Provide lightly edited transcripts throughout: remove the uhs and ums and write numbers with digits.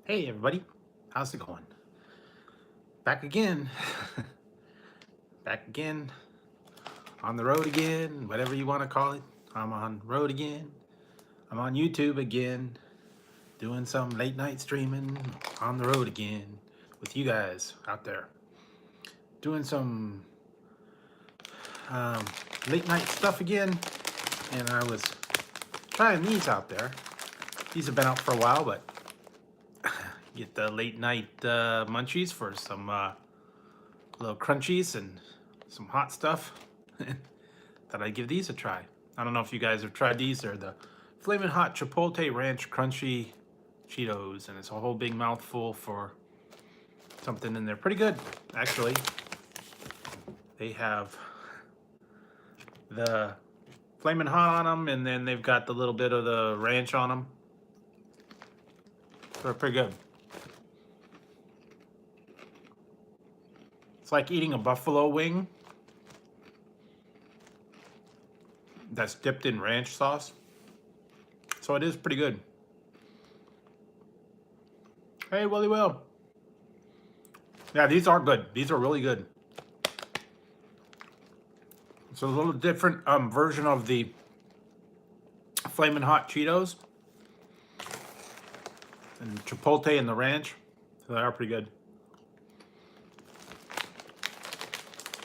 Hey everybody, how's it going? Back again. Back again, on the road again, whatever you want to call it. I'm on road again. I'm on YouTube again, doing some late night streaming on the road again with you guys out there. Doing some um, late night stuff again, and I was trying these out there. These have been out for a while, but get the late night munchies for some little crunchies and some hot stuff. Thought I'd give these a try. I don't know if you guys have tried these. They're the Flamin' Hot Chipotle Ranch Crunchy Cheetos, and it's a whole big mouthful for something, and they're pretty good, actually. They have the Flamin' Hot on them, and then they've got the little bit of the ranch on them. So they're pretty good. It's like eating a buffalo wing that's dipped in ranch sauce. So it is pretty good. Hey, Willie Will. Yeah, these are good. These are really good. It's a little different version of the Flamin' Hot Cheetos and Chipotle and the ranch. So they are pretty good.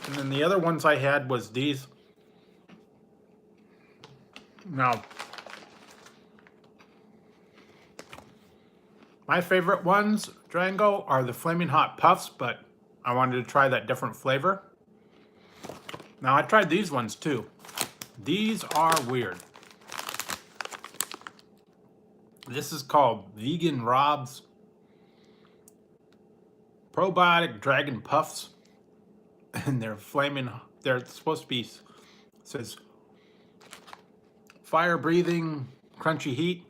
And then the other ones I had was these. Now, my favorite ones, Drango, are the Flaming Hot Puffs, but I wanted to try that different flavor. Now, I tried these ones too. These are weird. This is called Vegan Rob's Probiotic Dragon Puffs. And they're supposed to be, it says, fire breathing, crunchy heat.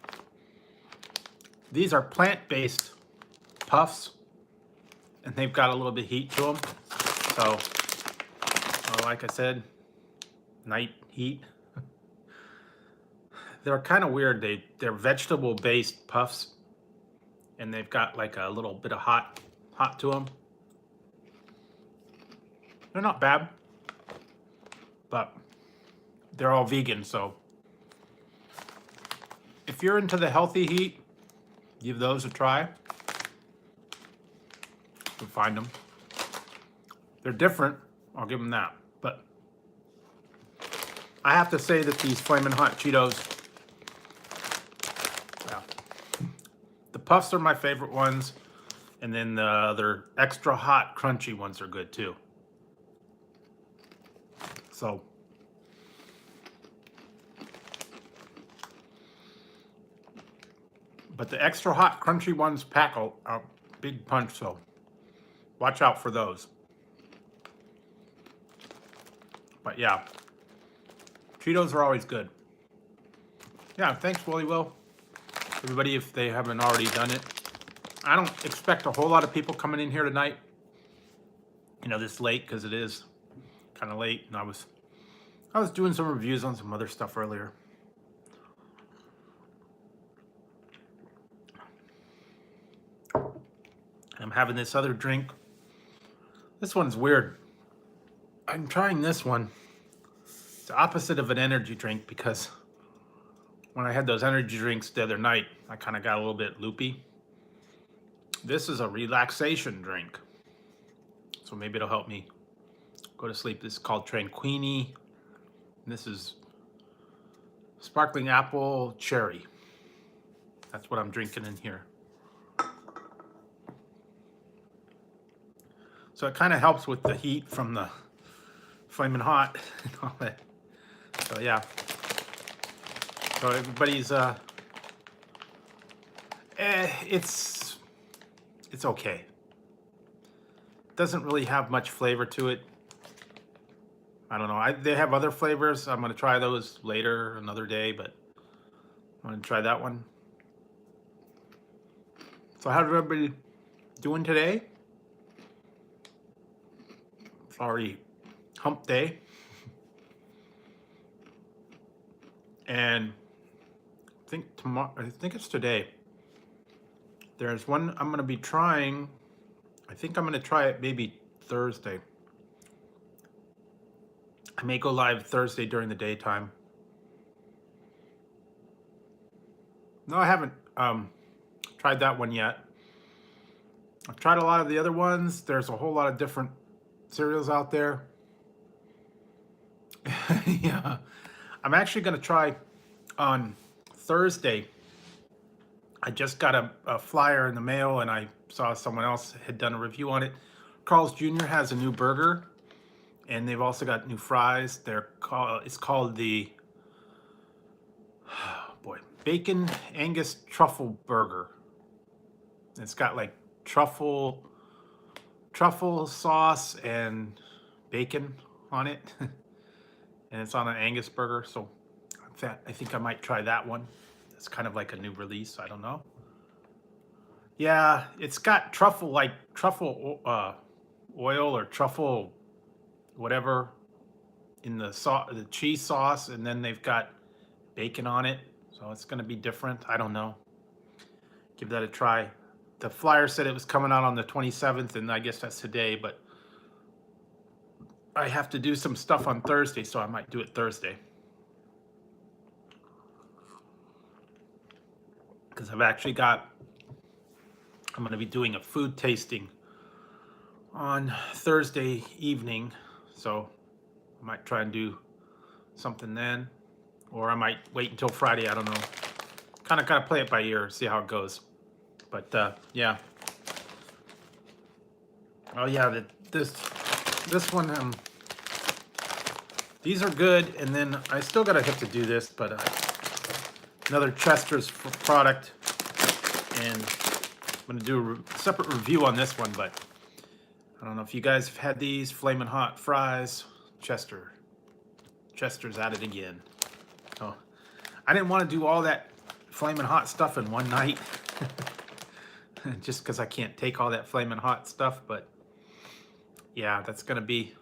These are plant-based puffs, and they've got a little bit of heat to them. So, like I said, night heat. They're kind of weird. They're vegetable-based puffs, and they've got like a little bit of hot to them. They're not bad, but they're all vegan. So, if you're into the healthy heat, give those a try. You'll find them. They're different, I'll give them that. But I have to say that these Flamin' Hot Cheetos, yeah, the puffs are my favorite ones, and then the other extra hot crunchy ones are good too. So, but the extra hot crunchy ones pack a big punch, so watch out for those. But yeah, Cheetos are always good. Yeah, thanks, Willie Will. Everybody, if they haven't already done it. I don't expect a whole lot of people coming in here tonight, this late, because it is kind of late, and I was doing some reviews on some other stuff earlier. I'm having this other drink. This one's weird. I'm trying this one. It's the opposite of an energy drink, because when I had those energy drinks the other night, I kind of got a little bit loopy. This is a relaxation drink, so maybe it'll help me go to sleep. This is called Tranquini. This is sparkling apple cherry. That's what I'm drinking in here. So it kind of helps with the heat from the Flamin' Hot and all that. So yeah. So everybody's it's okay. Doesn't really have much flavor to it. I don't know. They have other flavors. I'm gonna try those later, another day, but I'm gonna try that one. So how's everybody doing today? Sorry, hump day. And I think it's today. There's one I'm going to be trying. I think I'm going to try it maybe Thursday. I may go live Thursday during the daytime. No, I haven't tried that one yet. I've tried a lot of the other ones. There's a whole lot of different cereals out there. Yeah. I'm actually going to try on Thursday. I just got a flyer in the mail and I saw someone else had done a review on it. Carl's Jr. has a new burger and they've also got new fries. It's called the Bacon Angus Truffle Burger. It's got like truffle sauce and bacon on it. And it's on an Angus burger, so I think I might try that one. It's kind of like a new release. I don't know. Yeah, it's got truffle oil or truffle whatever in the cheese sauce, and then they've got bacon on it. So it's going to be different. I don't know. Give that a try. The flyer said it was coming out on the 27th, and I guess that's today, but I have to do some stuff on Thursday, so I might do it Thursday. Because I'm going to be doing a food tasting on Thursday evening, so I might try and do something then, or I might wait until Friday. I don't know. Kind of play it by ear, see how it goes. But yeah. Oh yeah, this one. These are good, and then I still gotta have to do this, but another Chester's product, and I'm gonna do a separate review on this one. But I don't know if you guys have had these Flamin' Hot fries. Chester's at it again. So I didn't want to do all that Flamin' Hot stuff in one night, just because I can't take all that Flamin' Hot stuff. But yeah, that's gonna be.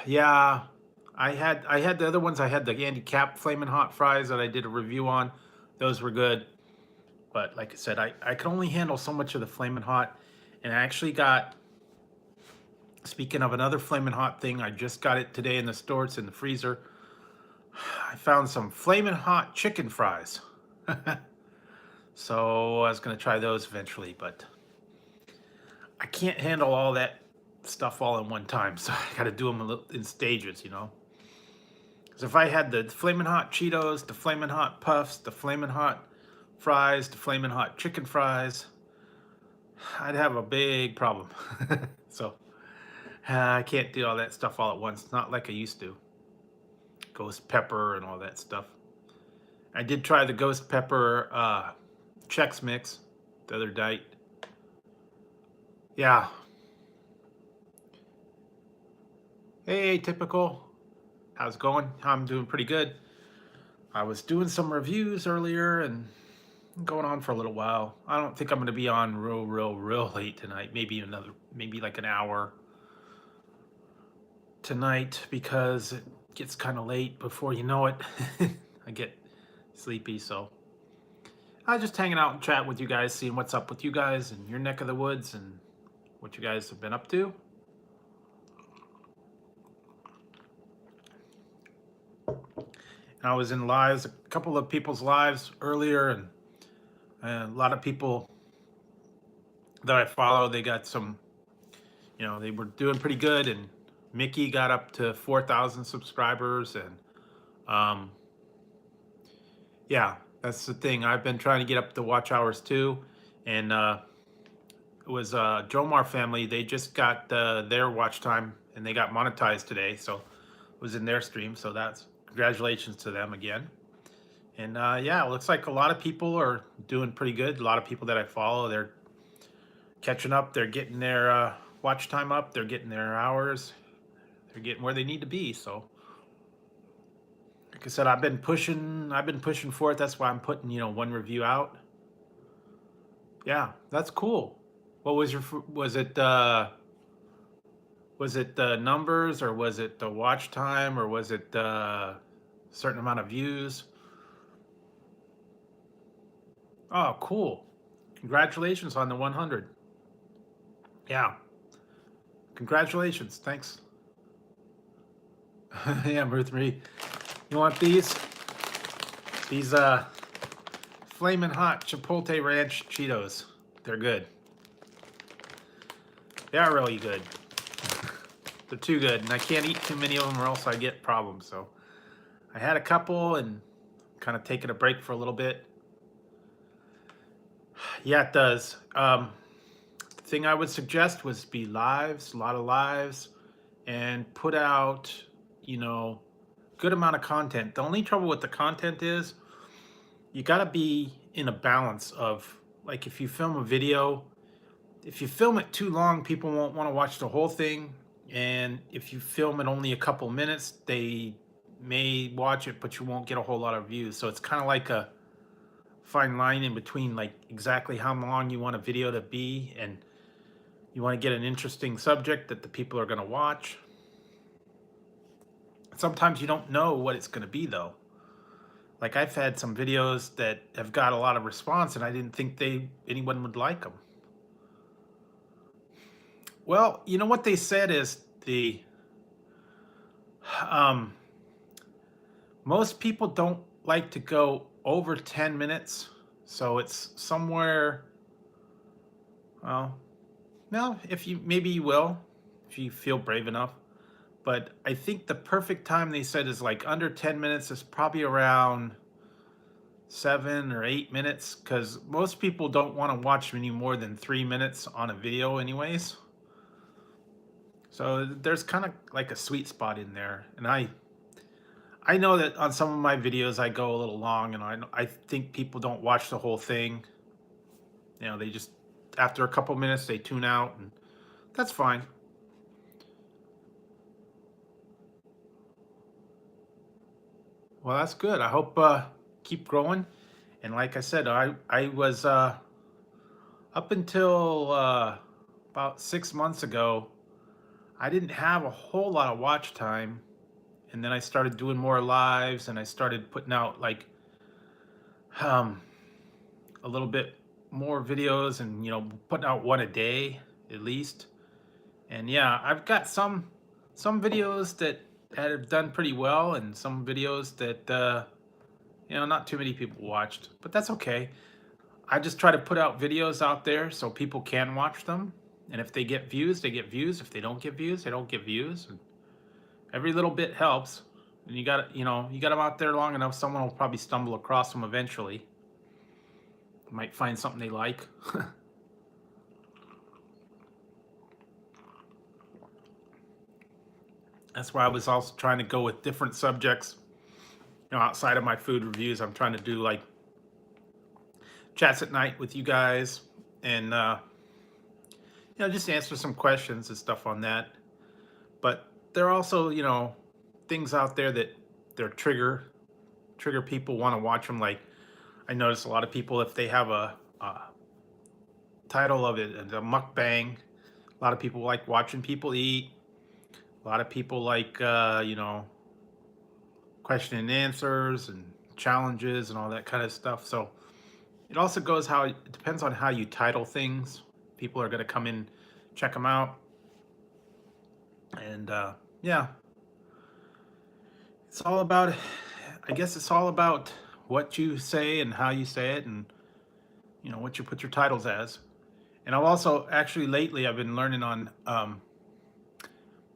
Yeah, I had the other ones. I had the Andy Capp Flamin' Hot fries that I did a review on. Those were good. But like I said, I can only handle so much of the Flamin' Hot. And I actually got, speaking of another Flamin' Hot thing, I just got it today in the store. It's in the freezer. I found some Flamin' Hot chicken fries. So I was going to try those eventually, but I can't handle all that stuff all in one time, so I got to do them in stages, you know. Because if I had the Flamin' Hot Cheetos, the Flamin' Hot Puffs, the Flamin' Hot fries, the Flamin' Hot chicken fries, I'd have a big problem. So I can't do all that stuff all at once. Not like I used to. Ghost pepper and all that stuff. I did try the Ghost Pepper Chex Mix the other night. Yeah. Hey, Typical. How's it going? I'm doing pretty good. I was doing some reviews earlier and going on for a little while. I don't think I'm going to be on real late tonight. Maybe like an hour tonight, because it gets kind of late before you know it. I get sleepy, so I was just hanging out and chatting with you guys, seeing what's up with you guys in your neck of the woods and what you guys have been up to. And I was in lives, a couple of people's lives earlier, and a lot of people that I follow, they got some, you know, they were doing pretty good, and Mickey got up to 4,000 subscribers, and yeah, that's the thing. I've been trying to get up the watch hours too, and it was Jomar family. They just got their watch time, and they got monetized today, so it was in their stream. So that's congratulations to them again. And yeah, it looks like a lot of people are doing pretty good. A lot of people that I follow, they're catching up. They're getting their watch time up. They're getting their hours. They're getting where they need to be. So, like I said, I've been pushing for it. That's why I'm putting, you know, one review out. Yeah, that's cool. What was was it the numbers, or was it the watch time, or was it certain amount of views? Oh, cool. Congratulations on the 100. Yeah. Congratulations. Thanks. Yeah, Ruth Marie. You want these? These Flamin' Hot Chipotle Ranch Cheetos. They're good. They are really good. They're too good, and I can't eat too many of them or else I get problems. So I had a couple and kind of taking a break for a little bit. Yeah, it does. The thing I would suggest was be lives, a lot of lives, and put out, you know, good amount of content. The only trouble with the content is you got to be in a balance of, like, if you film a video, if you film it too long, people won't want to watch the whole thing. And if you film it only a couple minutes, they may watch it, but you won't get a whole lot of views. So it's kind of like a fine line in between, like exactly how long you want a video to be, and you want to get an interesting subject that the people are going to watch. Sometimes you don't know what it's going to be, though. Like, I've had some videos that have got a lot of response, and I didn't think anyone would like them. Well, you know what they said is um, most people don't like to go over 10 minutes. So it's somewhere, well, no, maybe you will, if you feel brave enough. But I think the perfect time, they said, is like under 10 minutes is probably around 7 or 8 minutes, because most people don't want to watch any more than 3 minutes on a video anyways. So there's kind of like a sweet spot in there. And I know that on some of my videos I go a little long, and I think people don't watch the whole thing. You know, they just, after a couple minutes, they tune out, and that's fine. Well, that's good. I hope keep growing. And like I said, I was up until about 6 months ago, I didn't have a whole lot of watch time. And then I started doing more lives, and I started putting out like a little bit more videos, and, you know, putting out one a day at least. And yeah, I've got some videos that have done pretty well, and some videos that you know, not too many people watched, but that's okay. I just try to put out videos out there so people can watch them. And if they get views, they get views. If they don't get views, they don't get views. And every little bit helps. And you got them out there long enough, someone will probably stumble across them eventually. Might find something they like. That's why I was also trying to go with different subjects. You know, outside of my food reviews, I'm trying to do like chats at night with you guys, and you know, just answer some questions and stuff on that. But there are also, you know, things out there that they're trigger people want to watch them. Like, I notice a lot of people, if they have a title of it, a mukbang, a lot of people like watching people eat. A lot of people like you know, question and answers and challenges and all that kind of stuff. So it also goes how it depends on how you title things. People are going to come in, check them out, and yeah, it's all about, I guess it's all about what you say and how you say it, and, you know, what you put your titles as. And I've also, actually lately, I've been learning on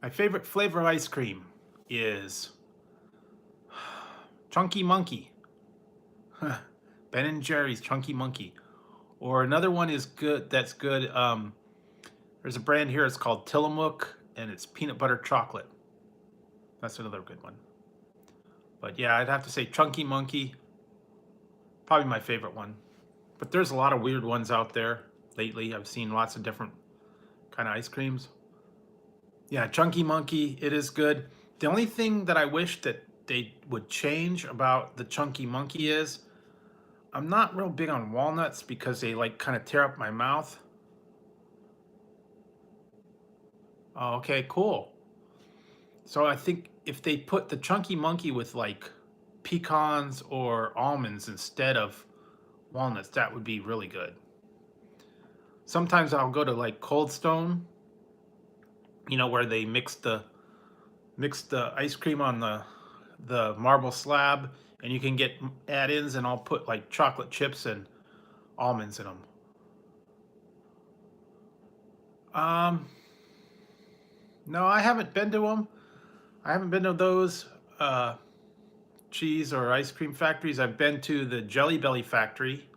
my favorite flavor of ice cream is Chunky Monkey. Ben and Jerry's Chunky Monkey. Or another one is good, that's good. There's a brand here, it's called Tillamook, and it's peanut butter chocolate. That's another good one. But yeah, I'd have to say Chunky Monkey, probably my favorite one. But there's a lot of weird ones out there lately. I've seen lots of different kind of ice creams. Yeah, Chunky Monkey, it is good. The only thing that I wish that they would change about the Chunky Monkey is, I'm not real big on walnuts because they like kind of tear up my mouth. Oh, okay, cool. So I think if they put the Chunky Monkey with like pecans or almonds instead of walnuts. That would be really good. Sometimes I'll go to like Cold Stone, where they mix the ice cream on the marble slab, and you can get add-ins, and I'll put like chocolate chips and almonds in them. No, I haven't been to them. I haven't been to those cheese or ice cream factories. I've been to the Jelly Belly factory,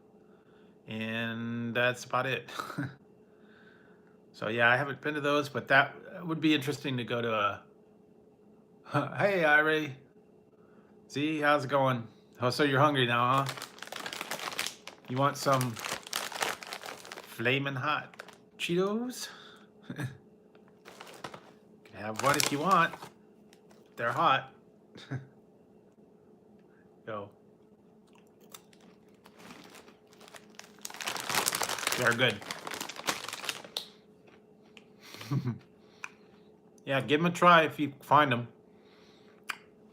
and that's about it. So yeah, I haven't been to those, but that would be interesting to go to a. Hey, Irie. See, how's it going? Oh, so you're hungry now, huh? You want some flaming hot Cheetos? You can have one if you want. They're hot. Go. They're good. Yeah, give them a try if you find them.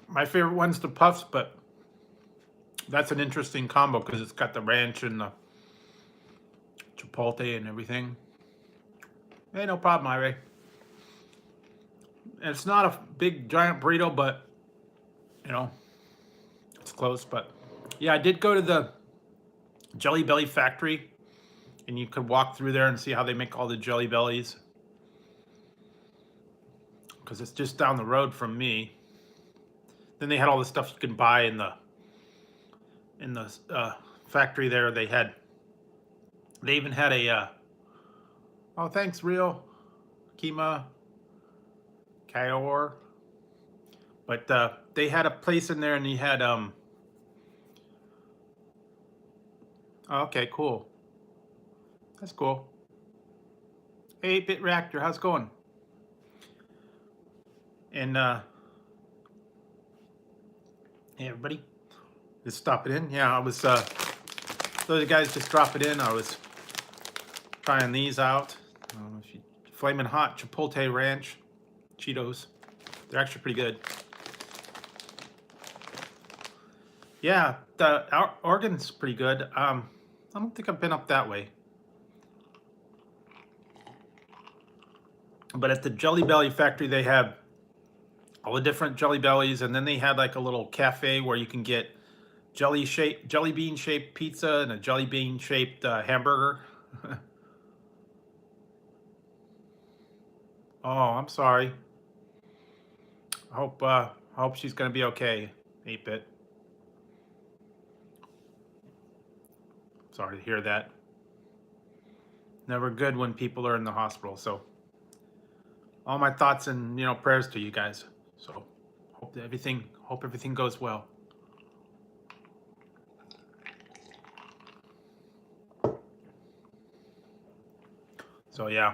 My favorite one's the Puffs, but that's an interesting combo because it's got the ranch and the chipotle and everything. Hey, no problem, Irie. And it's not a big giant burrito, but it's close. But yeah, I did go to the Jelly Belly factory, and you could walk through there and see how they make all the Jelly Bellies, because it's just down the road from me. Then they had all the stuff you can buy in the factory there. They even had a oh, thanks, Real Kima Kayor. But they had a place in there, and you had oh, okay, cool. That's cool. Hey, 8-Bit Reactor, how's it going? And hey, everybody, just stop it in. Yeah, I was those guys just drop it in. I was trying these out. Flamin' hot Chipotle Ranch Cheetos. They're actually pretty good. Yeah, the Oregon's pretty good. I don't think I've been up that way. But at the Jelly Belly factory, they have all the different Jelly Bellies, and then they had like a little cafe where you can get jelly bean shaped pizza and a jelly bean shaped hamburger. Oh, I'm sorry. I hope she's gonna be okay, 8-Bit. Sorry to hear that. Never good when people are in the hospital. So all my thoughts and prayers to you guys. So hope everything goes well. So yeah.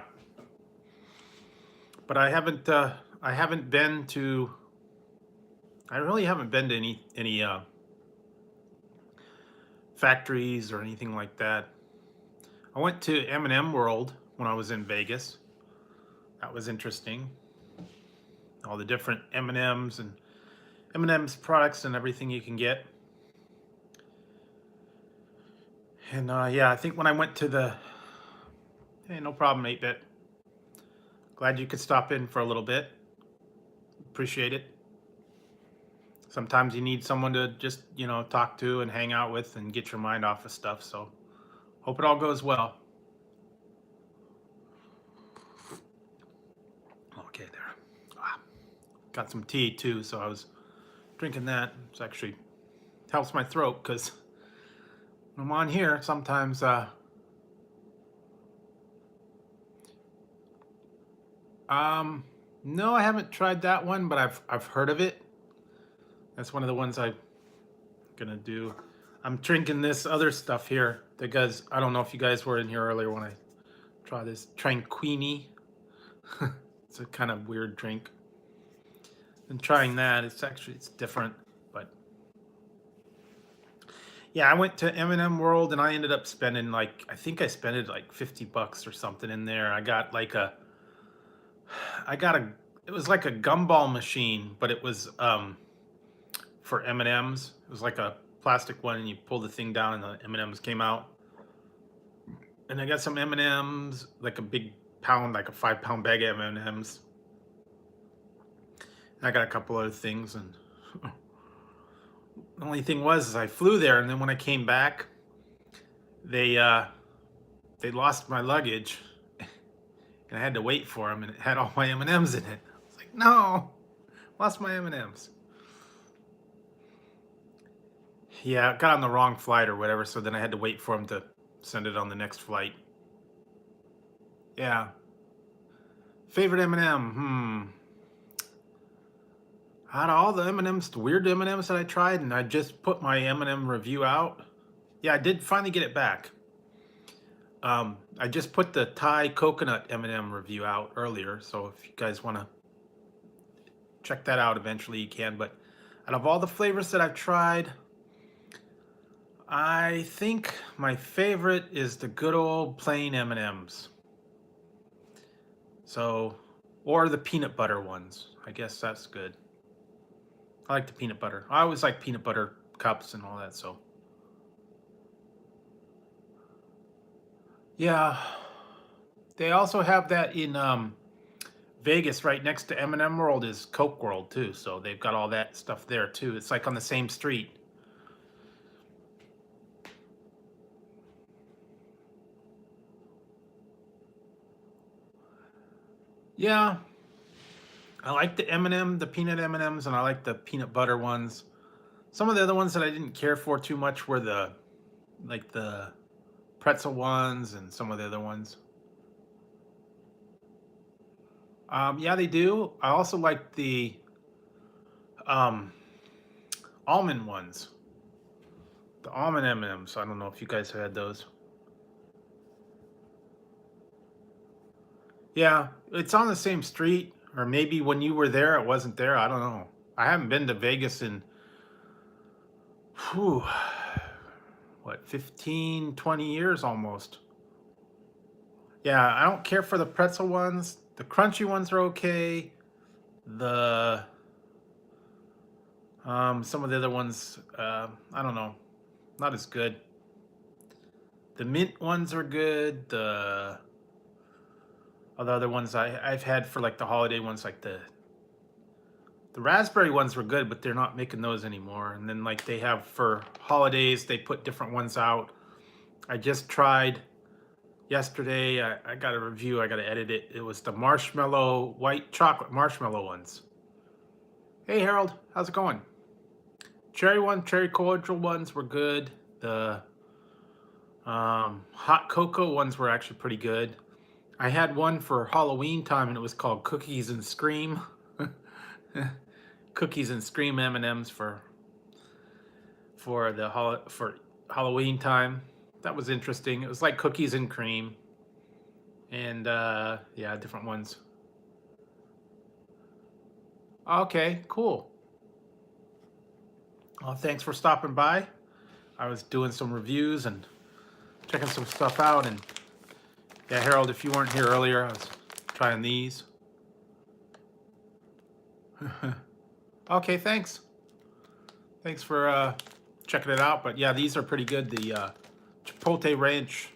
But I really haven't been to any factories or anything like that. I went to M&M World when I was in Vegas. That was interesting. All the different M&Ms and M&M's products and everything you can get. And yeah, I think when I went to the... Hey, no problem, 8-Bit. Glad you could stop in for a little bit. Appreciate it. Sometimes you need someone to just, talk to and hang out with and get your mind off of stuff. So hope it all goes well. Okay, there. Got some tea too, so I was drinking that. It actually helps my throat because when I'm on here, sometimes no, I haven't tried that one, but I've heard of it. That's one of the ones I'm gonna do. I'm drinking this other stuff here because I don't know if you guys were in here earlier when I tried this Tranquini. It's a kind of weird drink. And trying that, it's different, but yeah, I went to M&M World and I ended up spending I think I spent like $50 or something in there. I got it was like a gumball machine, but it was for M&Ms. It was like a plastic one, and you pull the thing down and the M&Ms came out. And I got some M&Ms, like a big pound, like a 5-pound bag of M&Ms. And I got a couple other things, and the only thing was is I flew there, and then when I came back, they lost my luggage, and I had to wait for them, and it had all my M&Ms in it. I was like, no, lost my M&Ms. Yeah, I got on the wrong flight or whatever, so then I had to wait for them to send it on the next flight. Yeah. Favorite M&M? Out of all the M&Ms, the weird M&Ms that I tried, and I just put my M&M review out. Yeah, I did finally get it back. I just put the Thai coconut M&M review out earlier, so if you guys want to check that out eventually, you can. But out of all the flavors that I've tried, I think my favorite is the good old plain M&Ms. So, or the peanut butter ones. I guess that's good. I like the peanut butter. I always like peanut butter cups and all that, so. Yeah. They also have that in Vegas, right next to M&M World is Coke World too. So they've got all that stuff there too. It's like on the same street. Yeah, I like the M&M, the peanut M&Ms, and I like the peanut butter ones. Some of the other ones that I didn't care for too much were like the pretzel ones and some of the other ones. Yeah, they do. I also like the um, almond ones, the almond M&Ms. I don't know if you guys have had those. Yeah, it's on the same street, or maybe when you were there, it wasn't there. I don't know. I haven't been to Vegas in, whew, what, 15, 20 years almost. Yeah, I don't care for the pretzel ones. The crunchy ones are okay. The some of the other ones, I don't know, not as good. The mint ones are good. The other ones I've had for like the holiday ones, like the raspberry ones were good, but they're not making those anymore. And then like they have for holidays, they put different ones out. I just tried yesterday. I got a review. I got to edit it. It was the marshmallow, white chocolate marshmallow ones. Hey Harold, how's it going? Cherry cordial ones were good. The hot cocoa ones were actually pretty good. I had one for Halloween time, and it was called Cookies and Scream. Cookies and Scream M&Ms for for Halloween time. That was interesting. It was like cookies and cream, and yeah, different ones. Okay, cool. Well, thanks for stopping by. I was doing some reviews and checking some stuff out, and yeah, Harold, if you weren't here earlier, I was trying these. Okay, thanks. Thanks for checking it out. But yeah, these are pretty good. The Chipotle Ranch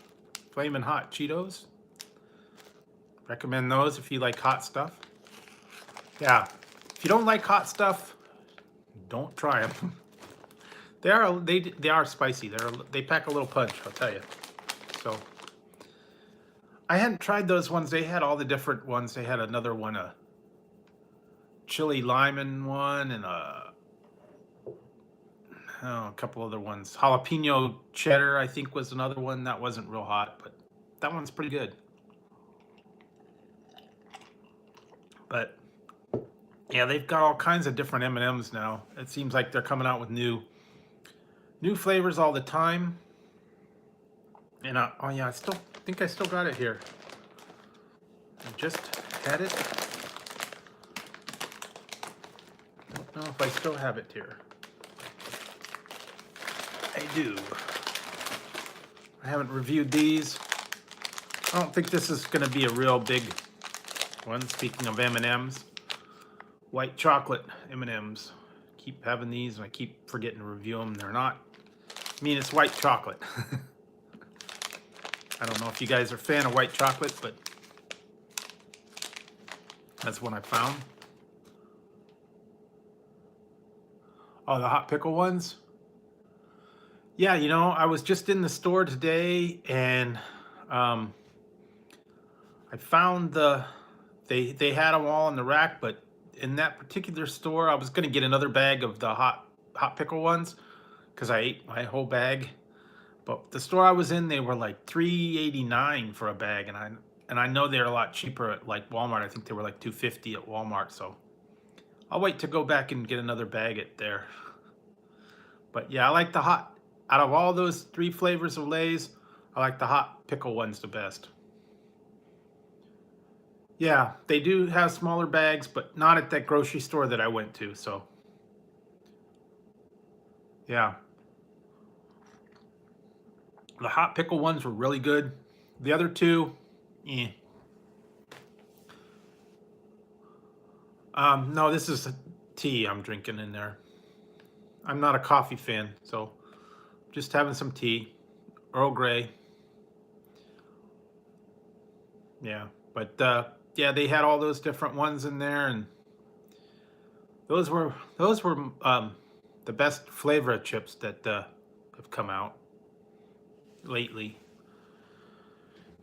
Flamin' Hot Cheetos. Recommend those if you like hot stuff. Yeah, if you don't like hot stuff, don't try them. They are spicy. They pack a little punch, I'll tell you. So I hadn't tried those ones. They had all the different ones. They had another one, a chili lemon one, and a couple other ones. Jalapeno cheddar, I think, was another one that wasn't real hot, but that one's pretty good. But yeah, they've got all kinds of different M&Ms now. It seems like they're coming out with new flavors all the time. And oh yeah, I think I still got it here. I just had it. I don't know if I still have it here. I do. I haven't reviewed these. I don't think this is going to be a real big one. Speaking of M&Ms, white chocolate M&Ms. Keep having these, and I keep forgetting to review them. They're not. I mean, it's white chocolate. I don't know if you guys are a fan of white chocolate, but that's what I found. Oh, the hot pickle ones? Yeah, you know, I was just in the store today and um, I found they had them all in the rack, but in that particular store, I was gonna get another bag of the hot pickle ones because I ate my whole bag. But the store I was in, they were like $3.89 for a bag, and I know they're a lot cheaper at like Walmart. I think they were like $2.50 at Walmart. So I'll wait to go back and get another bag at there. But yeah, I like the hot. Out of all those 3 flavors of Lay's, I like the hot pickle ones the best. Yeah, they do have smaller bags, but not at that grocery store that I went to. So yeah, the hot pickle ones were really good. The other two, eh. No, this is tea I'm drinking in there. I'm not a coffee fan, so just having some tea, Earl Grey. Yeah, but yeah, they had all those different ones in there, and those were the best flavor of chips that have come out lately.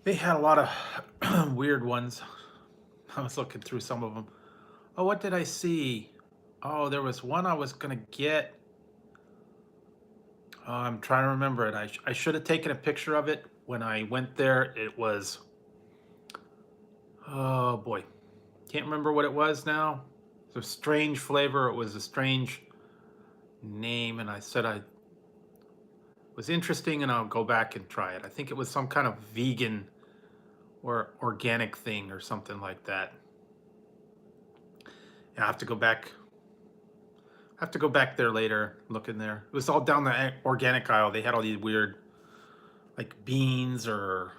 They had a lot of weird ones. I was looking through some of them. Oh, what did I see? Oh, there was one I was gonna get. Oh, I'm trying to remember it. I should have taken a picture of it when I went there. It was, oh boy, can't remember what it was now. It's a strange flavor. It was a strange name, and I said I was interesting, and I'll go back and try it. I think it was some kind of vegan or organic thing or something like that. Yeah, I have to go back. I have to go back there later, look in there. It was all down the organic aisle. They had all these weird, like beans or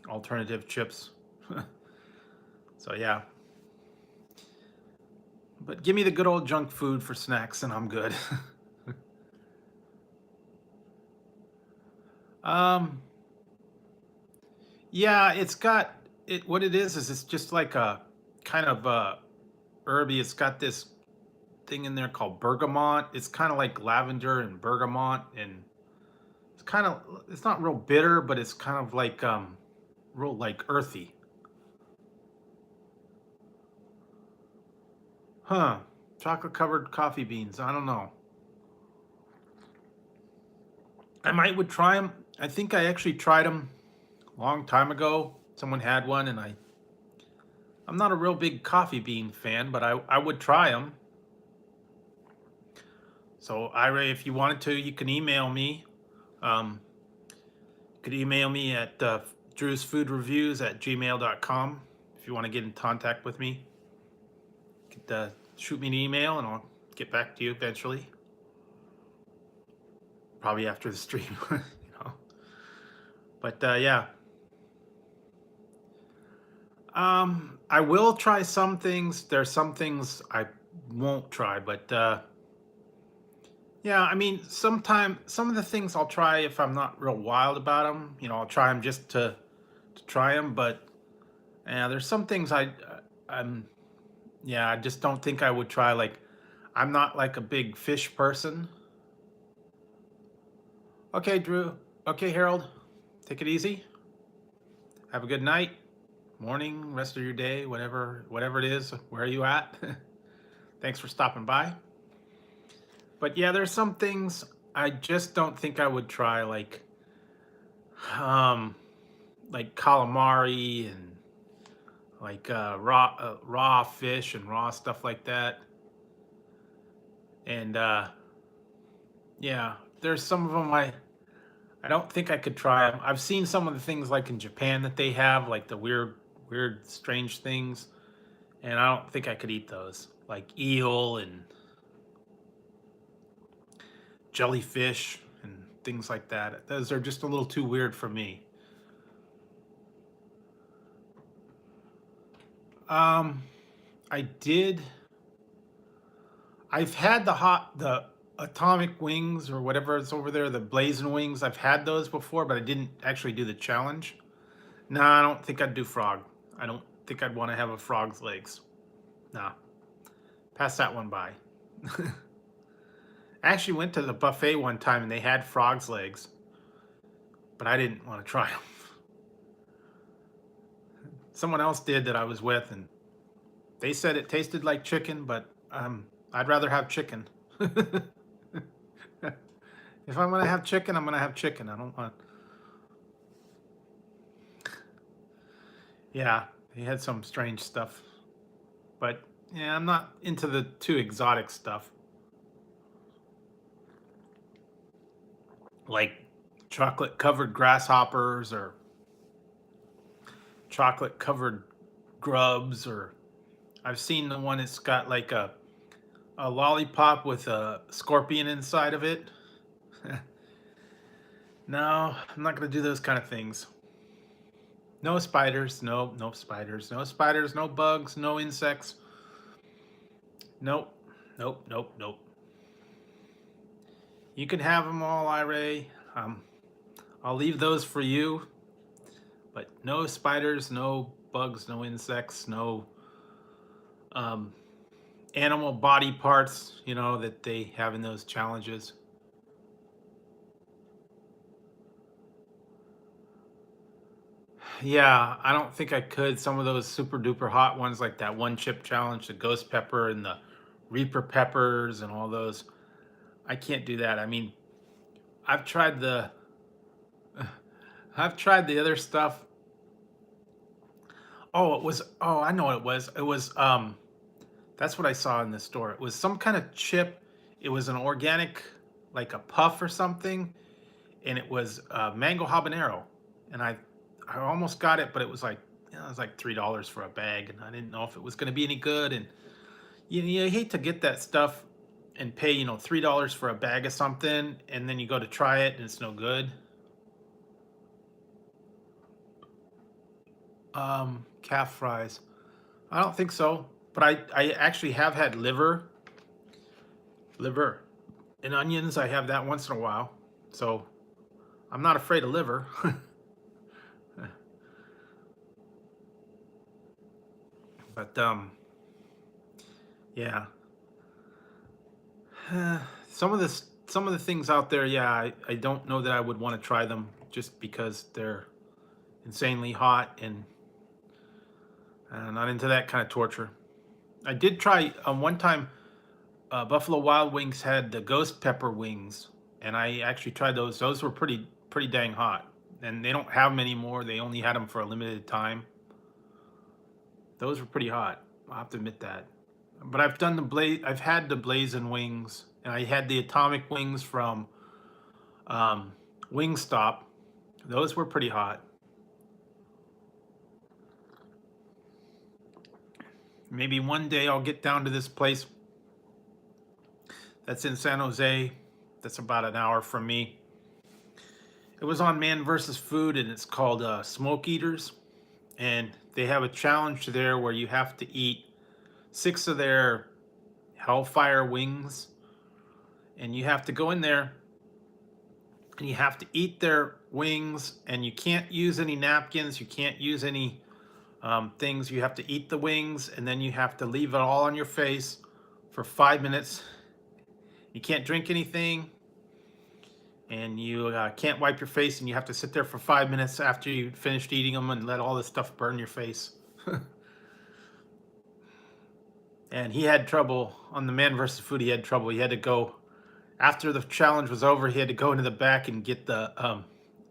alternative chips. So yeah. But give me the good old junk food for snacks and I'm good. um, yeah, it's got it. What it is it's just like a kind of herby. It's got this thing in there called bergamot. It's kind of like lavender and bergamot, and it's kind of it's not real bitter, but it's kind of like real like earthy. Huh? Chocolate covered coffee beans. I don't know. I might would try them. I think I actually tried them a long time ago. Someone had one, and I'm not a real big coffee bean fan, but I would try them. So Ira, if you wanted to, you can email me. You could email me at drewsfoodreviews@gmail.com if you want to get in contact with me. You could shoot me an email, and I'll get back to you eventually. Probably after the stream, you know. But yeah. I will try some things. There's some things I won't try, but yeah, I mean, some of the things I'll try if I'm not real wild about them. You know, I'll try them just to try them. But yeah, there's some things I'm yeah, I just don't think I would try. Like, I'm not like a big fish person. Okay, Drew. Okay, Harold. Take it easy. Have a good night, morning, rest of your day, whatever it is. Where are you at? Thanks for stopping by. But yeah, there's some things I just don't think I would try, um, like calamari and like raw fish and raw stuff like that. And yeah, there's some of them I don't think I could try them. I've seen some of the things like in Japan that they have, like the weird, strange things, and I don't think I could eat those, like eel and jellyfish and things like that. Those are just a little too weird for me. Um, I did. I've had the atomic wings or whatever is over there, the blazing wings. I've had those before, but I didn't actually do the challenge. No, I don't think I'd do frog. I don't think I'd want to have a frog's legs. Nah, pass that one by. I actually went to the buffet one time and they had frog's legs, but I didn't want to try them. Someone else did that I was with, and they said it tasted like chicken, but I'd rather have chicken. If I'm gonna have chicken, I'm gonna have chicken. I don't want. Yeah, he had some strange stuff, but yeah, I'm not into the too exotic stuff, like chocolate covered grasshoppers or chocolate covered grubs, or I've seen the one that's got like a lollipop with a scorpion inside of it. No, I'm not gonna do those kind of things. No spiders, no spiders, no spiders, no bugs, no insects. Nope, nope. You can have them all, Iray. I'll leave those for you, but no spiders, no bugs, no insects, no um, animal body parts, you know, that they have in those challenges. Yeah, I don't think I could. Some of those super duper hot ones, like that one chip challenge, the ghost pepper and the reaper peppers and all those. I can't do that. I mean, I've tried the I've tried the other stuff. Oh, it was I know what it was. It was that's what I saw in the store. It was some kind of chip. It was an organic, like a puff or something, and it was mango habanero. And I almost got it, but it was like, you know, it was like $3 for a bag, and I didn't know if it was going to be any good. And you hate to get that stuff and pay, you know, $3 for a bag of something, and then you go to try it and it's no good. Calf fries. I don't think so, but I actually have had liver and onions. I have that once in a while, so I'm not afraid of liver. But yeah, some of the things out there, yeah, I don't know that I would want to try them just because they're insanely hot, and not into that kind of torture. I did try one time. Buffalo Wild Wings had the ghost pepper wings, and I actually tried those. Those were pretty dang hot, and they don't have them anymore. They only had them for a limited time. Those were pretty hot. I'll have to admit that. But I've done the blaze. I've had the blazing wings, and I had the atomic wings from um, Wingstop. Those were pretty hot. Maybe one day I'll get down to this place that's in San Jose. That's about an hour from me. It was on Man versus Food, and it's called Smoke Eaters. And they have a challenge there where you have to eat 6 of their Hellfire wings, and you have to go in there and you have to eat their wings, and you can't use any napkins, you can't use any things. You have to eat the wings, and then you have to leave it all on your face for 5 minutes. You can't drink anything, and you can't wipe your face, and you have to sit there for 5 minutes after you finished eating them and let all this stuff burn your face. And he had trouble on the Man versus Food. He had trouble. He had to go after the challenge was over. He had to go into the back and get the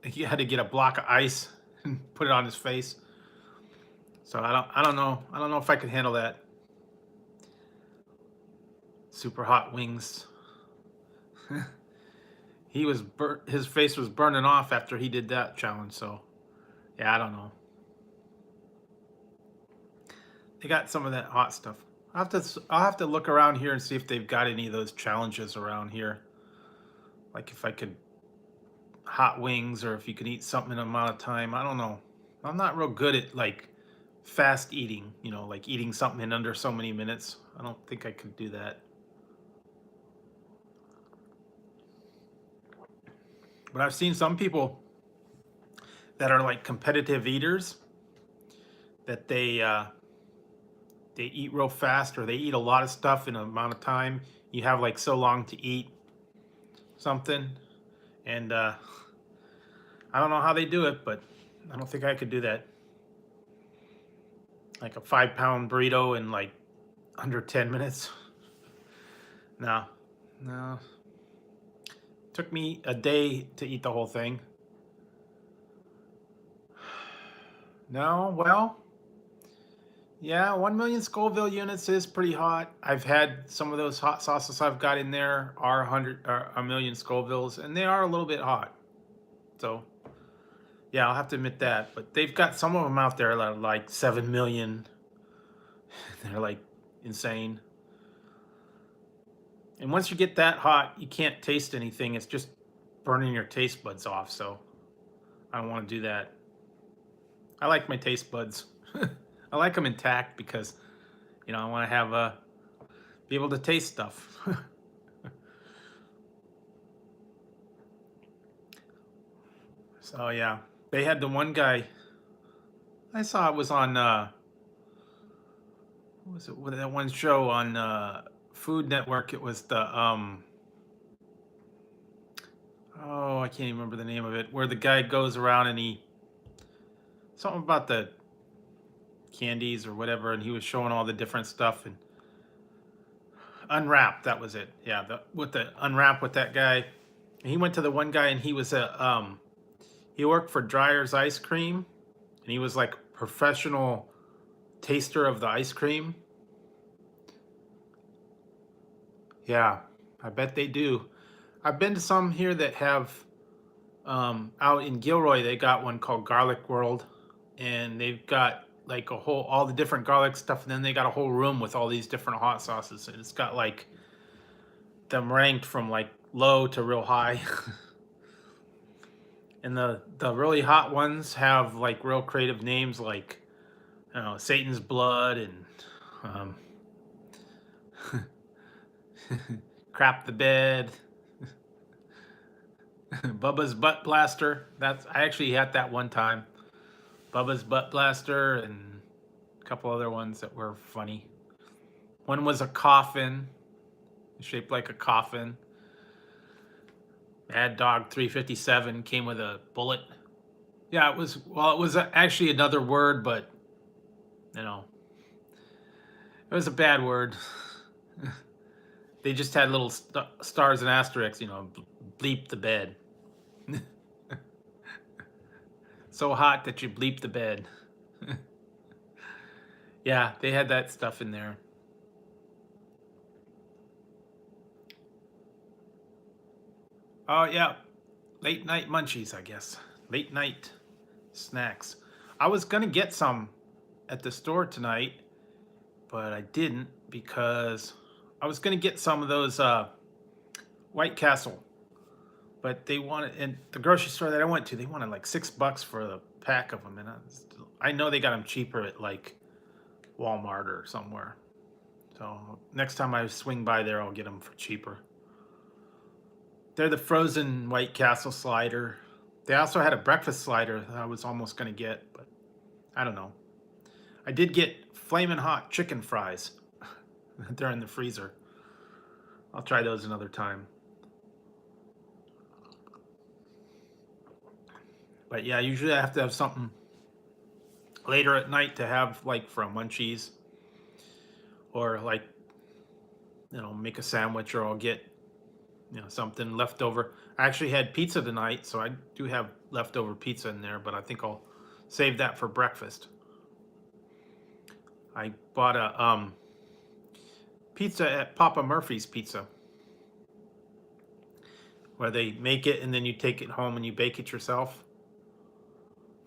he had to get a block of ice and put it on his face. So I don't know if I could handle that. Super hot wings. His face was burning off after he did that challenge. So yeah, I don't know. They got some of that hot stuff. I'll have to look around here and see if they've got any of those challenges around here. Like if I could hot wings, or if you could eat something in an amount of time. I don't know. I'm not real good at like fast eating, you know, like eating something in under so many minutes. I don't think I could do that. But I've seen some people that are like competitive eaters that they eat real fast, or they eat a lot of stuff in an amount of time. You have like so long to eat something, and I don't know how they do it, but I don't think I could do that. Like a 5-pound burrito in like under 10 minutes. No, no. Took me a day to eat the whole thing. No, well, yeah, 1 million Scoville units is pretty hot. I've had some of those hot sauces I've got in there are 1 million Scovilles, and they are a little bit hot. So, yeah, I'll have to admit that. But they've got some of them out there that are like 7 million. They're like insane. And once you get that hot, you can't taste anything. It's just burning your taste buds off. So I don't want to do that. I like my taste buds. I like them intact because, you know, I want to have be able to taste stuff. So yeah, they had the one guy I saw, it was on what was it? That one show on Food Network. It was the oh, I can't even remember the name of it. Where the guy goes around and he something about the candies or whatever, and he was showing all the different stuff. And Unwrapped, that was it. Yeah, with the Unwrap with that guy. And he went to the one guy, and he was he worked for Dreyer's Ice Cream, and he was like a professional taster of the ice cream. Yeah, I bet they do. I've been to some here that have out in Gilroy. They got one called Garlic World, and they've got like all the different garlic stuff, and then they got a whole room with all these different hot sauces, and it's got like them ranked from like low to real high. And the really hot ones have like real creative names, like, you know, Satan's Blood and Crap the Bed, Bubba's Butt Blaster. I actually had that one time. Bubba's Butt Blaster, and a couple other ones that were funny. One was a coffin, shaped like a coffin. Mad Dog 357 came with a bullet. Yeah, it was, well, it was actually another word, but, you know, it was a bad word. They just had little stars and asterisks, you know, bleep the bed. So hot that you bleep the bed. Yeah, they had that stuff in there. Oh, yeah. Late night munchies, I guess. Late night snacks. I was going to get some at the store tonight, but I didn't because I was going to get some of those White Castle. But they wanted, in the grocery store that I went to, they wanted like $6 for the pack of them. And I know they got them cheaper at like Walmart or somewhere. So next time I swing by there, I'll get them for cheaper. They're the frozen White Castle slider. They also had a breakfast slider that I was almost going to get, but I don't know. I did get flaming hot chicken fries. They're in the freezer. I'll try those another time. But yeah, usually I have to have something later at night to have, like for a munchies, or like, you know, make a sandwich, or I'll get, you know, something left over. I actually had pizza tonight, so I do have leftover pizza in there, but I think I'll save that for breakfast. I bought a pizza at Papa Murphy's Pizza, where they make it and then you take it home and you bake it yourself.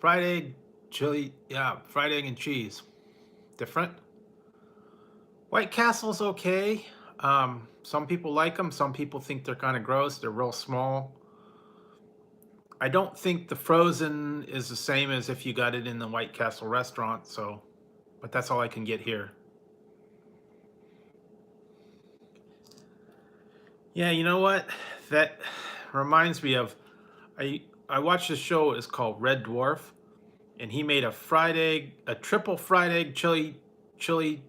Fried egg, chili, yeah, fried egg and cheese. Different. White Castle's okay. Some people like them. Some people think they're kind of gross. They're real small. I don't think the frozen is the same as if you got it in the White Castle restaurant. So, but that's all I can get here. Yeah, you know what? That reminds me of, I watched a show. It's called Red Dwarf, and he made a triple fried egg chili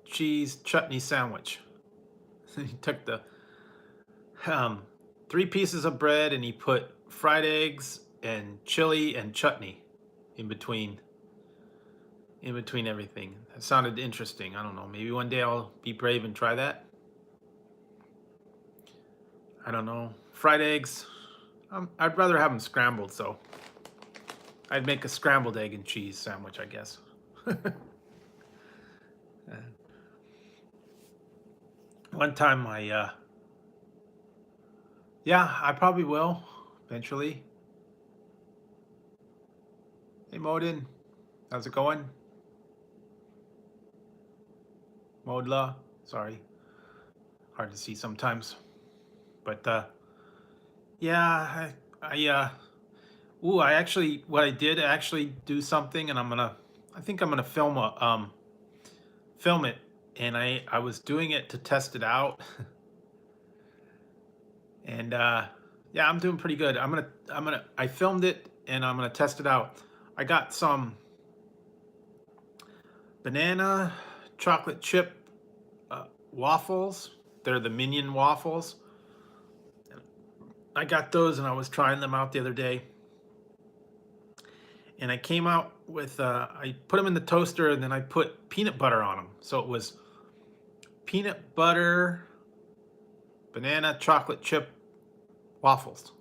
cheese chutney sandwich. He took the um, 3 pieces of bread and he put fried eggs and chili and chutney in between everything. That sounded interesting. I don't know. Maybe one day I'll be brave and try that. I don't know. Fried eggs. I'd rather have them scrambled, so I'd make a scrambled egg and cheese sandwich, I guess. One time yeah, I probably will eventually. Hey, Modin, how's it going? Modla, sorry, hard to see sometimes, but yeah, I actually, what I did actually do something, and I think I'm gonna film it, and I was doing it to test it out, and yeah, I'm doing pretty good. I filmed it, and I'm gonna test it out. I got some banana chocolate chip waffles. They're the Minion waffles. I got those, and I was trying them out the other day. And I came out with, I put them in the toaster, and then I put peanut butter on them. So it was peanut butter, banana chocolate chip waffles.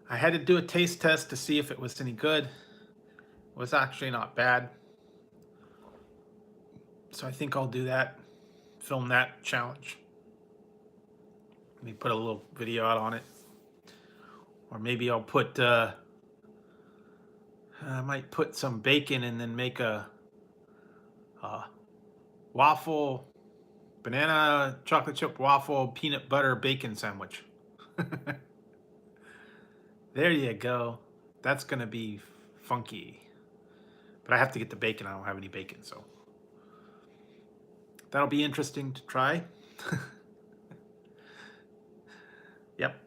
I had to do a taste test to see if it was any good. It was actually not bad. So I think I'll do that, film that challenge. Let me put a little video out on it. Or maybe I'll put, I might put some bacon and then make a waffle, banana chocolate chip waffle, peanut butter bacon sandwich. There you go. That's gonna be funky. But I have to get the bacon. I don't have any bacon, so that'll be interesting to try. Yep.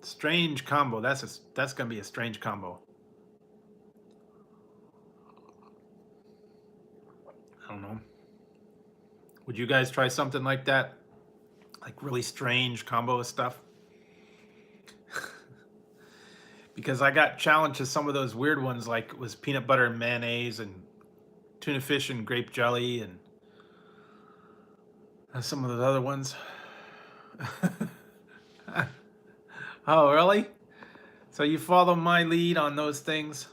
Strange combo. That's gonna be a strange combo. I don't know. Would you guys try something like that? Like really strange combo of stuff? Because I got challenged to some of those weird ones, like it was peanut butter and mayonnaise and tuna fish and grape jelly and some of those other ones. Oh, really? So you follow my lead on those things?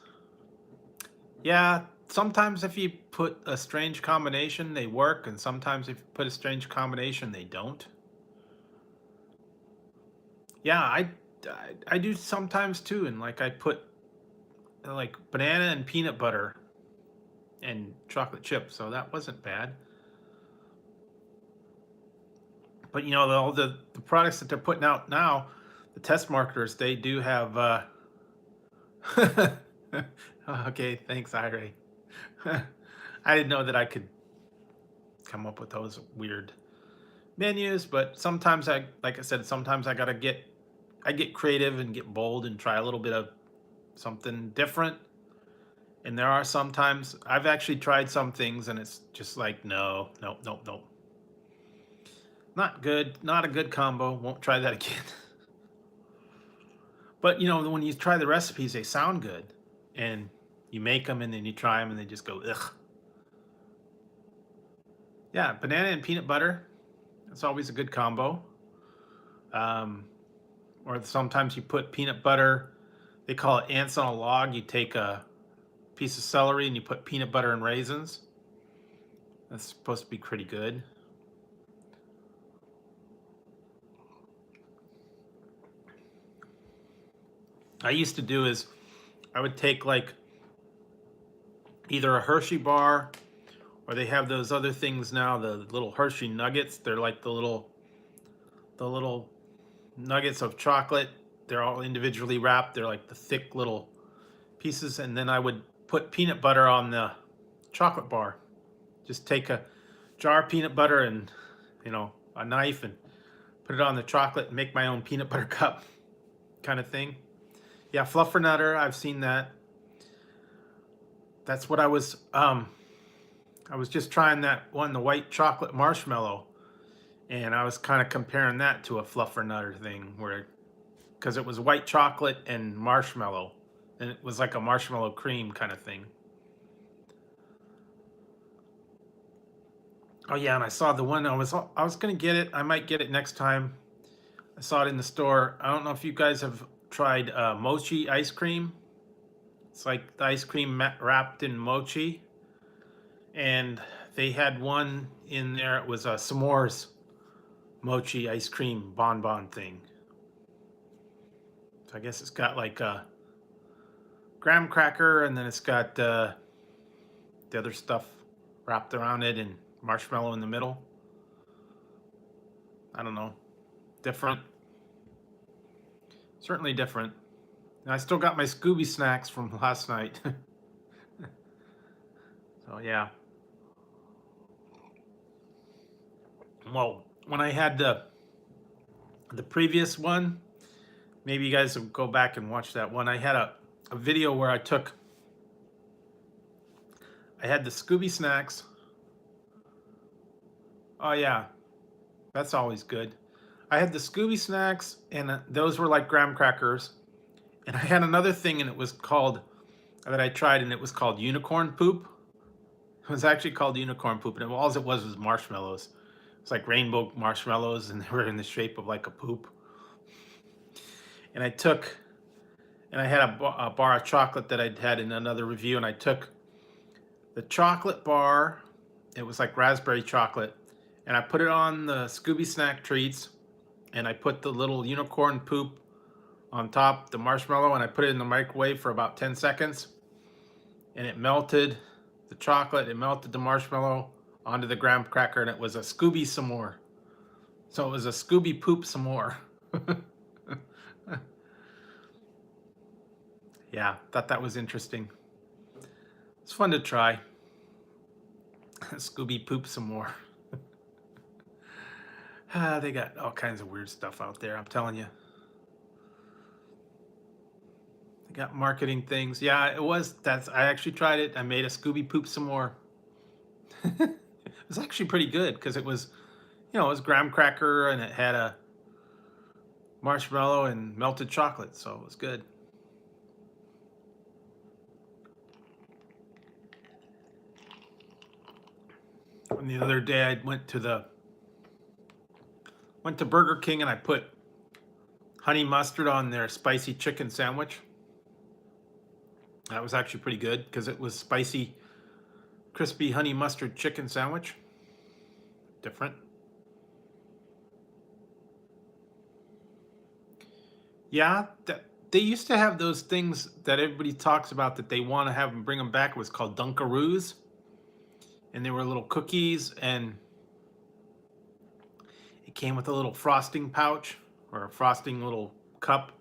Yeah, sometimes if you put a strange combination, they work, and sometimes if you put a strange combination, they don't. Yeah, I do sometimes too, and like I put like banana and peanut butter and chocolate chips, so that wasn't bad. But you know, all the products that they're putting out now, the test marketers, they do have okay, thanks, Ira. I didn't know that I could come up with those weird menus, but sometimes like I said, sometimes I get creative and get bold and try a little bit of something different. And there are sometimes I've actually tried some things and it's just like, no, nope, nope, nope. Not good, not a good combo. Won't try that again. But you know, when you try the recipes, they sound good. And you make them and then you try them and they just go, ugh. Yeah, banana and peanut butter. That's always a good combo. Or sometimes you put peanut butter. They call it ants on a log. You take a piece of celery and you put peanut butter and raisins. That's supposed to be pretty good. I used to do is I would take like either a Hershey bar or they have those other things now, the little Hershey nuggets. They're like the little nuggets of chocolate. They're all individually wrapped. They're like the thick little pieces. And then I would put peanut butter on the chocolate bar. Just take a jar of peanut butter and, you know, a knife and put it on the chocolate and make my own peanut butter cup kind of thing. Yeah, Fluffernutter, I've seen that. That's what I was just trying that one, the white chocolate marshmallow, and I was kind of comparing that to a Fluffernutter thing where, because it was white chocolate and marshmallow, and it was like a marshmallow cream kind of thing. Oh yeah, and I saw the one I was gonna get it. I might get it next time. I saw it in the store. I don't know if you guys have tried mochi ice cream. It's like the ice cream wrapped in mochi, and they had one in there. It was a s'mores mochi ice cream bonbon thing. So I guess it's got like a graham cracker, and then it's got the other stuff wrapped around it and marshmallow in the middle. I don't know. Different. Certainly different. And I still got my Scooby snacks from last night. So yeah. Well, when I had the previous one, maybe you guys will go back and watch that one. I had a video where I had the Scooby snacks. Oh yeah, that's always good. I had the Scooby snacks, and those were like graham crackers. And I had another thing, and it was called, that I tried, and it was called unicorn poop. It was actually called unicorn poop, and all it was marshmallows. It's like rainbow marshmallows, and they were in the shape of like a poop. And I had a bar of chocolate that I'd had in another review, and I took the chocolate bar. It was like raspberry chocolate, and I put it on the Scooby snack treats, and I put the little unicorn poop on top, the marshmallow, and I put it in the microwave for about 10 seconds, and it melted the chocolate, it melted the marshmallow onto the graham cracker, and it was a Scooby s'more. So it was a Scooby poop s'more. Yeah, thought that was interesting. It's fun to try. Scooby poop s'more. They got all kinds of weird stuff out there, I'm telling you. They got marketing things. Yeah, I actually tried it. I made a Scooby poop s'more. It was actually pretty good because it was, it was graham cracker, and it had a marshmallow and melted chocolate, so it was good. And the other day I went to Burger King, and I put honey mustard on their spicy chicken sandwich. That was actually pretty good because it was spicy, crispy honey mustard chicken sandwich. Different. Yeah, they used to have those things that everybody talks about that they want to have them bring them back. It was called Dunkaroos, and they were little cookies, and it came with a little frosting pouch or a frosting little cup,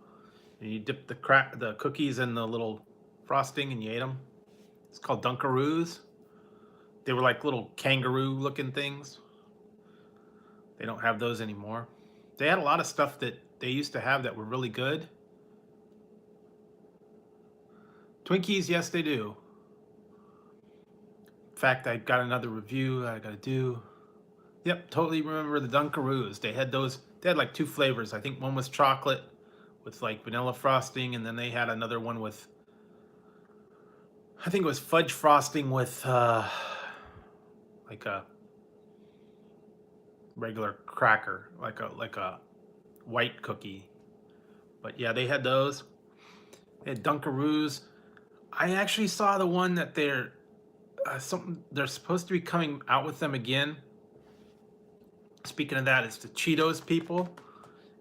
and you dip the cookies in the little frosting and you ate them. It's called Dunkaroos. They were like little kangaroo looking things. They don't have those anymore. They had a lot of stuff that they used to have that were really good. Twinkies, yes, they do. In fact, I got another review I gotta do. Yep, totally remember the Dunkaroos. They had like two flavors. I think one was chocolate with like vanilla frosting, and then they had another one with, I think it was fudge frosting with like a regular cracker, like a white cookie. But yeah, they had those. They had Dunkaroos. I actually saw the one that they're supposed to be coming out with them again. Speaking of that, it's the Cheetos people,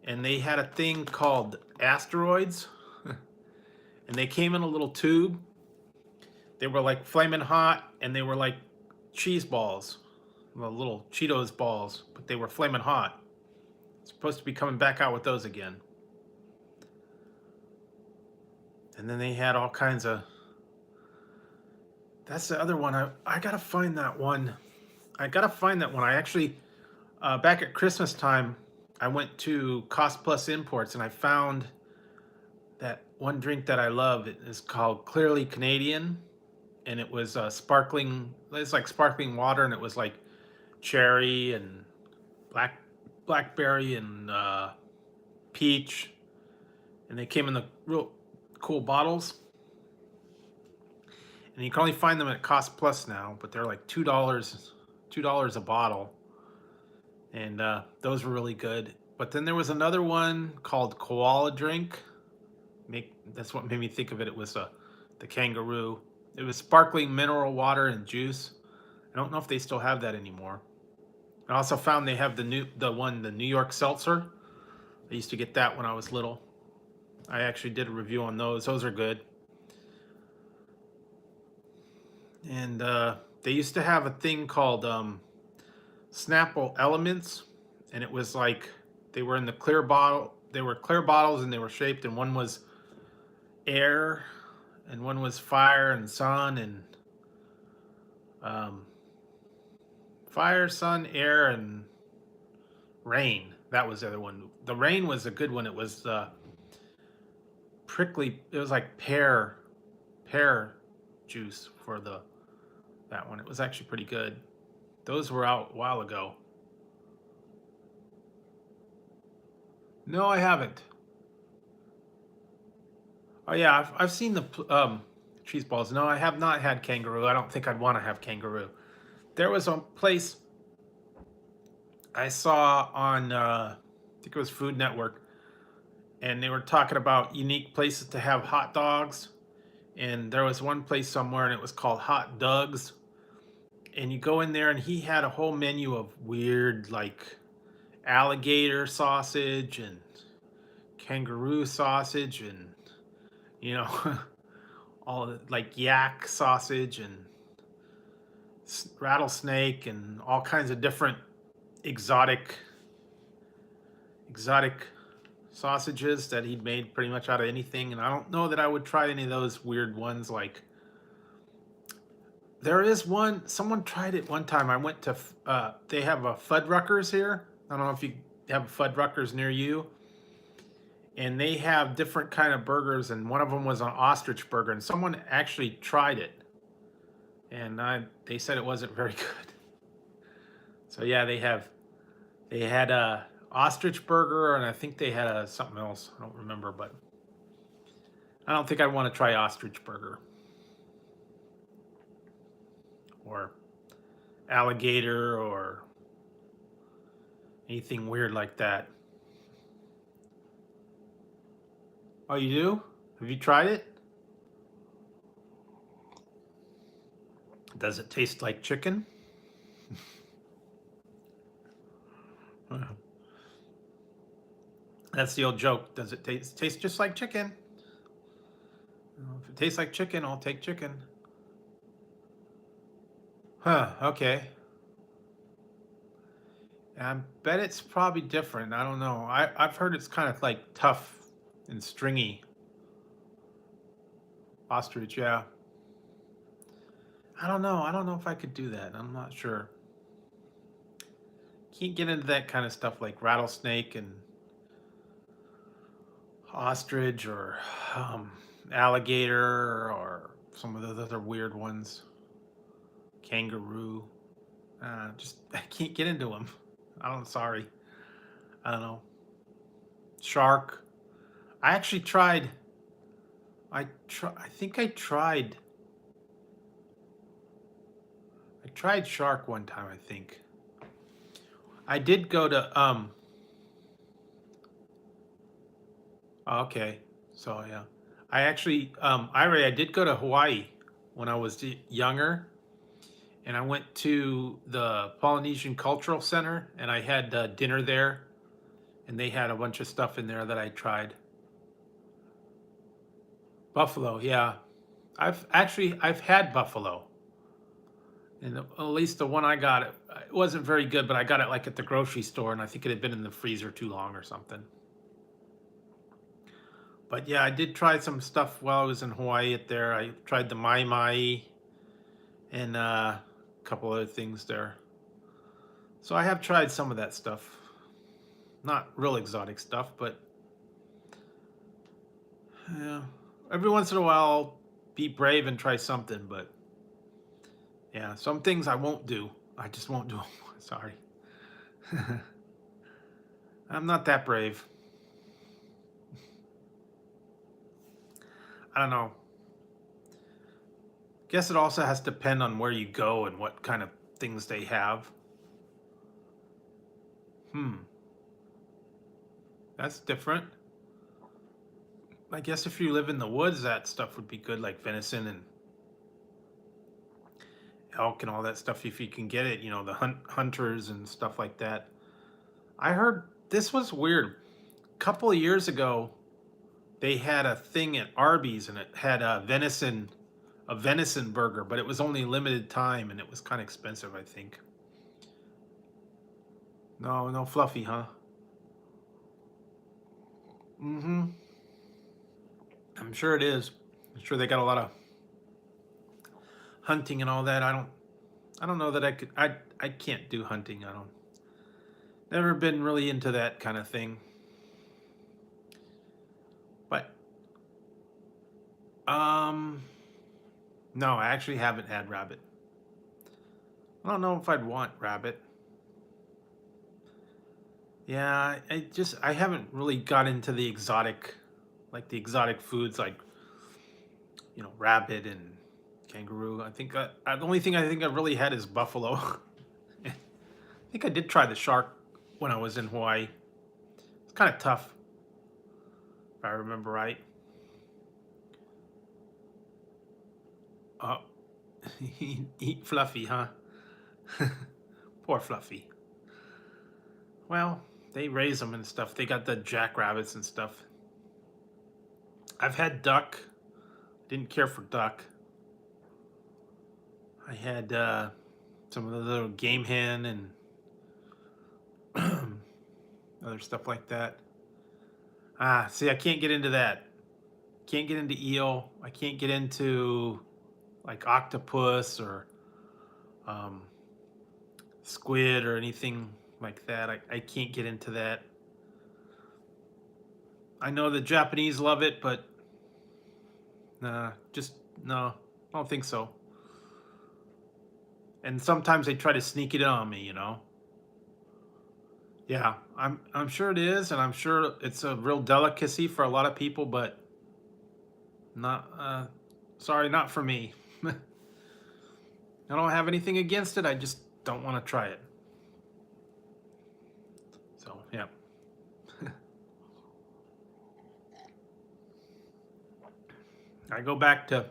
and they had a thing called Asteroids, and they came in a little tube. They were like flaming hot, and they were like cheese balls, little Cheetos balls, but they were flaming hot. Supposed to be coming back out with those again. And then they had all kinds of, that's the other one. I gotta find that one. I actually, back at Christmas time, I went to Cost Plus Imports and I found that one drink that I love. It is called Clearly Canadian, and it was sparkling. It's like sparkling water, and it was like cherry and black blackberry and peach, and they came in the real cool bottles. And you can only find them at Cost Plus now, but they're like $2 a bottle, and those were really good. But then there was another one called Koala Drink. That's what made me think of it. It was the kangaroo. It was sparkling mineral water and juice. I don't know if they still have that anymore. I also found they have the New York Seltzer. I used to get that when I was little. I actually did a review on those. Those are good. And they used to have a thing called Snapple Elements, and it was like they were in the clear bottle. They were clear bottles, and they were shaped, and one was air, and one was fire and sun, and fire, sun, air, and rain. That was the other one. The rain was a good one. It was prickly. It was like pear juice for that one. It was actually pretty good. Those were out a while ago. No, I haven't. Oh yeah, I've seen the cheese balls. No, I have not had kangaroo. I don't think I'd want to have kangaroo. There was a place I saw on I think it was Food Network, and they were talking about unique places to have hot dogs. And there was one place somewhere, and it was called Hot Doug's. And you go in there, and he had a whole menu of weird, like alligator sausage and kangaroo sausage, and you know, all of it, like yak sausage and rattlesnake and all kinds of different exotic sausages that he'd made pretty much out of anything. And I don't know that I would try any of those weird ones. Like there is one, someone tried it one time. I went to they have a Fuddruckers here. I don't know if you have Fuddruckers near you, and they have different kind of burgers, and one of them was an ostrich burger, and someone actually tried it, and they said it wasn't very good. So yeah, they had a ostrich burger, and I think they had something else. I don't remember, but I don't think I'd want to try ostrich burger or alligator or anything weird like that. Oh, you do? Have you tried it? Does it taste like chicken? That's the old joke. Does it taste just like chicken? If it tastes like chicken, I'll take chicken. Huh, okay. I bet it's probably different. I don't know. I've heard it's kind of like tough and stringy. Ostrich, yeah. I don't know. I don't know if I could do that. I'm not sure. Can't get into that kind of stuff like rattlesnake and ostrich or alligator or some of those other weird ones. Kangaroo. Just I can't get into them. Sorry. I don't know. Shark. I actually tried. I think I tried. I tried shark one time. I think. I did go to Okay, so yeah, I actually I did go to Hawaii when I was younger, and I went to the Polynesian Cultural Center, and I had dinner there, and they had a bunch of stuff in there that I tried. Buffalo, yeah, I've had buffalo, and at least the one I got, it wasn't very good, but I got it like at the grocery store, and I think it had been in the freezer too long or something. But yeah, I did try some stuff while I was in Hawaii. There, I tried the mai mai and a couple other things there. So I have tried some of that stuff. Not real exotic stuff, but yeah, every once in a while I'll be brave and try something. But yeah, some things I won't do. I just won't do them. Sorry. I'm not that brave. I don't know. Guess it also has to depend on where you go and what kind of things they have. That's different. I guess if you live in the woods, that stuff would be good, like venison and elk and all that stuff. If you can get it, the hunters and stuff like that. I heard this was weird. A couple of years ago, they had a thing at Arby's and it had a venison burger, but it was only limited time and it was kind of expensive, I think. No fluffy, huh? Mm-hmm. I'm sure it is. I'm sure they got a lot of hunting and all that. I don't know that I can't do hunting. I don't never been really into that kind of thing. But no, I actually haven't had rabbit. I don't know if I'd want rabbit. Yeah, I haven't really got into the exotic, like the exotic foods like rabbit and kangaroo. I think the only thing I think I've really had is buffalo. I think I did try the shark when I was in Hawaii. It's kind of tough, if I remember right. Oh, eat Fluffy, huh? Poor Fluffy. Well, they raise them and stuff. They got the jackrabbits and stuff. I've had duck. Didn't care for duck. I had some of the little game hen and other stuff like that. See, I can't get into that. Can't get into eel. I can't get into like octopus or um, squid or anything like that. I can't get into that. I know the Japanese love it, but just no, I don't think so. And sometimes they try to sneak it on me. Yeah, I'm sure it is, and I'm sure it's a real delicacy for a lot of people, but not sorry, not for me. I don't have anything against it. I just don't want to try it. So, yeah. I go back to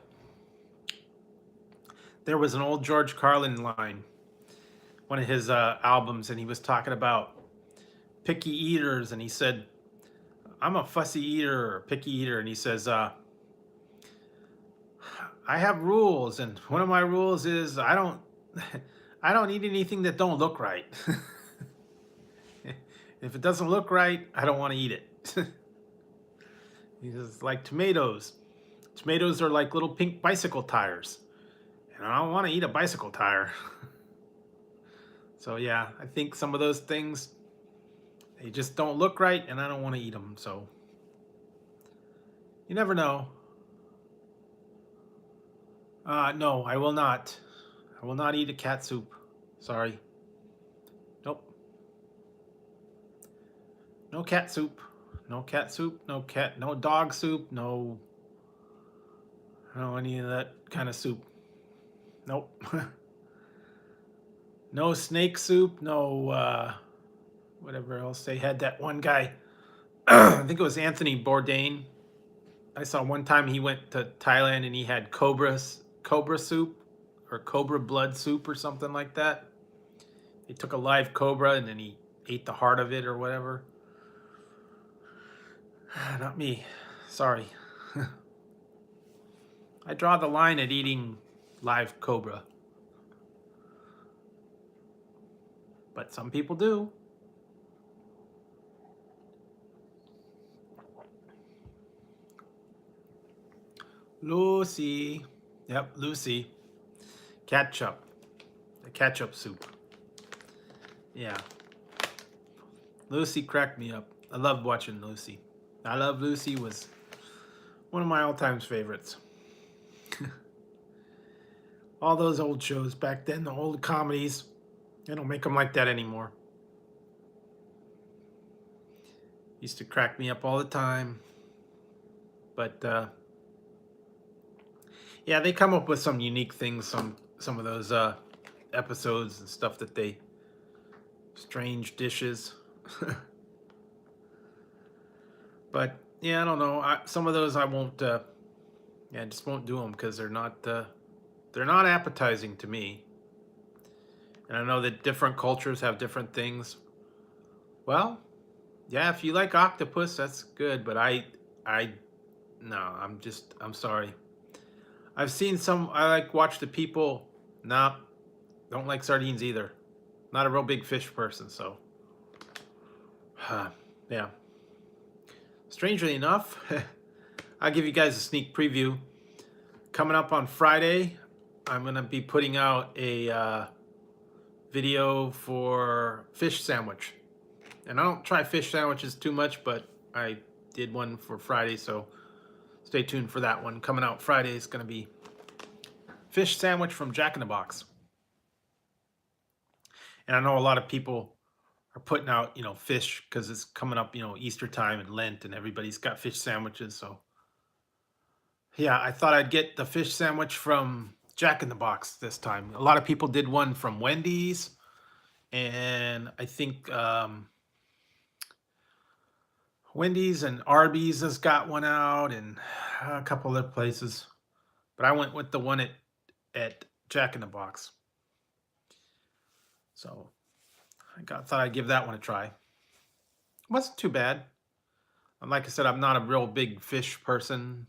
there was an old George Carlin line, one of his albums, and he was talking about picky eaters, and he said, "I'm a fussy eater or picky eater," and he says, "I have rules, and one of my rules is I don't, I don't eat anything that don't look right. If it doesn't look right, I don't want to eat it." He says, like tomatoes. Tomatoes are like little pink bicycle tires, and I don't want to eat a bicycle tire. So yeah, I think some of those things, they just don't look right, and I don't want to eat them. So you never know. No, I will not. I will not eat a cat soup. Sorry. Nope. No cat soup. No cat soup. No dog soup. No any of that kind of soup. Nope. No snake soup. No whatever else they had. That one guy. I think it was Anthony Bourdain. I saw one time he went to Thailand and he had cobra soup or cobra blood soup or something like that. He took a live cobra and then he ate the heart of it or whatever. Not me. Sorry. I draw the line at eating live cobra. But some people do. Lucy. Yep, Lucy. Ketchup. The ketchup soup. Yeah. Lucy cracked me up. I loved watching Lucy. I Love Lucy was one of my all-time favorites. All those old shows back then, the old comedies, they don't make them like that anymore. Used to crack me up all the time. But yeah, they come up with some unique things. Some of those episodes and stuff that they strange dishes. But yeah, I don't know. Some of those I won't. Yeah, I just won't do them because they're not appetizing to me. And I know that different cultures have different things. Well, yeah, if you like octopus, that's good. But I, no, I'm sorry. I've seen some. I like watch the people. Nah, don't like sardines either. Not a real big fish person, so. Yeah. Strangely enough, I'll give you guys a sneak preview. Coming up on Friday, I'm gonna be putting out a video for fish sandwich. And I don't try fish sandwiches too much, but I did one for Friday, so stay tuned for that one. Coming out Friday is gonna be fish sandwich from Jack in the Box. And I know a lot of people are putting out, fish because it's coming up, Easter time and Lent, and everybody's got fish sandwiches. So yeah, I thought I'd get the fish sandwich from Jack in the Box this time. A lot of people did one from Wendy's, and I think Wendy's and Arby's has got one out, and a couple other places. But I went with the one at Jack in the Box. So thought I'd give that one a try. It wasn't too bad. And like I said, I'm not a real big fish person.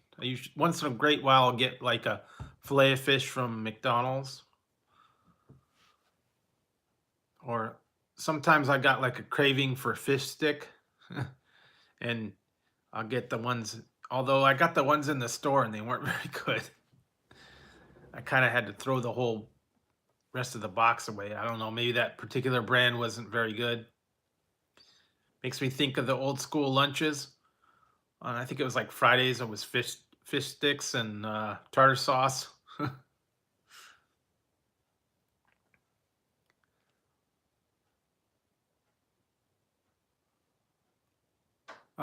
Once in a great while, I'll get like a fillet of fish from McDonald's. Or sometimes I got like a craving for fish stick. And I'll get the ones, although I got the ones in the store and they weren't very good. I kind of had to throw the whole rest of the box away. I don't know, maybe that particular brand wasn't very good. Makes me think of the old school lunches. I think it was like Fridays. It was fish sticks and tartar sauce.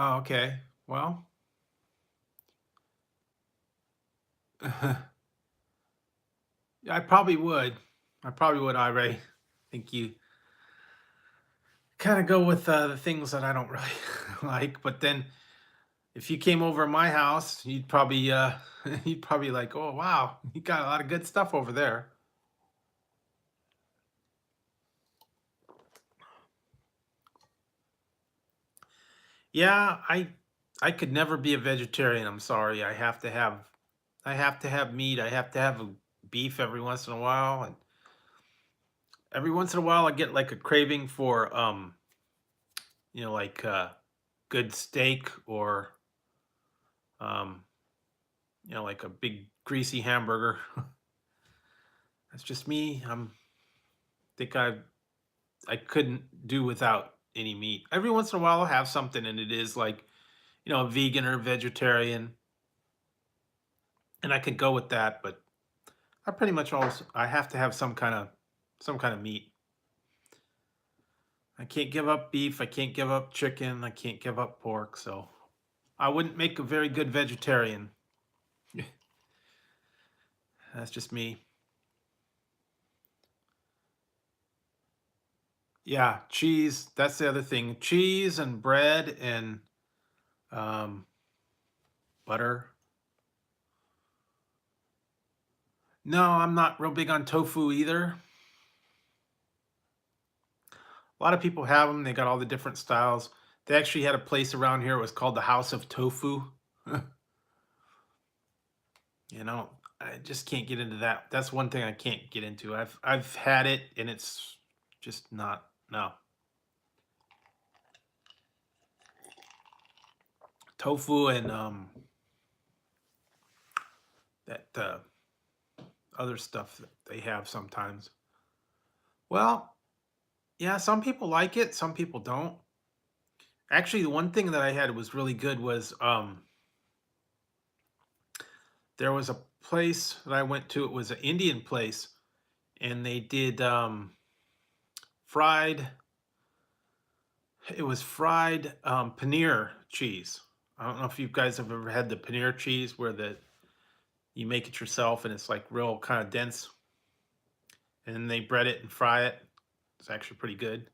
Oh, okay. Well, yeah, I probably would. Ira. I think you kind of go with the things that I don't really like. But then, if you came over to my house, you'd probably you'd probably like, oh wow, you got a lot of good stuff over there. Yeah, I could never be a vegetarian. I'm sorry. I have to have meat. I have to have a beef every once in a while, and every once in a while I get like a craving for like good steak or um like a big greasy hamburger. That's just me. Think I couldn't do without any meat. Every once in a while I'll have something and it is like, vegan or vegetarian, and I could go with that, but I pretty much always I have to have some kind of meat. I can't give up beef, I can't give up chicken, I can't give up pork, so I wouldn't make a very good vegetarian. That's just me. Yeah, cheese, that's the other thing. Cheese and bread and um, butter. No, I'm not real big on tofu either. A lot of people have them. They got all the different styles. They actually had a place around here. It was called the House of Tofu. You know, I just can't get into that. That's one thing I can't get into. I've had it and it's just not, no. Tofu and that other stuff that they have sometimes. Well, yeah, some people like it, some people don't. Actually, the one thing that I had was really good was there was a place that I went to. It was an Indian place, and they did fried. It was fried paneer cheese. I don't know if you guys have ever had the paneer cheese where you make it yourself and it's like real kind of dense, and then they bread it and fry it. It's actually pretty good.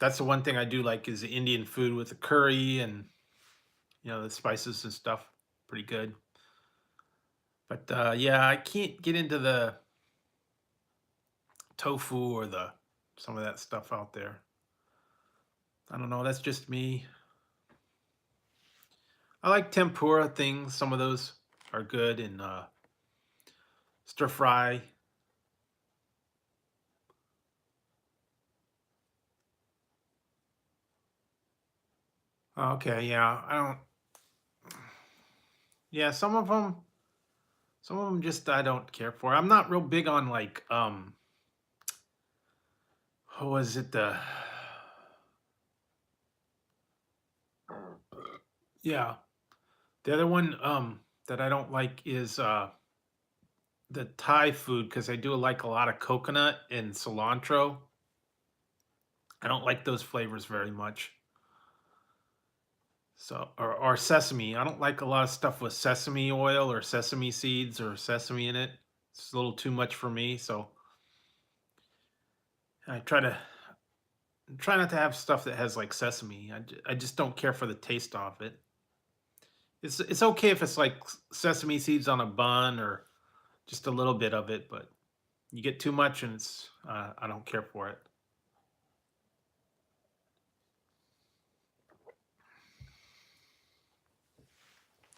That's the one thing I do like is the Indian food with the curry and the spices and stuff. Pretty good. But yeah, I can't get into the tofu or the some of that stuff out there. I don't know. That's just me. I like tempura things. Some of those are good and stir fry. Okay, yeah. I don't. Yeah, some of them just I don't care for. I'm not real big on like what was it the yeah, the other one that I don't like is the Thai food because I do like a lot of coconut and cilantro. I don't like those flavors very much. So or sesame. I don't like a lot of stuff with sesame oil or sesame seeds or sesame in it. It's a little too much for me, so I try not to have stuff that has like sesame. I just don't care for the taste of it. It's okay if it's like sesame seeds on a bun or just a little bit of it, but you get too much and it's I don't care for it.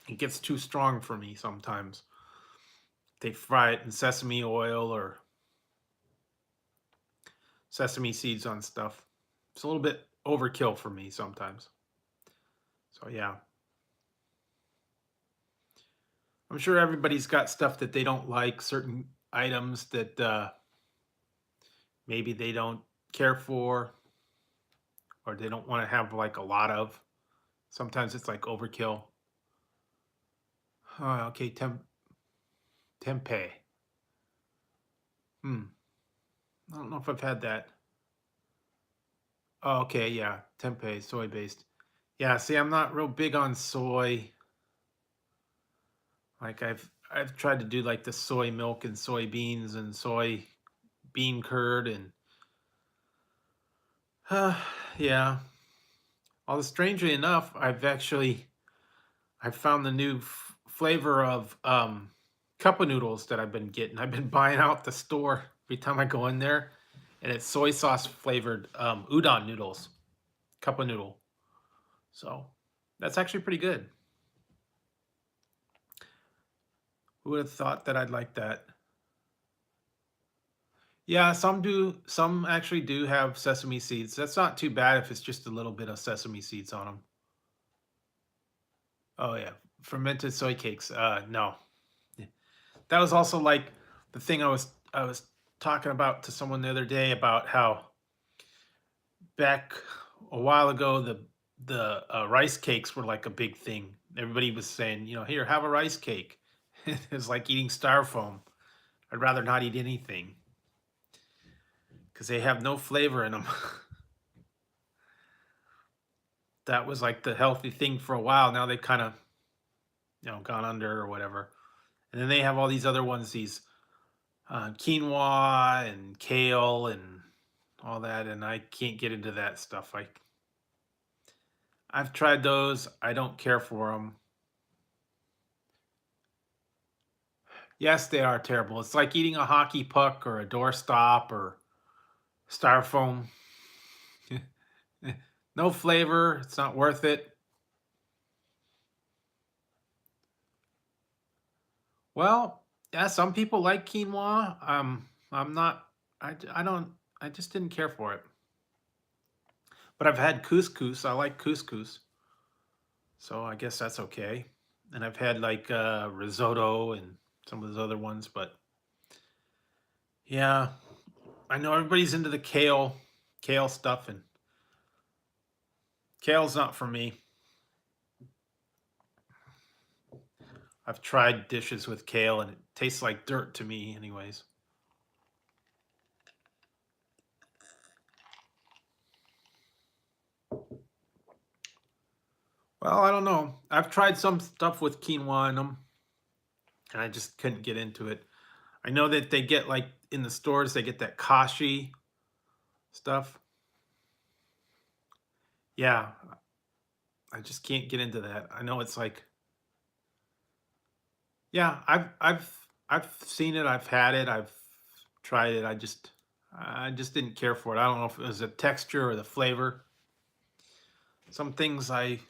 It gets too strong for me sometimes. They fry it in sesame oil or sesame seeds on stuff. It's a little bit overkill for me sometimes. So yeah, I'm sure everybody's got stuff that they don't like, certain items that maybe they don't care for or they don't want to have like a lot of. Sometimes it's like overkill. Okay, tempeh. Hmm. I don't know if I've had that. Oh, okay, yeah, tempeh, soy based. Yeah, see, I'm not real big on soy. Like I've tried to do like the soy milk and soybeans and soy bean curd and uh, yeah. Although strangely enough, I've found the new flavor of cup of noodles that I've been getting. I've been buying out the store every time I go in there, and it's soy sauce flavored udon noodles, cup of noodle. So that's actually pretty good. Who would have thought that I'd like that? Yeah, some do. Some actually do have sesame seeds. That's not too bad if it's just a little bit of sesame seeds on them. Oh yeah, fermented soy cakes. No, that was also like the thing I was talking about to someone the other day about how back a while ago the rice cakes were like a big thing. Everybody was saying, here, have a rice cake. It was like eating styrofoam. I'd rather not eat anything because they have no flavor in them. That was like the healthy thing for a while. Now they've kind of gone under or whatever. And then they have all these other ones, these quinoa and kale and all that, and I can't get into that stuff. I've tried those. I don't care for them. Yes, they are terrible. It's like eating a hockey puck or a doorstop or styrofoam. No flavor. It's not worth it. Well, yeah, some people like quinoa. I'm not. I don't. I just didn't care for it. But I've had couscous. I like couscous, so I guess that's okay. And I've had like risotto and some of those other ones, but yeah, I know everybody's into the kale stuff, and Kale's not for me. I've tried dishes with kale and it tastes like dirt to me anyways. Well, I don't know. I've tried some stuff with quinoa in them and I just couldn't get into it. I know that they get like in the stores, they get that kashi stuff. Yeah, I just can't get into that. I know it's like, yeah, I've seen it, I've had it, I've tried it. I just didn't care for it. I don't know if it was the texture or the flavor. Some things I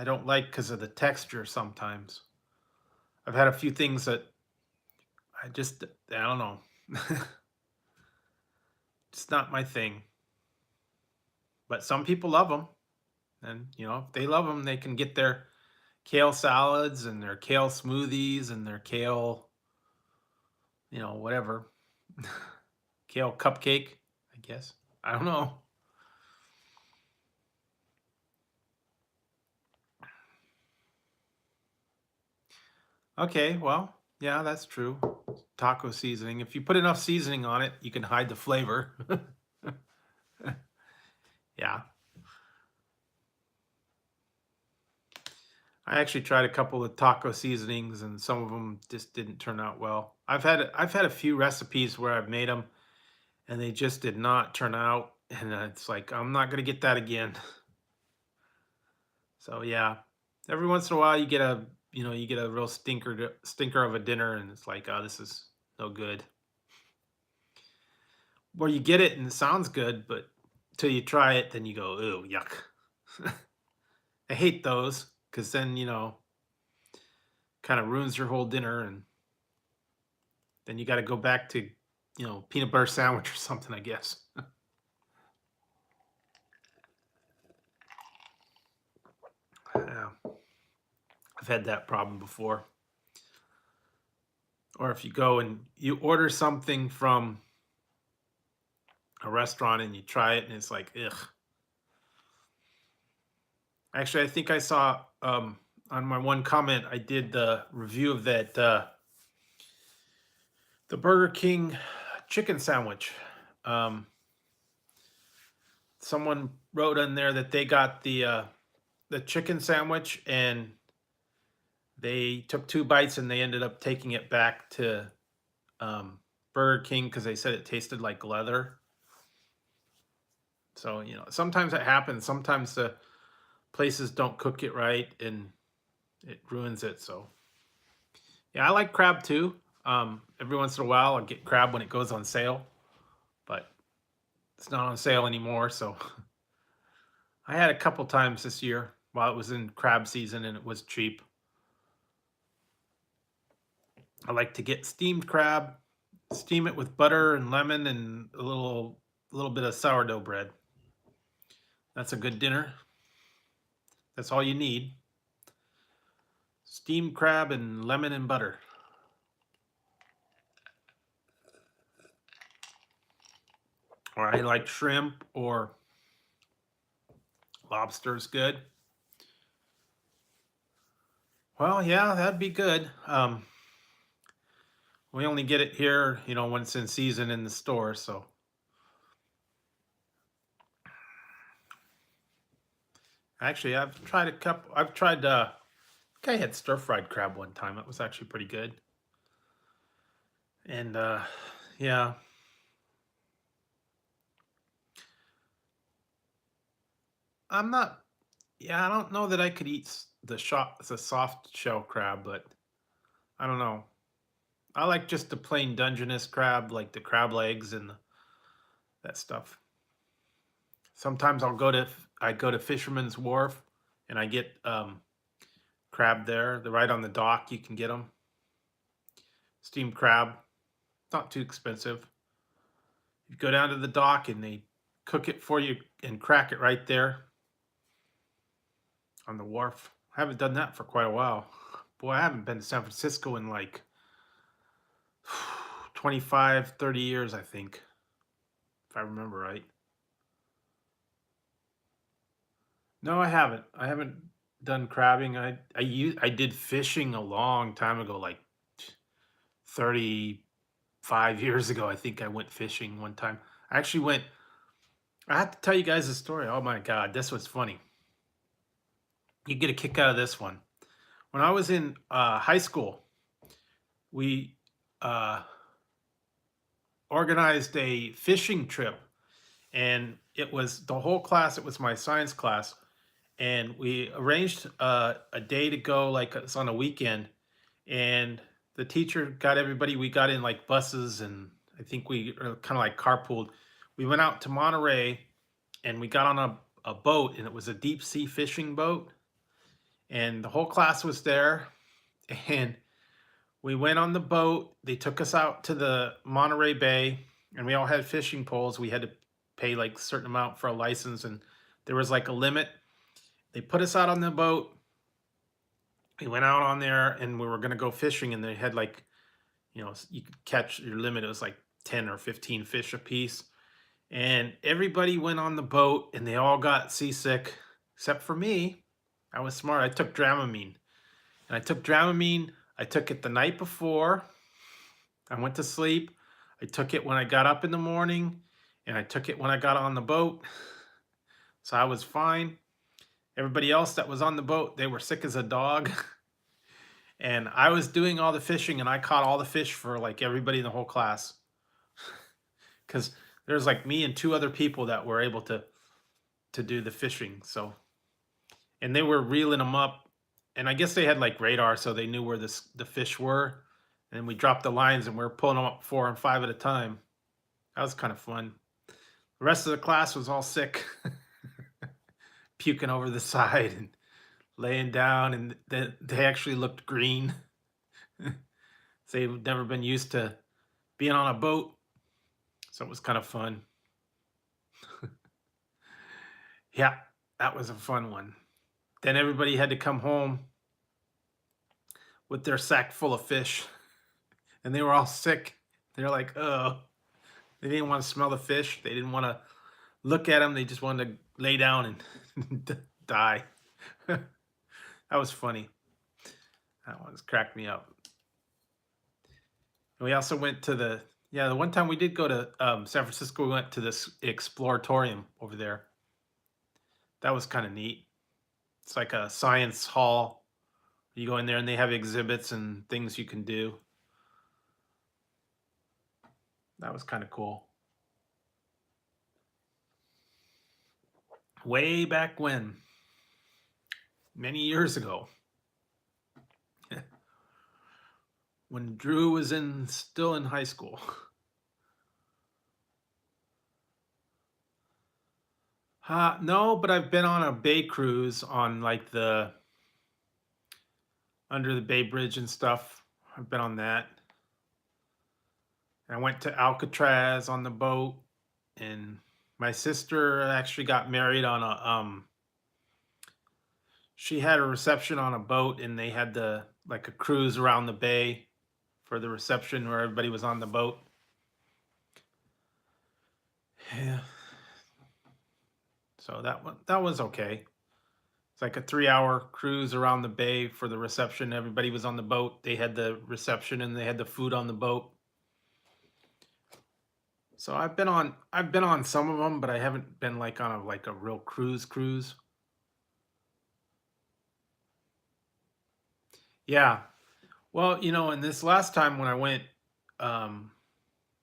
don't like because of the texture sometimes. I've had a few things that I don't know. It's not my thing. But some people love them. And, if they love them, they can get their kale salads and their kale smoothies and their kale, whatever. Kale cupcake, I guess. I don't know. Okay, well, yeah, that's true. Taco seasoning. If you put enough seasoning on it, you can hide the flavor. Yeah. I actually tried a couple of taco seasonings and some of them just didn't turn out well. I've had a few recipes where I've made them and they just did not turn out and it's like I'm not going to get that again. So yeah, every once in a while you get a real stinker of a dinner and it's like, oh, this is no good. Or you get it and it sounds good, but till you try it, then you go, ooh, yuck. I hate those because then, kind of ruins your whole dinner and then you got to go back to, peanut butter sandwich or something, I guess. Yeah, I've had that problem before. Or if you go and you order something from a restaurant and you try it and it's like, ugh. Actually, I think I saw on my one comment, I did the review of that the Burger King chicken sandwich. Um, Someone wrote in there that they got the chicken sandwich and they took 2 bites and they ended up taking it back to um, Burger King because they said it tasted like leather. So sometimes it happens. Sometimes the places don't cook it right and it ruins it. So yeah, I like crab too. Every once in a while, I'll get crab when it goes on sale, but it's not on sale anymore. So I had a couple times this year while it was in crab season and it was cheap. I like to get steamed crab, steam it with butter and lemon and a little bit of sourdough bread. That's a good dinner. That's all you need. Steamed crab and lemon and butter. Or I like shrimp or lobster is good. Well, yeah, that'd be good. We only get it here, when it's in season in the store. So actually, I've tried a couple. I've tried. I think I had stir fried crab one time. It was actually pretty good. And yeah, I'm not. Yeah, I don't know that I could eat the soft shell crab, but I don't know. I like just the plain Dungeness crab, like the crab legs and that stuff. Sometimes I go to Fisherman's Wharf, and I get crab there. They're right on the dock. You can get them steamed crab. Not too expensive. You go down to the dock and they cook it for you and crack it right there on the wharf. I haven't done that for quite a while. Boy, I haven't been to San Francisco in like 25, 30 years, I think, if I remember right. No, I haven't. I haven't done crabbing. I did fishing a long time ago, like 35 years ago. I think I went fishing one time. I actually went. I have to tell you guys a story. Oh my god, this was funny. You get a kick out of this one. When I was in high school, we uh, organized a fishing trip, and it was the whole class. It was my science class, and we arranged a day to go, like it's on a weekend. And the teacher got everybody. We got in like buses, and I think we kind of like carpooled. We went out to Monterey, and we got on a boat, and it was a deep sea fishing boat, and the whole class was there. And we went on the boat. They took us out to the Monterey Bay, and we all had fishing poles. We had to pay like a certain amount for a license, and there was like a limit. They put us out on the boat. We went out on there, and we were gonna go fishing, and they had like, you could catch your limit. It was like 10 or 15 fish a piece. And everybody went on the boat, and they all got seasick, except for me. I was smart. I took Dramamine, and I took Dramamine. I took it the night before. I went to sleep. I took it when I got up in the morning, and I took it when I got on the boat. So I was fine. Everybody else that was on the boat, they were sick as a dog. And I was doing all the fishing, and I caught all the fish for like everybody in the whole class. Because there's like me and two other people that were able to do the fishing. So, and they were reeling them up, and I guess they had like radar, so they knew where the fish were. And we dropped the lines, and we were pulling them up 4 and 5 at a time. That was kind of fun. The rest of the class was all sick, puking over the side and laying down, and they actually looked green. They've never been used to being on a boat, so it was kind of fun. Yeah, that was a fun one. Then everybody had to come home with their sack full of fish, and they were all sick. They're like, oh, they didn't want to smell the fish. They didn't want to look at them. They just wanted to lay down and die. That was funny. That one's cracked me up. And we also went to the one time we did go to San Francisco. We went to this exploratorium over there. That was kind of neat. It's like a science hall. You go in there, and they have exhibits and things you can do. That was kind of cool. Way back when, many years ago, when Drew was still in high school. No, but I've been on a bay cruise on like the under the Bay Bridge and stuff. I've been on that. I went to Alcatraz on the boat, and my sister actually got married on a she had a reception on a boat, and they had the like a cruise around the bay for the reception where everybody was on the boat. Yeah. So that was okay. It's like a 3-hour cruise around the bay for the reception. Everybody was on the boat. They had the reception, and they had the food on the boat. So I've been on some of them, but I haven't been like on a real cruise. Yeah. Well, and this last time when I went, um,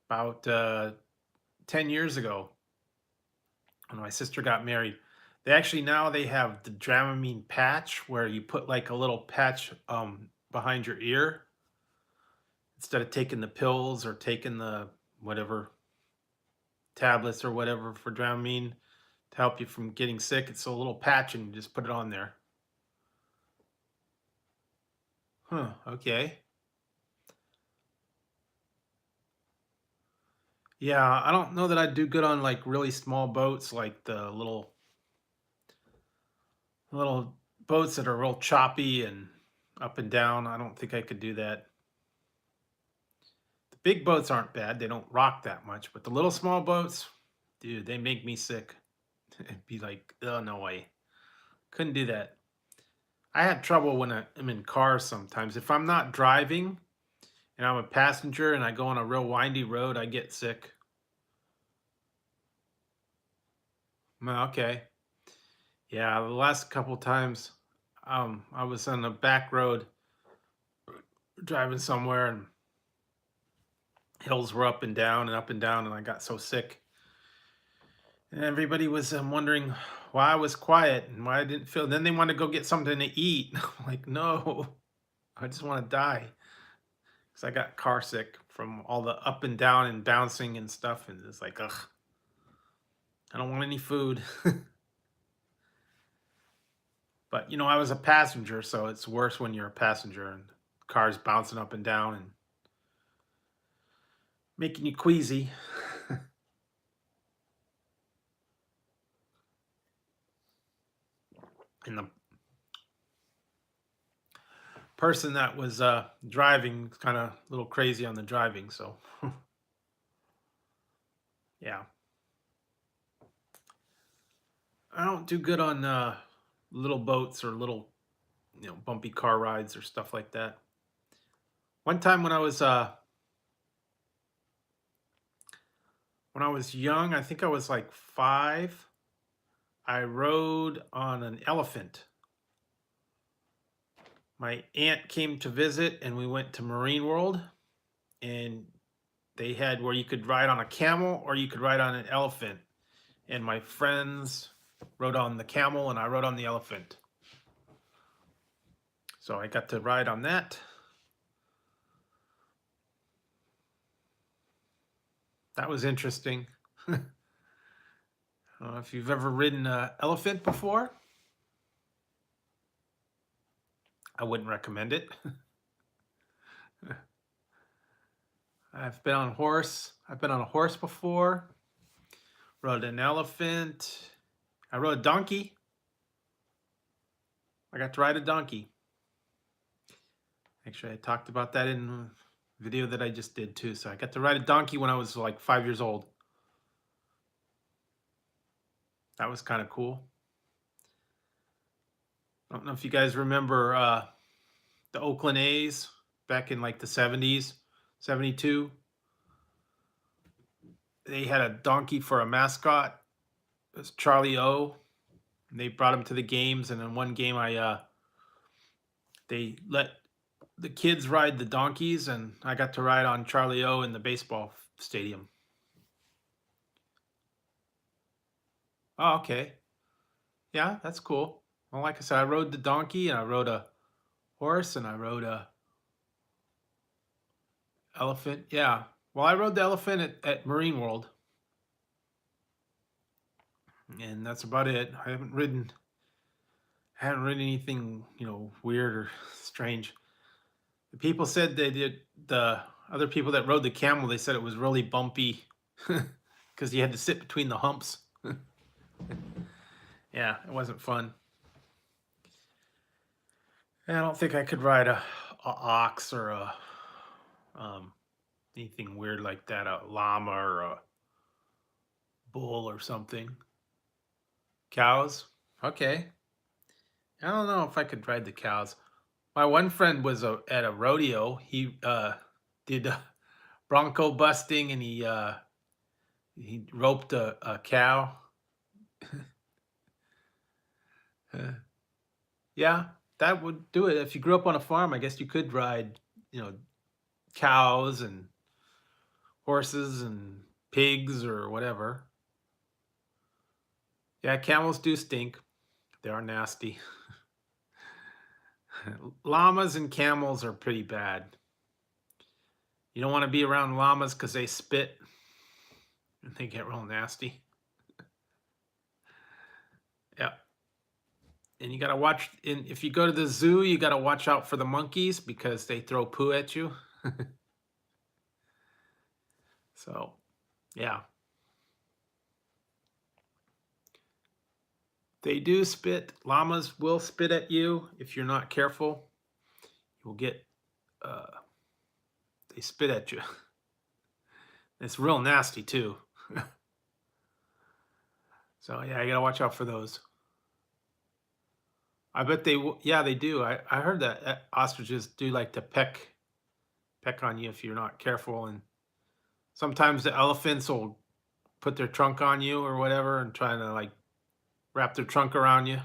about 10 years ago, when my sister got married, they have the Dramamine patch where you put like a little patch behind your ear instead of taking the pills or taking the whatever tablets or whatever for Dramamine to help you from getting sick. It's a little patch, and you just put it on there. Huh, okay. Yeah, I don't know that I'd do good on like really small boats, like the little boats that are real choppy and up and down. I don't think I could do that. The big boats aren't bad. They don't rock that much, but the little small boats, dude, they make me sick. It'd be like, oh no way. Couldn't do that. I had trouble when I'm in cars sometimes. If I'm not driving and I'm a passenger and I go on a real windy road, I get sick. Well, okay. Yeah, the last couple times I was on a back road driving somewhere and hills were up and down and I got so sick. And everybody was wondering why I was quiet and why I didn't feel. Then they wanted to go get something to eat. I'm like, no, I just want to die because I got car sick from all the up and down and bouncing and stuff. And it's like, ugh, I don't want any food. But I was a passenger, so it's worse when you're a passenger and cars bouncing up and down and making you queasy. And the person that was driving kind of a little crazy on the driving, so yeah. I don't do good on little boats or little bumpy car rides or stuff like that. One time when I was young, I think I was like 5, I rode on an elephant. My aunt came to visit and we went to Marine World, and they had where you could ride on a camel or you could ride on an elephant. And my friends rode on the camel and I rode on the elephant. So I got to ride on that. That was interesting. I don't know if you've ever ridden an elephant before. I wouldn't recommend it. I've been on a horse before. Rode an elephant. I rode a donkey. I got to ride a donkey. Actually, I talked about that in the video that I just did too. So I got to ride a donkey when I was like 5 years old. That was kind of cool. I don't know if you guys remember the Oakland A's back in like the 70s, 72. They had a donkey for a mascot. It was Charlie O. And they brought him to the games, and in one game they let the kids ride the donkeys, and I got to ride on Charlie O in the baseball stadium. Oh, okay. Yeah, that's cool. Well, like I said, I rode the donkey, and I rode a horse, and I rode a elephant. Yeah. Well, I rode the elephant at Marine World, and that's about it. I haven't ridden anything, weird or strange. The people said they did. The other people that rode the camel, they said it was really bumpy because you had to sit between the humps. Yeah, it wasn't fun. And I don't think I could ride a ox or anything weird like that, a llama or a bull or something. Cows, okay. I don't know if I could ride the cows. My one friend was at a rodeo. He did bronco busting, and he roped a cow. Yeah, that would do it. If you grew up on a farm, I guess you could ride, cows and horses and pigs or whatever. Yeah, camels do stink. They are nasty. Llamas and camels are pretty bad. You don't want to be around llamas because they spit and they get real nasty. Yeah. And you got to watch, if you go to the zoo, you got to watch out for the monkeys because they throw poo at you. So, yeah. They do spit. Llamas will spit at you if you're not careful. You'll get, they spit at you. It's real nasty too. So, yeah, you got to watch out for those. I bet they yeah, they do. I heard that ostriches do like to peck on you if you're not careful, and sometimes the elephants will put their trunk on you or whatever and trying to like wrap their trunk around you.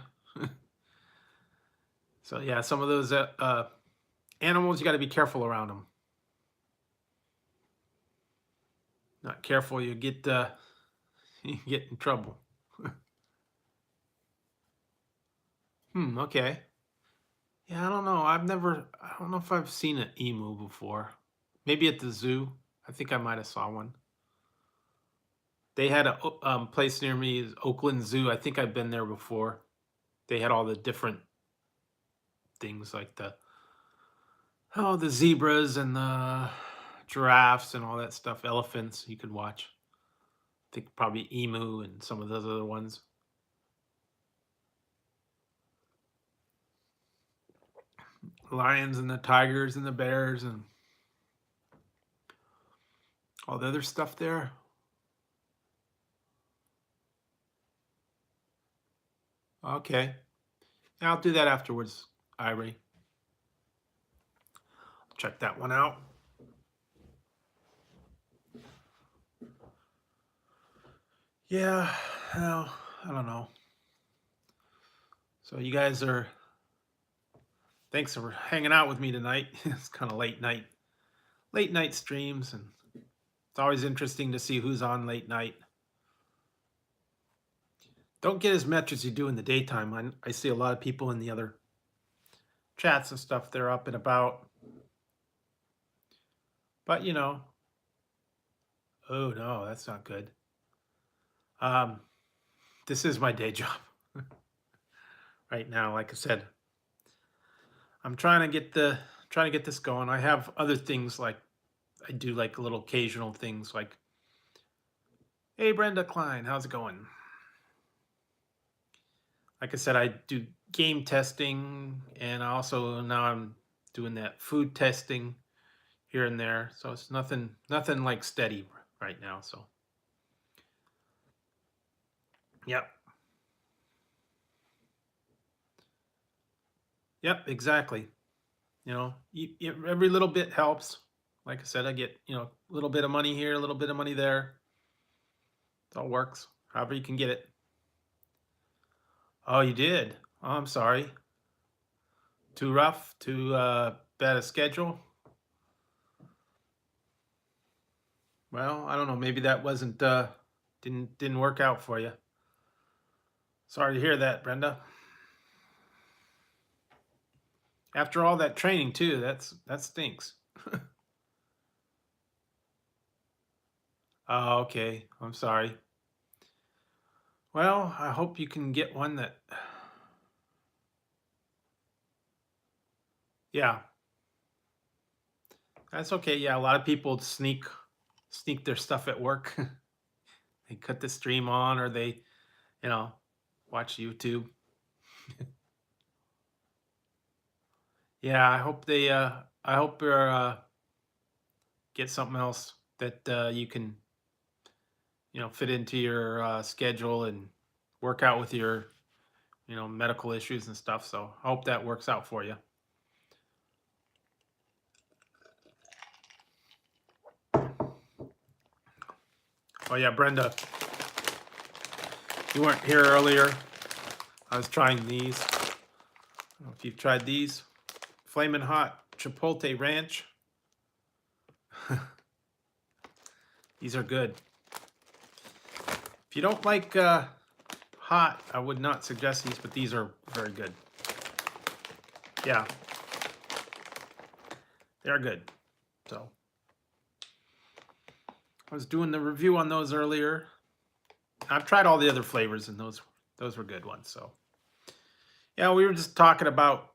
So yeah, some of those animals you got to be careful around them. Not careful, you get you get in trouble. Okay. Yeah, I don't know. I don't know if I've seen an emu before. Maybe at the zoo. I think I might have saw one. They had a place near me, is Oakland Zoo. I think I've been there before. They had all the different things like the zebras and the giraffes and all that stuff, elephants you could watch. I think probably emu and some of those other ones. Lions and the tigers and the bears and all the other stuff there. Okay. Yeah, I'll do that afterwards, Irie. Check that one out. Yeah, well, I don't know. So you guys are, thanks for hanging out with me tonight. It's kind of late night streams, and it's always interesting to see who's on late night. Don't get as much as you do in the daytime. I see a lot of people in the other chats and stuff. They're up and about. But, oh no, that's not good. This is my day job right now. Like I said, I'm trying to get this going. I have other things like I do like little occasional things like, hey Brenda Klein, how's it going? Like I said, I do game testing, and also now I'm doing that food testing here and there. So it's nothing like steady right now. So yep. Yep, exactly. Every little bit helps. Like I said, I get, a little bit of money here, a little bit of money there. It all works. However you can get it. Oh, you did? Oh, I'm sorry. Too rough? Too bad a schedule? Well, I don't know. Maybe that wasn't didn't work out for you. Sorry to hear that, Brenda. After all that training too, that stinks. Oh, okay. I'm sorry. Well, I hope you can get one that yeah. That's okay. Yeah, a lot of people sneak their stuff at work. They cut the stream on or they, watch YouTube. Yeah, I hope you're get something else that you can, fit into your schedule and work out with your, medical issues and stuff. So I hope that works out for you. Oh yeah, Brenda, you weren't here earlier. I was trying these. I don't know if you've tried these. Flamin' Hot Chipotle Ranch. These are good. If you don't like hot, I would not suggest these, but these are very good. Yeah. They're good. So I was doing the review on those earlier. I've tried all the other flavors, and those were good ones. So yeah, we were just talking about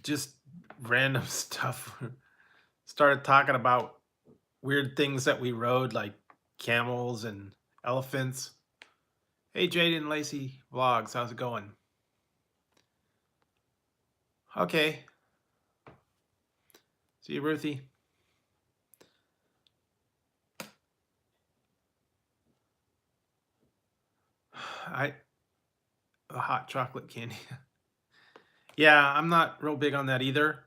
just random stuff. Started talking about weird things that we rode, like camels and elephants. Hey, Jaden Lacey Vlogs, how's it going? Okay. See you, Ruthie. The hot chocolate candy. Yeah, I'm not real big on that either.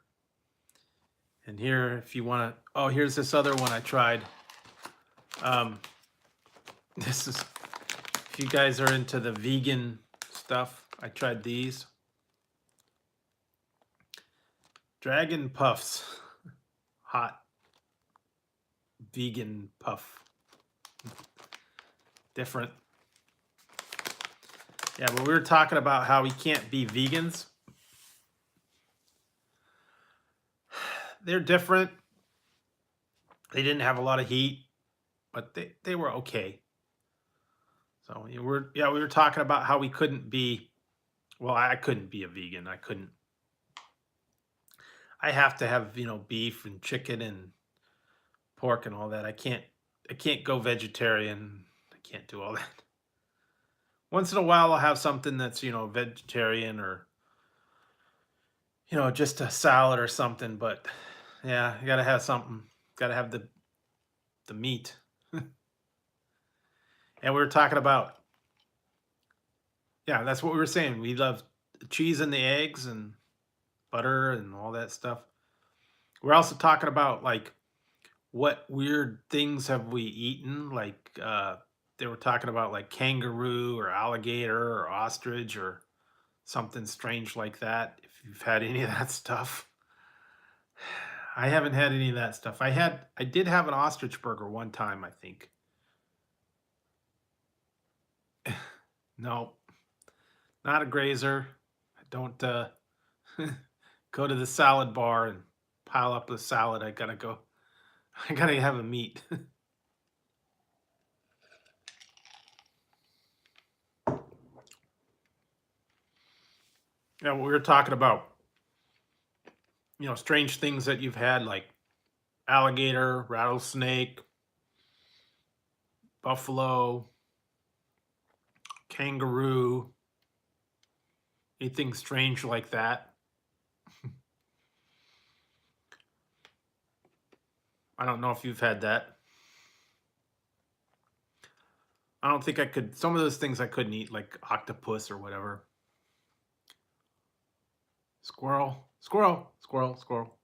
And here, if you want to, oh, here's this other one I tried. Um, this is, if you guys are into the vegan stuff, I tried these. Dragon Puffs, hot vegan puff. Different. Yeah, but we were talking about how we can't be vegans. They're different. They didn't have a lot of heat, but they were okay. So we were talking about how we couldn't be. Well, I couldn't be a vegan. I couldn't. I have to have beef and chicken and pork and all that. I can't go vegetarian. I can't do all that. Once in a while, I'll have something that's vegetarian or just a salad or something. But yeah, you gotta have something. Gotta have the meat. And we were talking about, yeah, that's what we were saying. We love cheese and the eggs and butter and all that stuff. We're also talking about like what weird things have we eaten? Like they were talking about like kangaroo or alligator or ostrich or something strange like that. If you've had any of that stuff. I haven't had any of that stuff. I did have an ostrich burger one time, I think. No, not a grazer. I don't go to the salad bar and pile up the salad. I gotta go. I gotta have a meat. Yeah, we were talking about strange things that you've had like alligator, rattlesnake, buffalo, kangaroo, anything strange like that. I don't know if you've had that. I don't think I could. Some of those things I couldn't eat, like octopus or whatever. Squirrel, squirrel, squirrel, squirrel.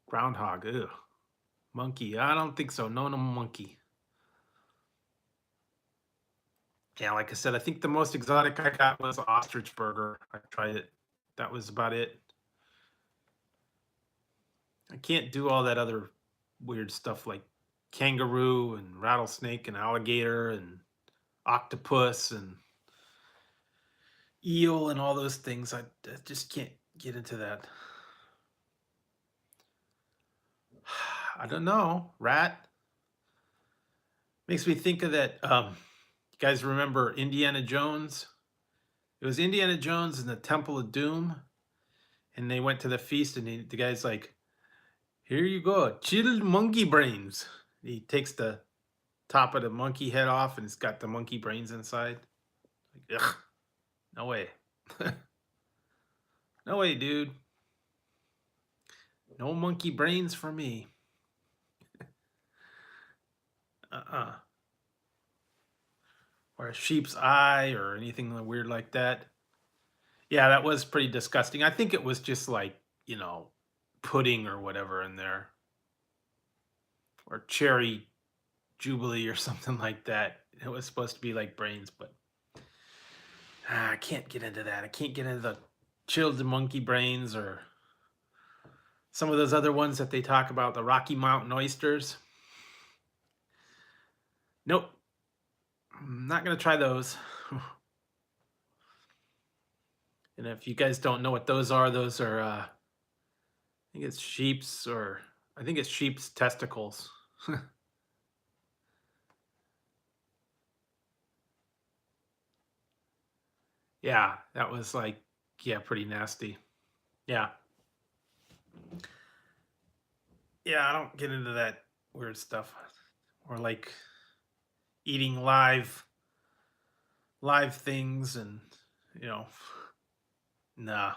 Groundhog, ew. Monkey, I don't think so. No, no monkey. Yeah, like I said, I think the most exotic I got was ostrich burger. I tried it. That was about it. I can't do all that other weird stuff like kangaroo and rattlesnake and alligator and octopus and eel and all those things. I just can't get into that. I don't know. Rat makes me think of that. You guys remember Indiana Jones? It was Indiana Jones and the Temple of Doom, and they went to the feast, and the guy's like, "Here you go, chilled monkey brains." He takes the top of the monkey head off, and it's got the monkey brains inside. Like, ugh, no way. No way, dude. No monkey brains for me. Uh-uh. Or a sheep's eye or anything weird like that. Yeah, that was pretty disgusting. I think it was just like, pudding or whatever in there. Or cherry jubilee or something like that. It was supposed to be like brains, but I can't get into that. I can't get into the chilled monkey brains or some of those other ones that they talk about, the Rocky Mountain oysters. Nope. I'm not going to try those. And if you guys don't know what those are, I think it's sheep's testicles. Yeah, that was like, yeah, pretty nasty. Yeah. Yeah, I don't get into that weird stuff. Or like eating live things and, you know, nah.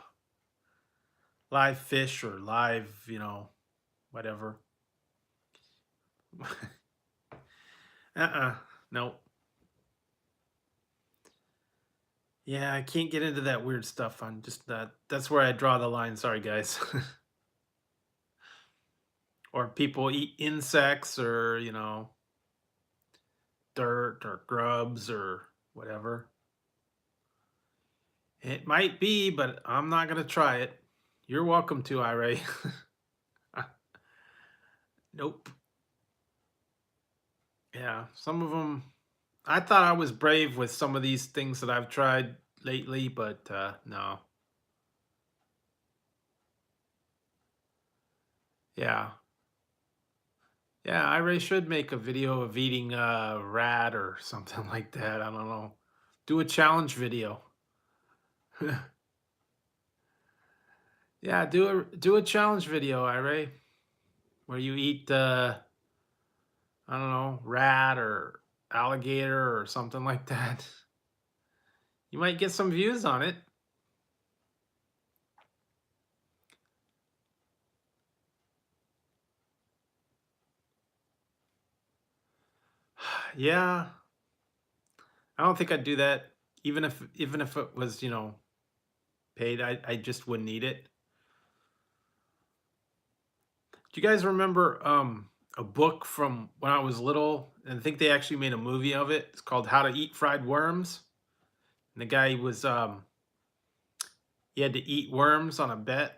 Live fish or live, whatever. Uh-uh. Nope. Yeah, I can't get into that weird stuff. I'm just that's where I draw the line. Sorry, guys. Or people eat insects or, dirt or grubs or whatever. It might be, but I'm not going to try it. You're welcome to, Iray. Nope. Yeah, some of them. I thought I was brave with some of these things that I've tried lately, but no. Yeah. Yeah, Iray should make a video of eating a rat or something like that. I don't know. Do a challenge video. Yeah, do a challenge video, Iray, where you eat I don't know, rat or alligator or something like that. You might get some views on it. Yeah, I don't think I'd do that. Even if it was, paid, I just wouldn't eat it. Do you guys remember a book from when I was little? And I think they actually made a movie of it. It's called How to Eat Fried Worms. And the guy was he had to eat worms on a bet.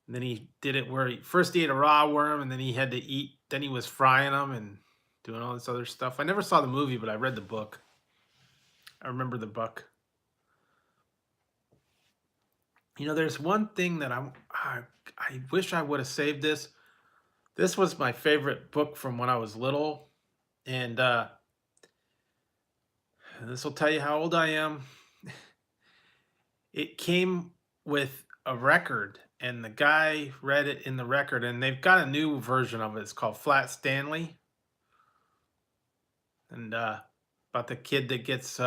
And then he did it where he ate a raw worm and then he had to eat, then he was frying them and doing all this other stuff. I never saw the movie, but I read the book. I remember the book. There's one thing that I wish I would have saved this. This was my favorite book from when I was little, and this will tell you how old I am. It came with a record, and the guy read it in the record, and they've got a new version of it. It's called Flat Stanley, and about the kid that gets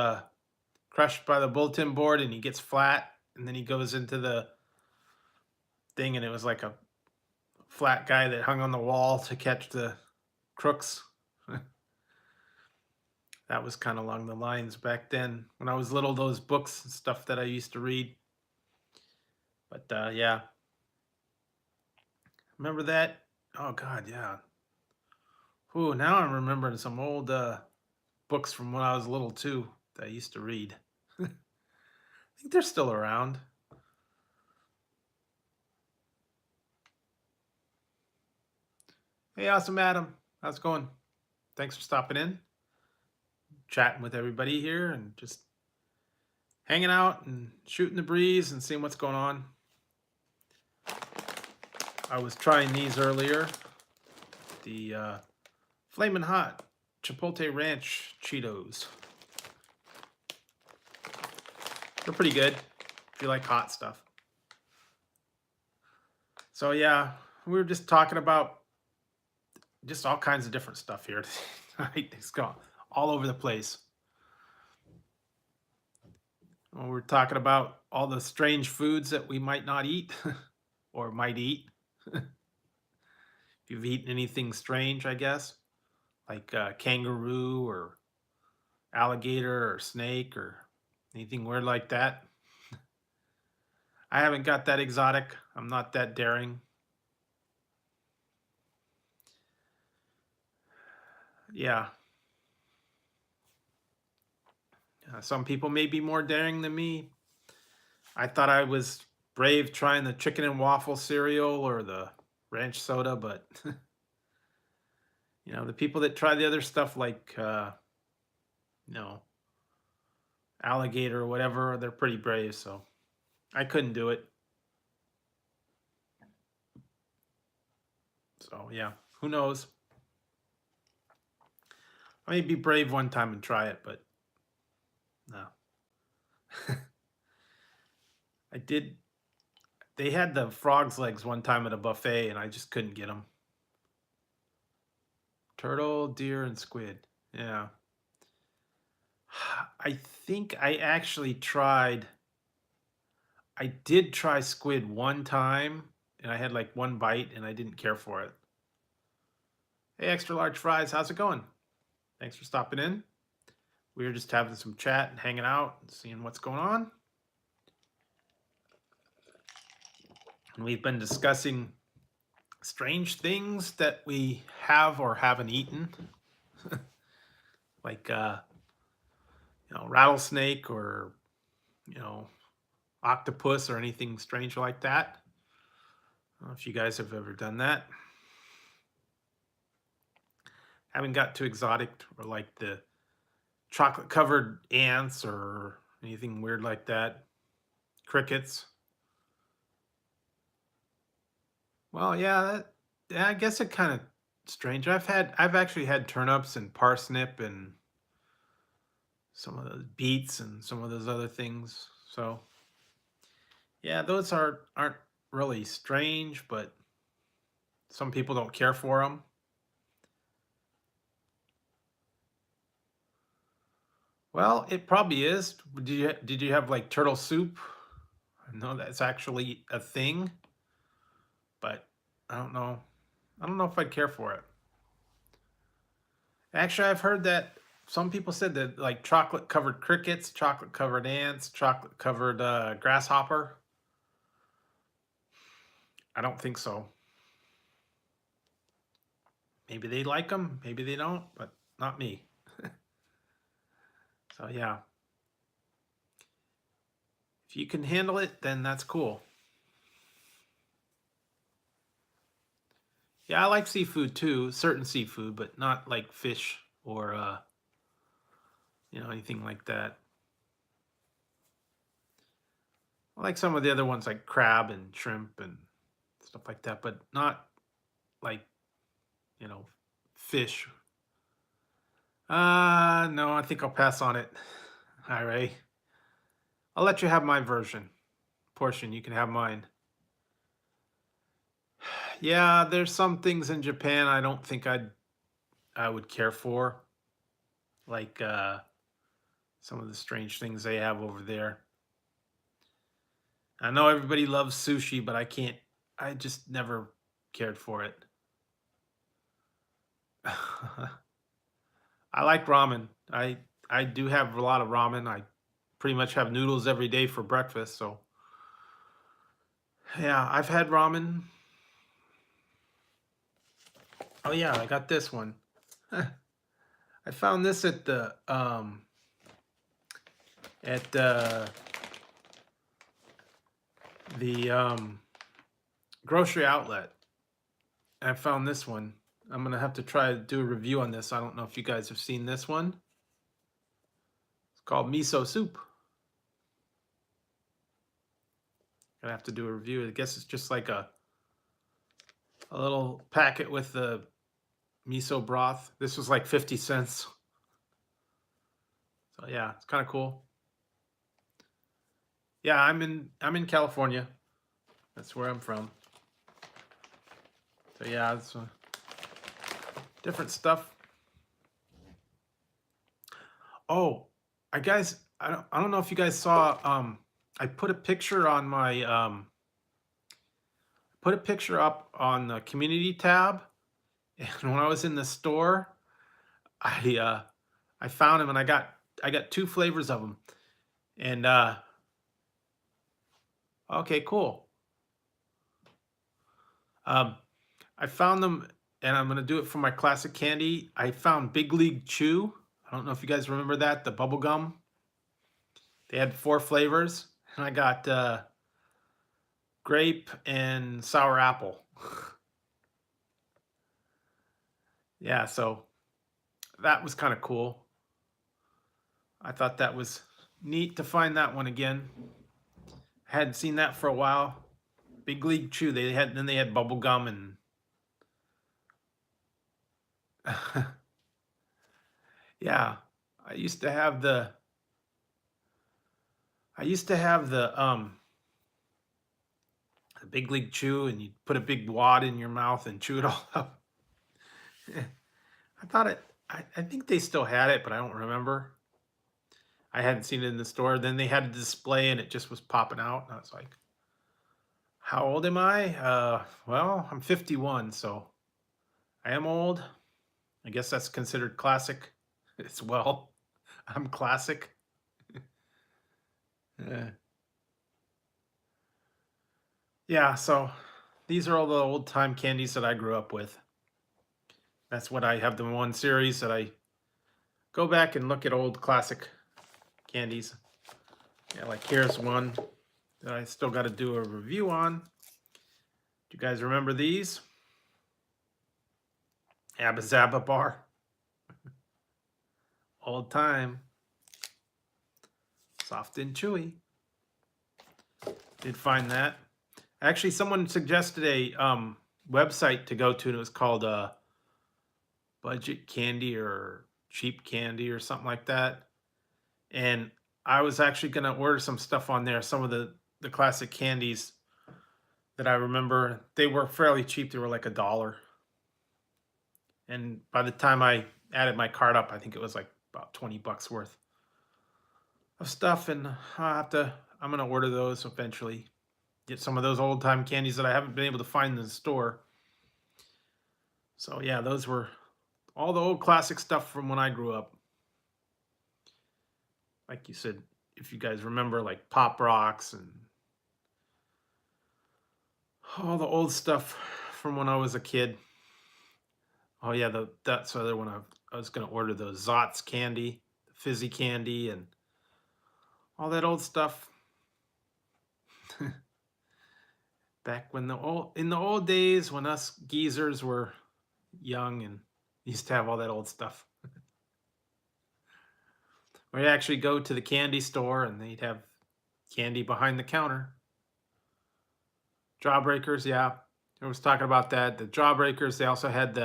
crushed by the bulletin board, and he gets flat, and then he goes into the thing, and it was like a flat guy that hung on the wall to catch the crooks. That was kind of along the lines back then when I was little, those books and stuff that I used to read. But yeah, remember that? Oh God, yeah. Ooh, now I'm remembering some old books from when I was little too that I used to read. I think they're still around. Hey, awesome Adam, how's it going? Thanks for stopping in, chatting with everybody here, and just hanging out and shooting the breeze and seeing what's going on. I was trying these earlier, the Flamin' Hot Chipotle Ranch Cheetos. They're pretty good if you like hot stuff. So yeah, we were just talking about just all kinds of different stuff here. It's gone all over the place. We're talking about all the strange foods that we might not eat or might eat. If you've eaten anything strange, I guess, like kangaroo or alligator or snake or anything weird like that. I haven't got that exotic. I'm not that daring. Yeah. Some people may be more daring than me. I thought I was brave trying the chicken and waffle cereal or the ranch soda, but the people that try the other stuff like alligator or whatever, they're pretty brave, so I couldn't do it. So yeah, who knows? I may be brave one time and try it, but no. I did. They had the frog's legs one time at a buffet, and I just couldn't get them. Turtle, deer, and squid. Yeah. I think I actually tried. I did try squid one time, and I had like one bite, and I didn't care for it. Hey, extra large fries, how's it going? Thanks for stopping in. we were just having some chat and hanging out and seeing what's going on. And we've been discussing strange things that we have or haven't eaten, like rattlesnake or octopus or anything strange like that. I don't know if you guys have ever done that. Haven't got too exotic or like the chocolate covered ants or anything weird like that. Crickets. Well, yeah, I guess it kind of strange. I've actually had turnips and parsnip and some of those beets and some of those other things. So yeah, those aren't really strange, but some people don't care for them. Well, it probably is. Did you have like turtle soup? I know that's actually a thing, but I don't know. I don't know if I'd care for it. Actually, I've heard that some people said that like chocolate covered crickets, chocolate covered ants, chocolate covered grasshopper. I don't think so. Maybe they like them, maybe they don't, but not me. So yeah, if you can handle it, then that's cool. Yeah, I like seafood too, certain seafood, but not like fish or anything like that. I like some of the other ones like crab and shrimp and stuff like that, but not like, you know, fish. No, I think I'll pass on it. All right. I'll let you have my portion. You can have mine. Yeah, there's some things in Japan I don't think I would care for, like some of the strange things they have over there. I know everybody loves sushi, but I can't. I just never cared for it. I like ramen. I do have a lot of ramen. I pretty much have noodles every day for breakfast. So yeah, I've had ramen. Oh yeah, I got this one. I found this at at the grocery outlet. I found this one. I'm gonna have to try to do a review on this. I don't know if you guys have seen this one. It's called miso soup. Gonna have to do a review. I guess it's just like a little packet with the miso broth. This was like 50 cents. So yeah, it's kind of cool. Yeah, I'm in California. That's where I'm from. So yeah, it's different stuff. Oh, I don't know if you guys saw I put a picture on my put a picture up on the community tab, and when I was in the store, I found them and I got two flavors of them. And okay, cool. Um I found them and I'm gonna do it for my classic candy. I found Big League Chew. I don't know if you guys remember that, the bubble gum. They had four flavors, and I got grape and sour apple. Yeah, so that was kind of cool. I thought that was neat to find that one again. I hadn't seen that for a while. Big League Chew. They had bubble gum and yeah. I used to have the I used to have the Big League Chew, and you put a big wad in your mouth and chew it all up. I thought I think they still had it, but I don't remember. I hadn't seen it in the store. Then they had a display and it just was popping out. And I was like, how old am I? Well, I'm 51, so I am old. I guess that's considered classic as well. I'm classic. Yeah. Yeah, so these are all the old time candies that I grew up with. That's what I have the one series that I go back and look at old classic candies. Yeah, like here's one that I still got to do a review on. Do you guys remember these? Abba Zaba bar. Old time. Soft and chewy. Did find that. Actually, someone suggested a website to go to, and it was called Budget Candy or Cheap Candy or something like that. And I was actually going to order some stuff on there. Some of the classic candies that I remember, they were fairly cheap. They were like $1. And by the time I added my card up, I think it was like about 20 bucks worth of stuff. And I'm going to order those eventually. Get some of those old time candies that I haven't been able to find in the store. So yeah, those were all the old classic stuff from when I grew up. Like you said, if you guys remember, like Pop Rocks and all the old stuff from when I was a kid. Oh yeah, that's the other one. I was gonna order those Zots candy, fizzy candy, and all that old stuff. Back when in the old days when us geezers were young and used to have all that old stuff. Or you actually go to the candy store and they'd have candy behind the counter. Jawbreakers, yeah. I was talking about that. The Jawbreakers, they also had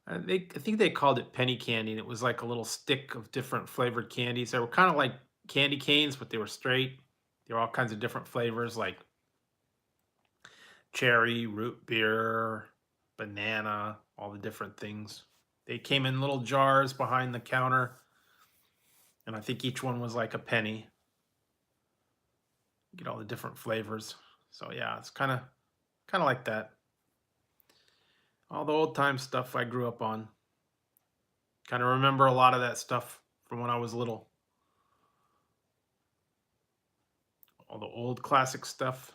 I think they called it penny candy, and it was like a little stick of different flavored candies. They were kind of like candy canes, but they were straight. They were all kinds of different flavors, like cherry, root beer, banana, all the different things. They came in little jars behind the counter, and I think each one was like a penny. You get all the different flavors. So yeah, it's kind of like that. All the old time stuff I grew up on. Kind of remember a lot of that stuff from when I was little. All the old classic stuff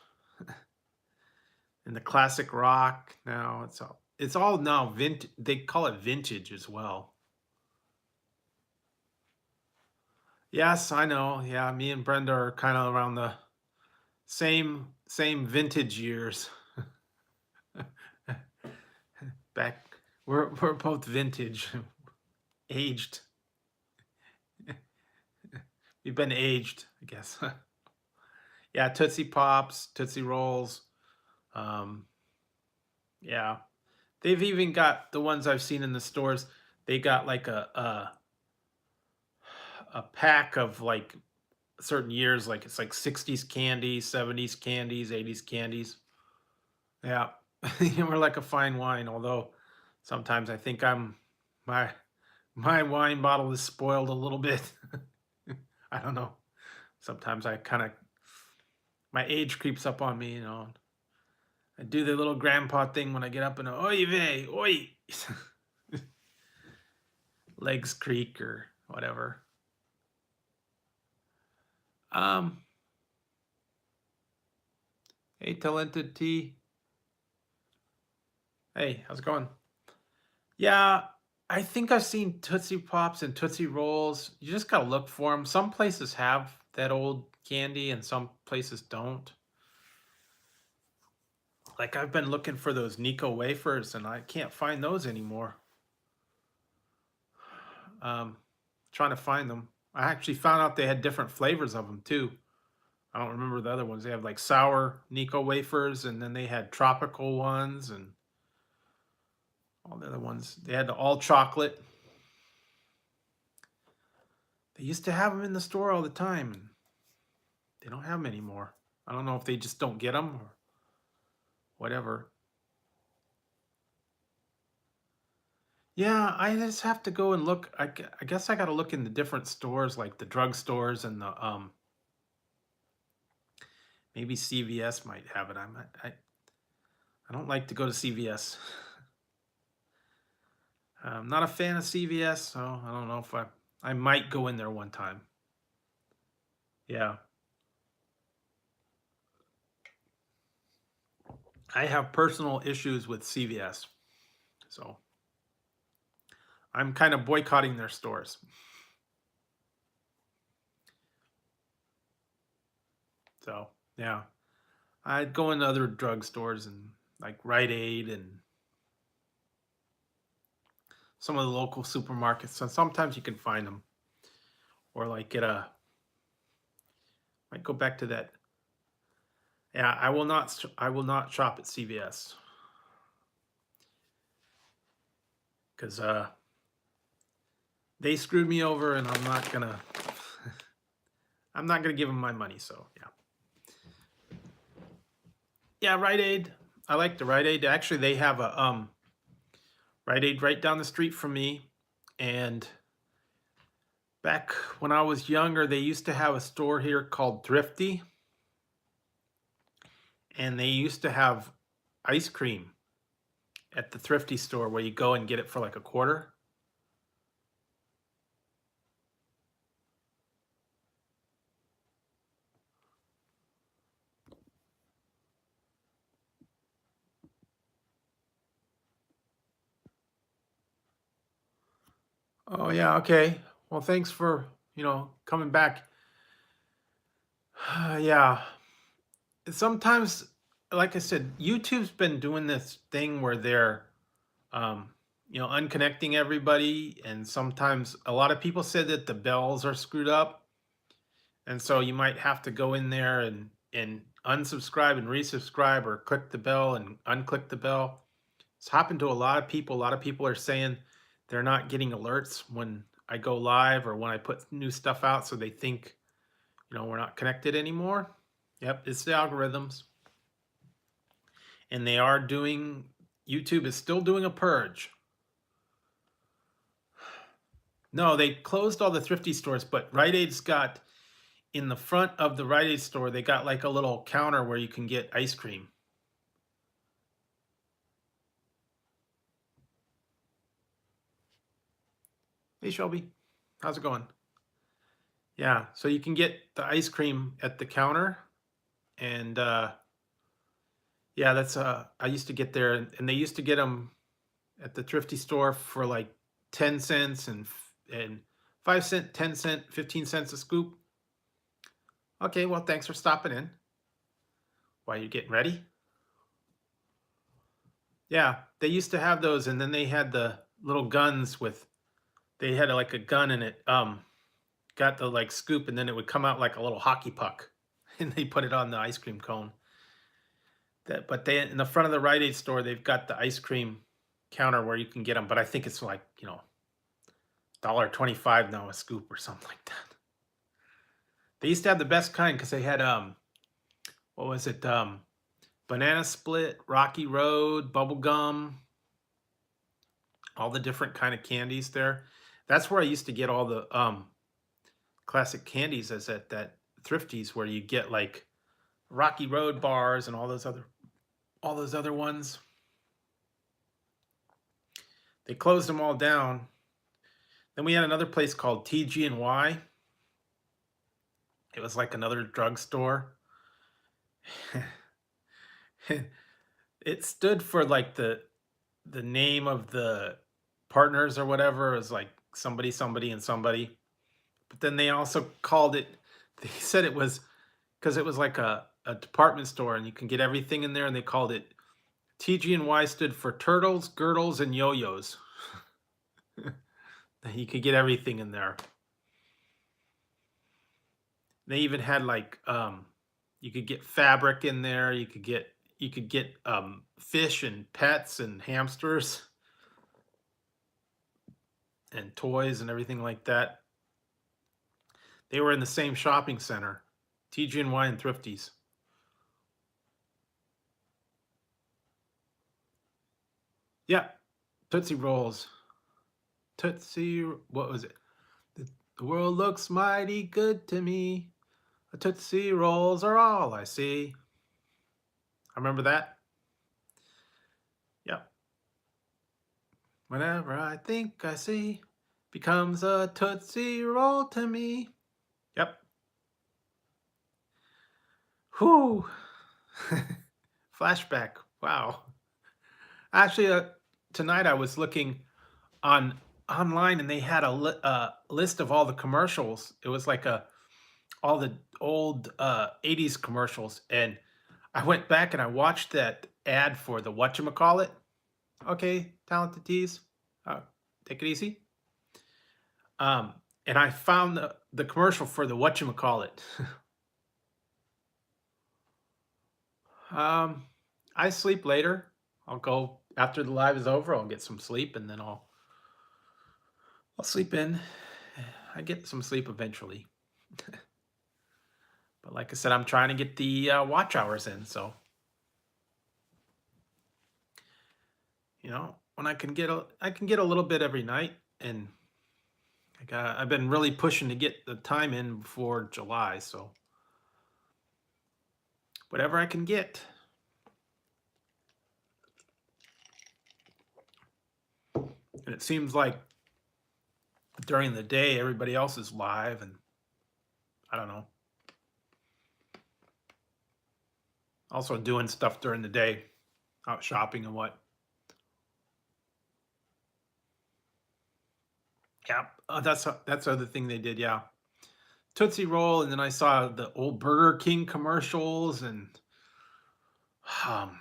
and the classic rock. Now it's all now vintage. They call it vintage as well. Yes, I know. Yeah, me and Brenda are kind of around the same vintage years. Back we're both vintage, aged. We've been aged, I guess. Yeah, Tootsie Pops, Tootsie Rolls. Um, yeah, they've even got the ones I've seen in the stores. They got like a pack of like certain years, like it's like 60s candies, 70s candies, 80s candies. Yeah, we're like a fine wine. Although sometimes I think my my wine bottle is spoiled a little bit. I don't know. Sometimes I kind of my age creeps up on me. I do the little grandpa thing when I get up and oy vey, oi, legs creak or whatever. Um, hey, talented T. Hey, how's it going? Yeah, I think I've seen Tootsie Pops and Tootsie Rolls. You just gotta look for them. Some places have that old candy, and some places don't. Like I've been looking for those Nico wafers, and I can't find those anymore. Um, Trying to find them. I actually found out they had different flavors of them too. I don't remember the other ones. They have like sour Nico wafers, and then they had tropical ones, and all the other ones. They had the all chocolate. They used to have them in the store all the time, and they don't have them anymore. I don't know if they just don't get them or whatever. Yeah, I just have to go and look. I guess I got to look in the different stores, like the drug stores and the maybe CVS might have it. I don't like to go to CVS. I'm not a fan of CVS, so I don't know if I I might go in there one time. Yeah. I have personal issues with CVS. So I'm kind of boycotting their stores. So yeah. I'd go into other drugstores and like Rite Aid and some of the local supermarkets. So sometimes you can find them. Or like get a might go back to that. Yeah, I will not shop at CVS because they screwed me over and I'm not gonna give them my money. So yeah. Yeah, Rite Aid. I like the Rite Aid. Actually, they have a Rite Aid right down the street from me. And back when I was younger, they used to have a store here called Thrifty, and they used to have ice cream at the Thrifty store where you go and get it for like a quarter. Oh yeah, okay. Well, thanks for, coming back. Yeah. Sometimes, like I said, YouTube's been doing this thing where they're um, unconnecting everybody, and sometimes a lot of people said that the bells are screwed up, and so you might have to go in there and unsubscribe and resubscribe, or click the bell and unclick the bell. It's happened to a lot of people. A lot of people are saying they're not getting alerts when I go live or when I put new stuff out, so they think we're not connected anymore. Yep, it's the algorithms, and they are doing. YouTube is still doing a purge. No, they closed all the Thrifty stores, but Rite Aid's got in the front of the Rite Aid store, they got like a little counter where you can get ice cream. Hey, Shelby, how's it going? Yeah, so you can get the ice cream at the counter, and yeah, that's I used to get there, and they used to get them at the Thrifty store for like 10 cents and 5 cent, 10 cent, 15 cents a scoop. Okay, well, thanks for stopping in. While you're getting ready? Yeah, they used to have those, and then they had the little guns with. They had like a gun in it. Got the like scoop, and then it would come out like a little hockey puck, and they put it on the ice cream cone. But they in the front of the Rite Aid store, they've got the ice cream counter where you can get them. But I think it's like $1.25 now a scoop or something like that. They used to have the best kind because they had what was it banana split, Rocky Road, bubble gum, all the different kind of candies there. That's where I used to get all the classic candies, as at that Thrifties where you get like Rocky Road bars and all those other ones. They closed them all down. Then we had another place called TG&Y. It was like another drugstore. It stood for like the name of the partners or whatever. It was like somebody, somebody, and somebody. But then they also called it. They said it was because it was like a department store, and you can get everything in there. And they called it TG&Y stood for turtles, girdles, and yo-yos. You could get everything in there. They even had like you could get fabric in there. You could get fish and pets and hamsters and toys and everything like that. They were in the same shopping center, TG&Y and Thrifties. Yeah, Tootsie Rolls. Tootsie, what was it? The world looks mighty good to me. Tootsie Rolls are all I see. I remember that. Yeah. Whenever I think I see becomes a Tootsie Roll to me. Yep. Whew. Flashback. Wow. Actually, tonight I was looking on online and they had a list of all the commercials. It was like all the old 80s commercials, and I went back and I watched that ad for the whatchamacallit. Okay, talented tees. Take it easy. Um, and I found the commercial for the whatchamacallit. um, I sleep later. I'll go after the live is over. I'll get some sleep and then I'll sleep in. I get some sleep eventually. But like I said, I'm trying to get the watch hours in. So, when I can get a little bit every night, and I've been really pushing to get the time in before July. So, whatever I can get. And it seems like during the day, everybody else is live, and I don't know. Also doing stuff during the day, out shopping and what. Yeah, that's the other thing they did. Yeah, Tootsie Roll, and then I saw the old Burger King commercials and um,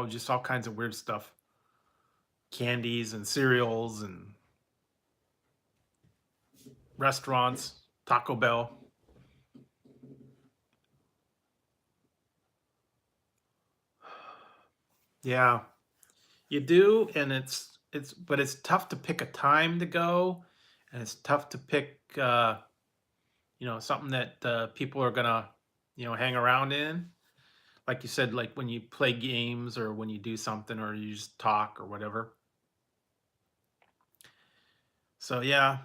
just all kinds of weird stuff, candies and cereals and restaurants, Taco Bell. Yeah, you do, and it's tough to pick a time to go, and it's tough to pick something that people are gonna hang around in. Like you said, like when you play games or when you do something or you just talk or whatever. So yeah,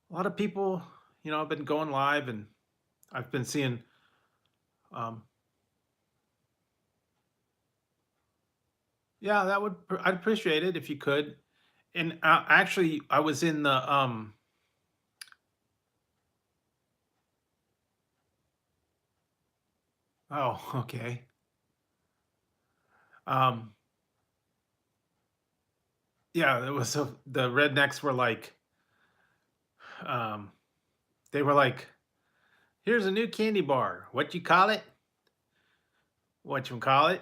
a lot of people, have been going live, and I've been seeing. Um, yeah, I'd appreciate it if you could. And actually, I was in the Oh, okay. Um, yeah, there was the rednecks were like, um, they were like, "Here's a new candy bar. What you call it? What you call it?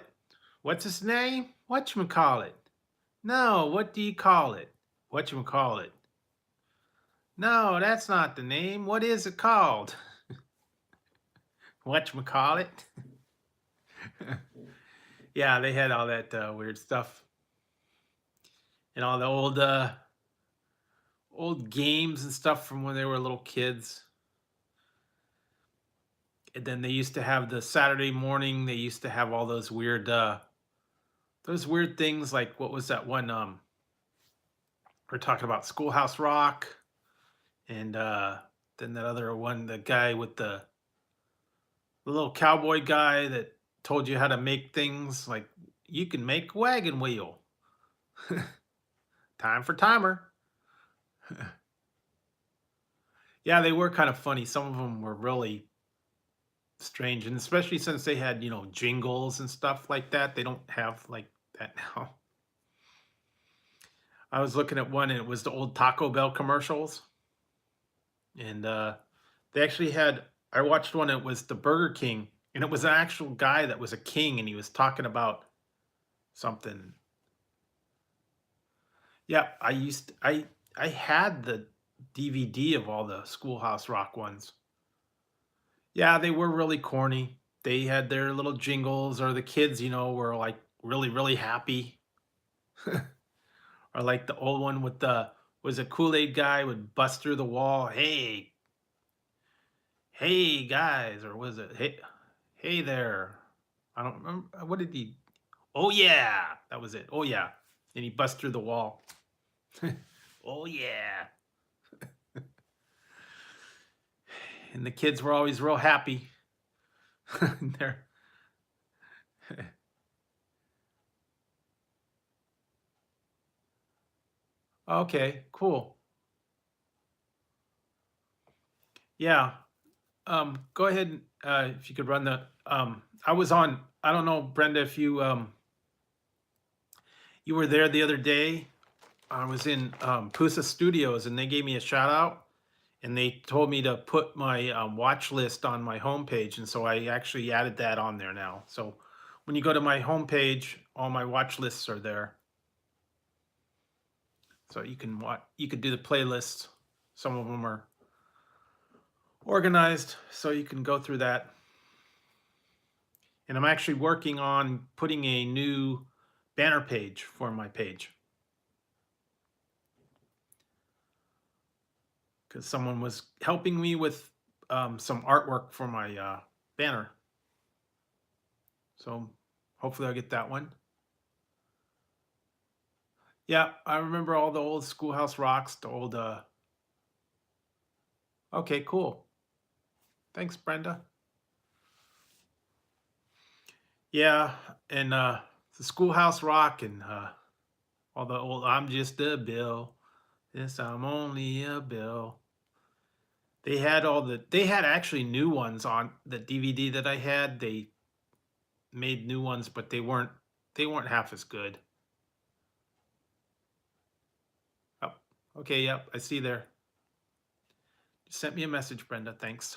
What's its name? What you call it? No, what do you call it? What you call it? No, that's not the name. What is it called? What you call it?" Yeah, they had all that weird stuff and all the old games and stuff from when they were little kids. And then they used to have the Saturday morning. They used to have all those weird things like what was that one? We're talking about Schoolhouse Rock, and then that other one, the guy with the little cowboy guy that told you how to make things like you can make wagon wheel. Time for timer. Yeah, they were kind of funny. Some of them were really strange, and especially since they had jingles and stuff like that. They don't have like that now. I was looking at one, and it was the old Taco Bell commercials, and they actually had. I watched one. It was the Burger King, and it was an actual guy that was a king, and he was talking about something. Yeah, I had the DVD of all the Schoolhouse Rock ones. Yeah, they were really corny. They had their little jingles, or the kids, were like really happy. Or like the old one with the was a Kool-Aid guy would bust through the wall. Hey guys, or was it hey there? I don't remember. What did he? Oh yeah, that was it. Oh yeah, and he bust through the wall. Oh yeah, and the kids were always real happy. They're Okay, cool. Yeah. Go ahead and if you could run the I was on, I don't know, Brenda, if you were there the other day. I was in Pusa Studios and they gave me a shout out and they told me to put my watch list on my homepage. And so I actually added that on there now. So when you go to my homepage, all my watch lists are there. So you could do the playlists. Some of them are organized, so you can go through that. And I'm actually working on putting a new banner page for my page because someone was helping me with some artwork for my banner. So hopefully I'll get that one. Yeah, I remember all the old Schoolhouse Rocks, the old. Okay, cool. Thanks, Brenda. Yeah, and the Schoolhouse Rock and all the old "I'm just a Bill." Yes, I'm only a Bill. They had actually new ones on the DVD that I had. They made new ones, but they weren't half as good. Oh, okay, yep, I see there. You sent me a message, Brenda. Thanks.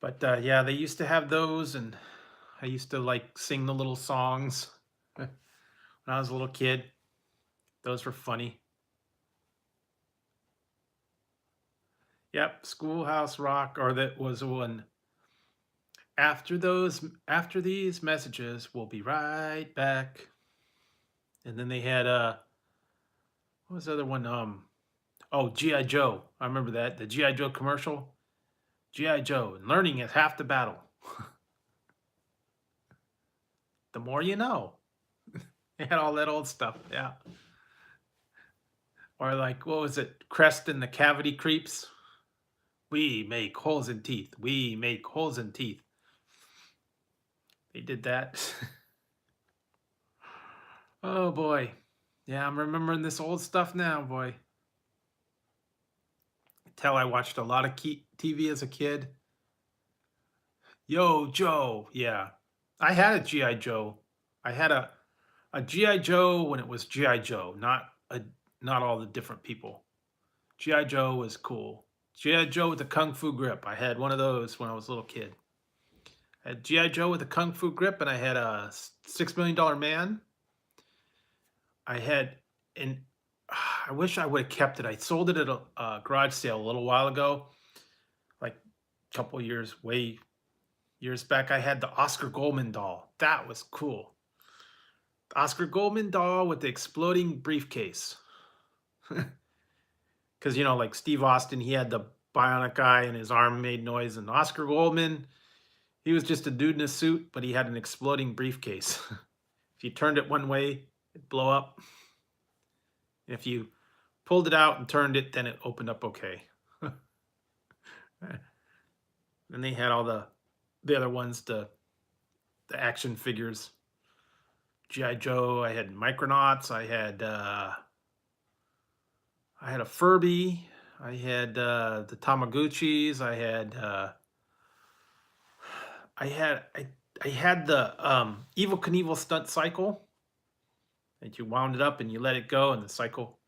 But yeah, they used to have those, and I used to like sing the little songs when I was a little kid. Those were funny. Yep, Schoolhouse Rock, or that was one. After these messages, we'll be right back. And then they had what was the other one? Oh, GI Joe. I remember that, the GI Joe commercial. GI Joe, and learning is half the battle. The more you know. They had all that old stuff. Yeah. Or like, what was it? Crest and the Cavity Creeps. We make holes in teeth. We make holes in teeth. They did that. Oh boy. Yeah, I'm remembering this old stuff now, boy. Tell I watched a lot of TV as a kid. Yo, Joe. Yeah. I had a GI Joe. I had a GI Joe when it was GI Joe, not all the different people. GI Joe was cool. GI Joe with the kung fu grip. I had one of those when I was a little kid. I had GI Joe with a kung fu grip, and I had a $6 million man. I had, and I wish I would have kept it. I sold it at a garage sale a little while ago, like a couple years back. I had the Oscar Goldman doll. That was cool. The Oscar Goldman doll with the exploding briefcase. Because like Steve Austin, he had the bionic eye and his arm made noise, and Oscar Goldman, he was just a dude in a suit, but he had an exploding briefcase. If you turned it one way, it'd blow up. And if you pulled it out and turned it, then it opened up okay. Then they had all the other ones, the action figures. GI Joe. I had Micronauts. I had a Furby. I had the Tamagotchis. I had the Evil Knievel stunt cycle that you wound it up and you let it go, and the cycle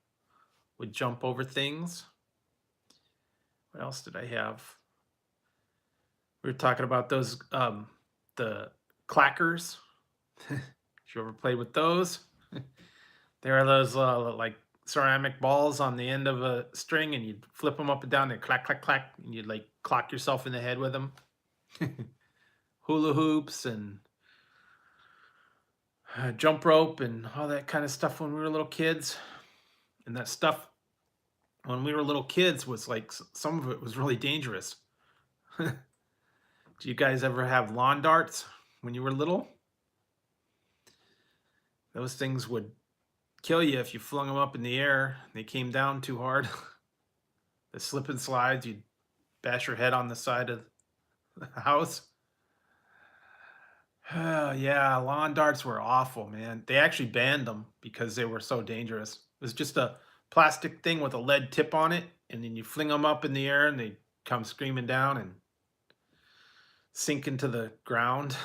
would jump over things. What else did I have? We were talking about those the clackers. Did you ever play with those? There are those like ceramic balls on the end of a string, and you'd flip them up and down and clack, clack, clack, and you'd like clock yourself in the head with them. Hula hoops and jump rope and all that kind of stuff when we were little kids. And that stuff when we were little kids was like some of it was really dangerous. Do you guys ever have lawn darts when you were little? Those things would kill you if you flung them up in the air. They came down too hard. The slip and slides, you'd bash your head on the side of the house. Yeah, lawn darts were awful, man. They actually banned them because they were so dangerous. It was just a plastic thing with a lead tip on it, and then you fling them up in the air and they come screaming down and sink into the ground.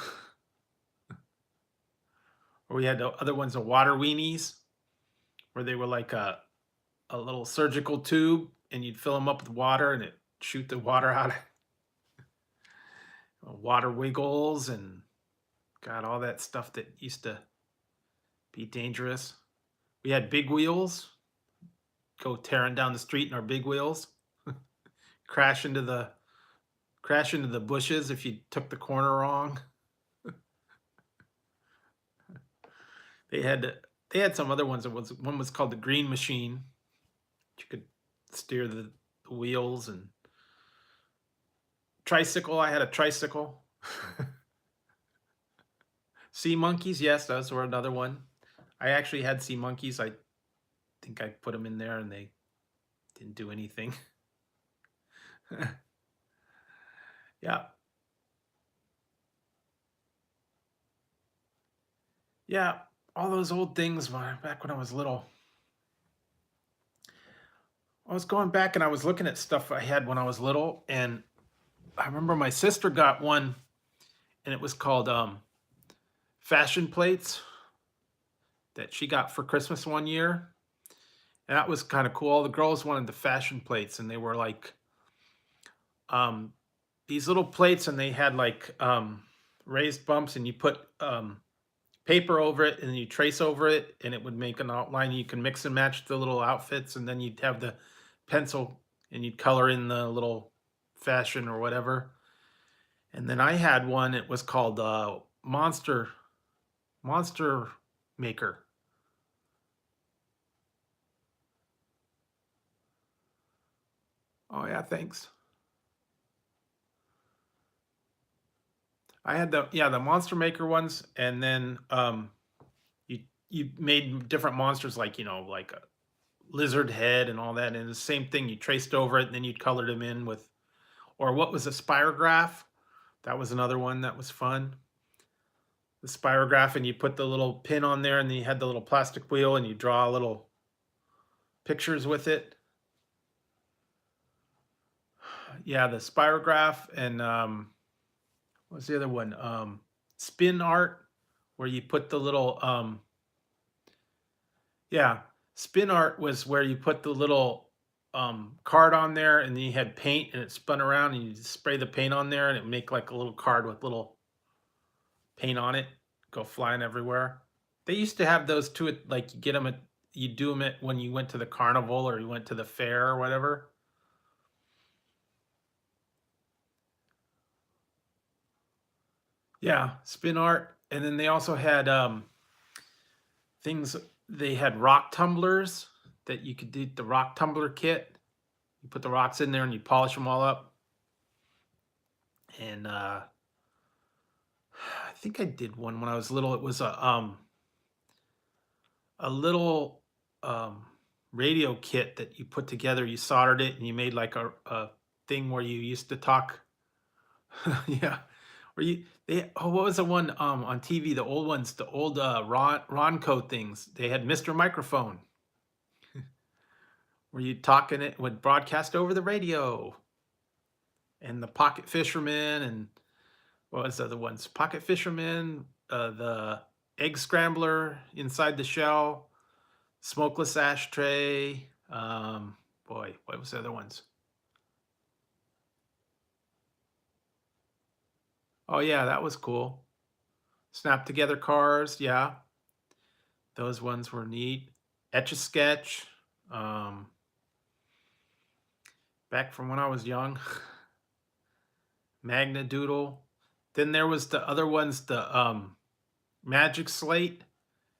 Or we had the other ones, the water weenies, where they were like a little surgical tube and you'd fill them up with water and it shoot the water out. Water wiggles and got all that stuff that used to be dangerous. We had big wheels, go tearing down the street in our big wheels, crash into the bushes if you took the corner wrong. They had they had some other ones. One was called the Green Machine. You could steer the wheels and tricycle. I had a tricycle. Sea monkeys, yes, those were another one. I actually had sea monkeys. I think I put them in there and they didn't do anything. Yeah. Yeah, all those old things back when I was little. I was going back and I was looking at stuff I had when I was little, and I remember my sister got one, and it was called fashion plates that she got for Christmas one year. And that was kind of cool. All the girls wanted the fashion plates, and they were like um, these little plates, and they had like raised bumps, and you put paper over it, and you trace over it, and it would make an outline. You can mix and match the little outfits, and then you'd have the pencil, and you'd color in the little fashion or whatever. And then I had one. It was called Monster Maker. Oh yeah, thanks. I had the Monster Maker ones, and then you you made different monsters like like a lizard head and all that, and the same thing. You traced over it, and then you colored them in with, or what was a spirograph? That was another one that was fun. The spirograph, and you put the little pin on there, and then you had the little plastic wheel, and you draw little pictures with it. Yeah, the spirograph, and what's the other one? Spin art, where you put the little yeah, spin art was where you put the little card on there, and then you had paint, and it spun around, and you spray the paint on there, and it make like a little card with little paint on it, go flying everywhere. They used to have those too. Like you get them at, you do them at when you went to the carnival or you went to the fair or whatever. Yeah, spin art, and then they also had things. They had rock tumblers that you could do the rock tumbler kit. You put the rocks in there and you polish them all up. And I think I did one when I was little. It was a little radio kit that you put together. You soldered it and you made like a thing where you used to talk. Yeah, where you they oh what was the one on TV? The old ones, the old Ronco things. They had Mr. Microphone where you talking it would broadcast over the radio, and the Pocket Fisherman, and what was the other ones? Pocket Fisherman, the Egg Scrambler inside the shell, Smokeless Ashtray. Boy, what was the other ones? Oh yeah, that was cool. Snap Together Cars, yeah, those ones were neat. Etch a Sketch, um, back from when I was young. Magna Doodle. Then there was the other ones, the Magic Slate,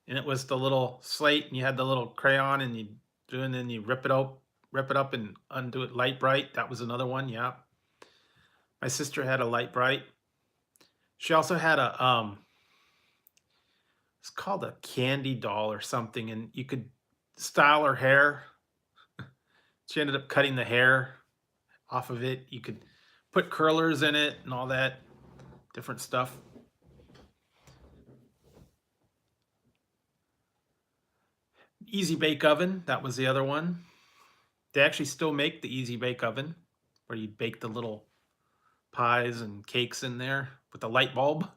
and it was the little slate, and you had the little crayon, and you do, and then you rip it up, and undo it. Light Bright, that was another one. Yeah, my sister had a Light Bright. She also had a it's called a candy doll or something, and you could style her hair. She ended up cutting the hair off of it. You could put curlers in it and all that different stuff. Easy Bake Oven, that was the other one. They actually still make the Easy Bake Oven, where you bake the little pies and cakes in there with the light bulb.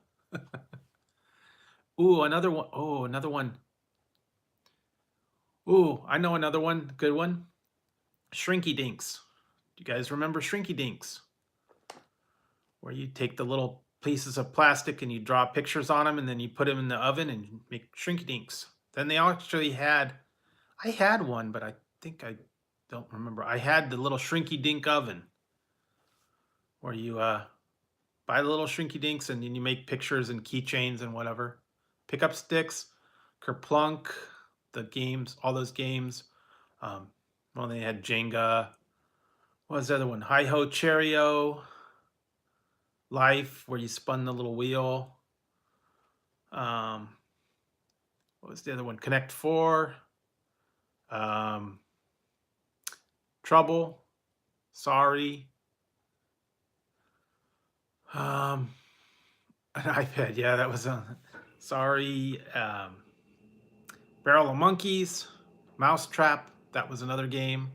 Ooh, another one. Oh, another one. Ooh, I know another one. Good one. Shrinky Dinks. Do you guys remember Shrinky Dinks? Where you take the little pieces of plastic and you draw pictures on them and then you put them in the oven and you make Shrinky Dinks. Then they actually had, I had one, but I think I don't remember. I had the little Shrinky Dink oven where you buy the little Shrinky Dinks and then you make pictures and keychains and whatever. Pick up sticks, Kerplunk, the games, all those games. Well, they had Jenga. What was the other one? Hi Ho Cherry-O, Life, where you spun the little wheel. What was the other one? Connect Four. Trouble. Sorry. An iPad. Yeah, that was Sorry. Barrel of Monkeys. Mousetrap. That was another game.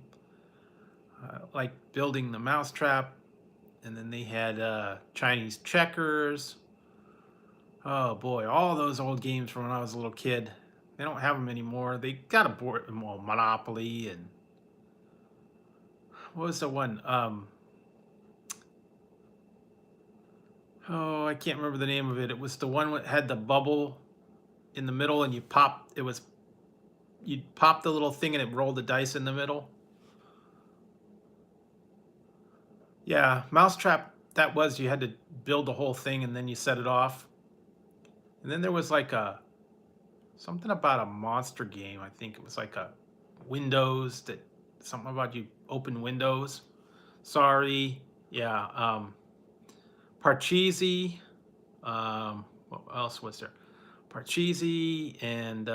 Like building the mousetrap. And then they had Chinese checkers. Oh boy, all those old games from when I was a little kid. They don't have them anymore. They got a board, well, Monopoly, and what was the one? Oh, I can't remember the name of it. It was the one that had the bubble in the middle, and you pop. It was you'd pop the little thing, and it rolled the dice in the middle. Yeah, Mousetrap. That was you had to build the whole thing, and then you set it off. And then there was like a something about a monster game. I think it was like a Windows that something about you open Windows. Sorry, yeah. Parcheesi. What else was there? Parcheesi and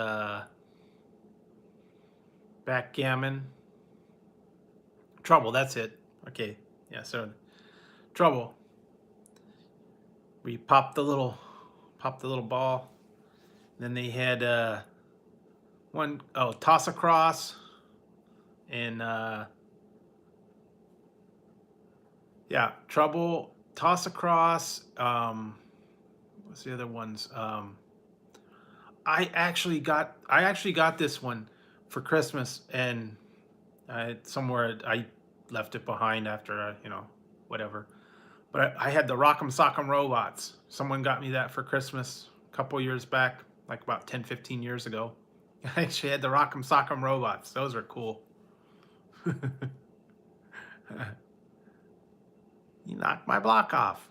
Backgammon. Trouble. That's it. Okay. Yeah. So Trouble. We popped the little ball. Then they had one Toss Across and yeah, Trouble, Toss Across. What's the other ones? I actually got this one for Christmas, and somewhere I left it behind after whatever. But I had the Rock'em Sock'em Robots. Someone got me that for Christmas a couple years back, like about 10, 15 years ago. I actually had the Rock'em Sock'em Robots. Those are cool. You knocked my block off.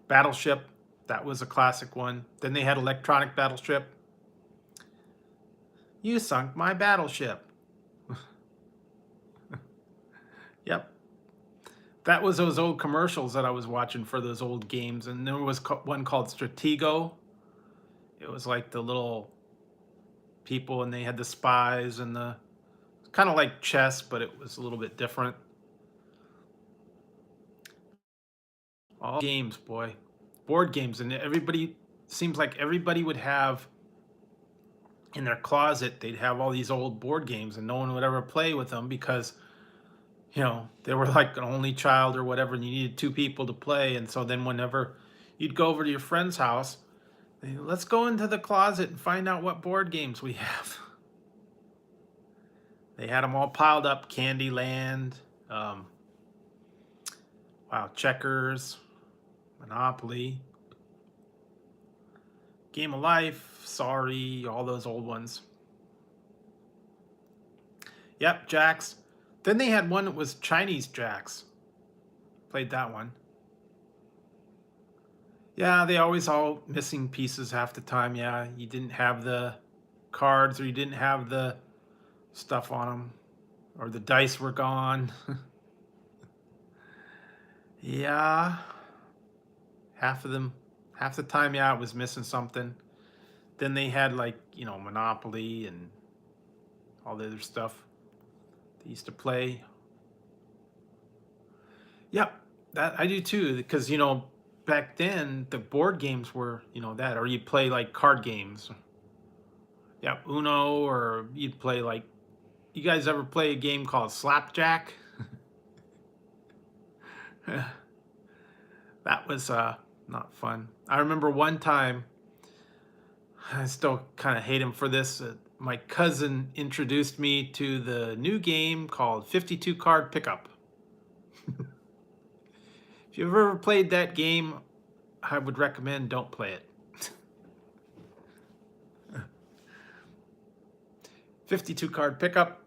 Battleship, that was a classic one. Then they had Electronic Battleship. You sunk my battleship. Yep. That was those old commercials that I was watching for those old games. And there was one called Stratego. It was like the little people, and they had the spies and the kind of like chess, but it was a little bit different. All games, boy. Board games. And everybody, seems like everybody would have in their closet, they'd have all these old board games, and no one would ever play with them because they were like an only child or whatever, and you needed two people to play. And so then whenever you'd go over to your friend's house, let's go into the closet and find out what board games we have. They had them all piled up. Candyland, wow, Checkers, Monopoly, Game of Life, Sorry, all those old ones. Yep, Jacks. Then they had one that was Chinese Jacks. Played that one. Yeah, they always all missing pieces half the time. Yeah, you didn't have the cards, or you didn't have the stuff on them, or the dice were gone. Yeah, half of them, half the time, yeah, it was missing something. Then they had like Monopoly and all the other stuff they used to play. Yep, that I do too, because back then the board games were that, or you play like card games. Yeah, Uno, or you'd play like, you guys ever play a game called Slapjack? That was not fun. I remember one time, I still kind of hate him for this. My cousin introduced me to the new game called 52 Card Pickup. If you've ever played that game, I would recommend don't play it. 52 Card Pickup.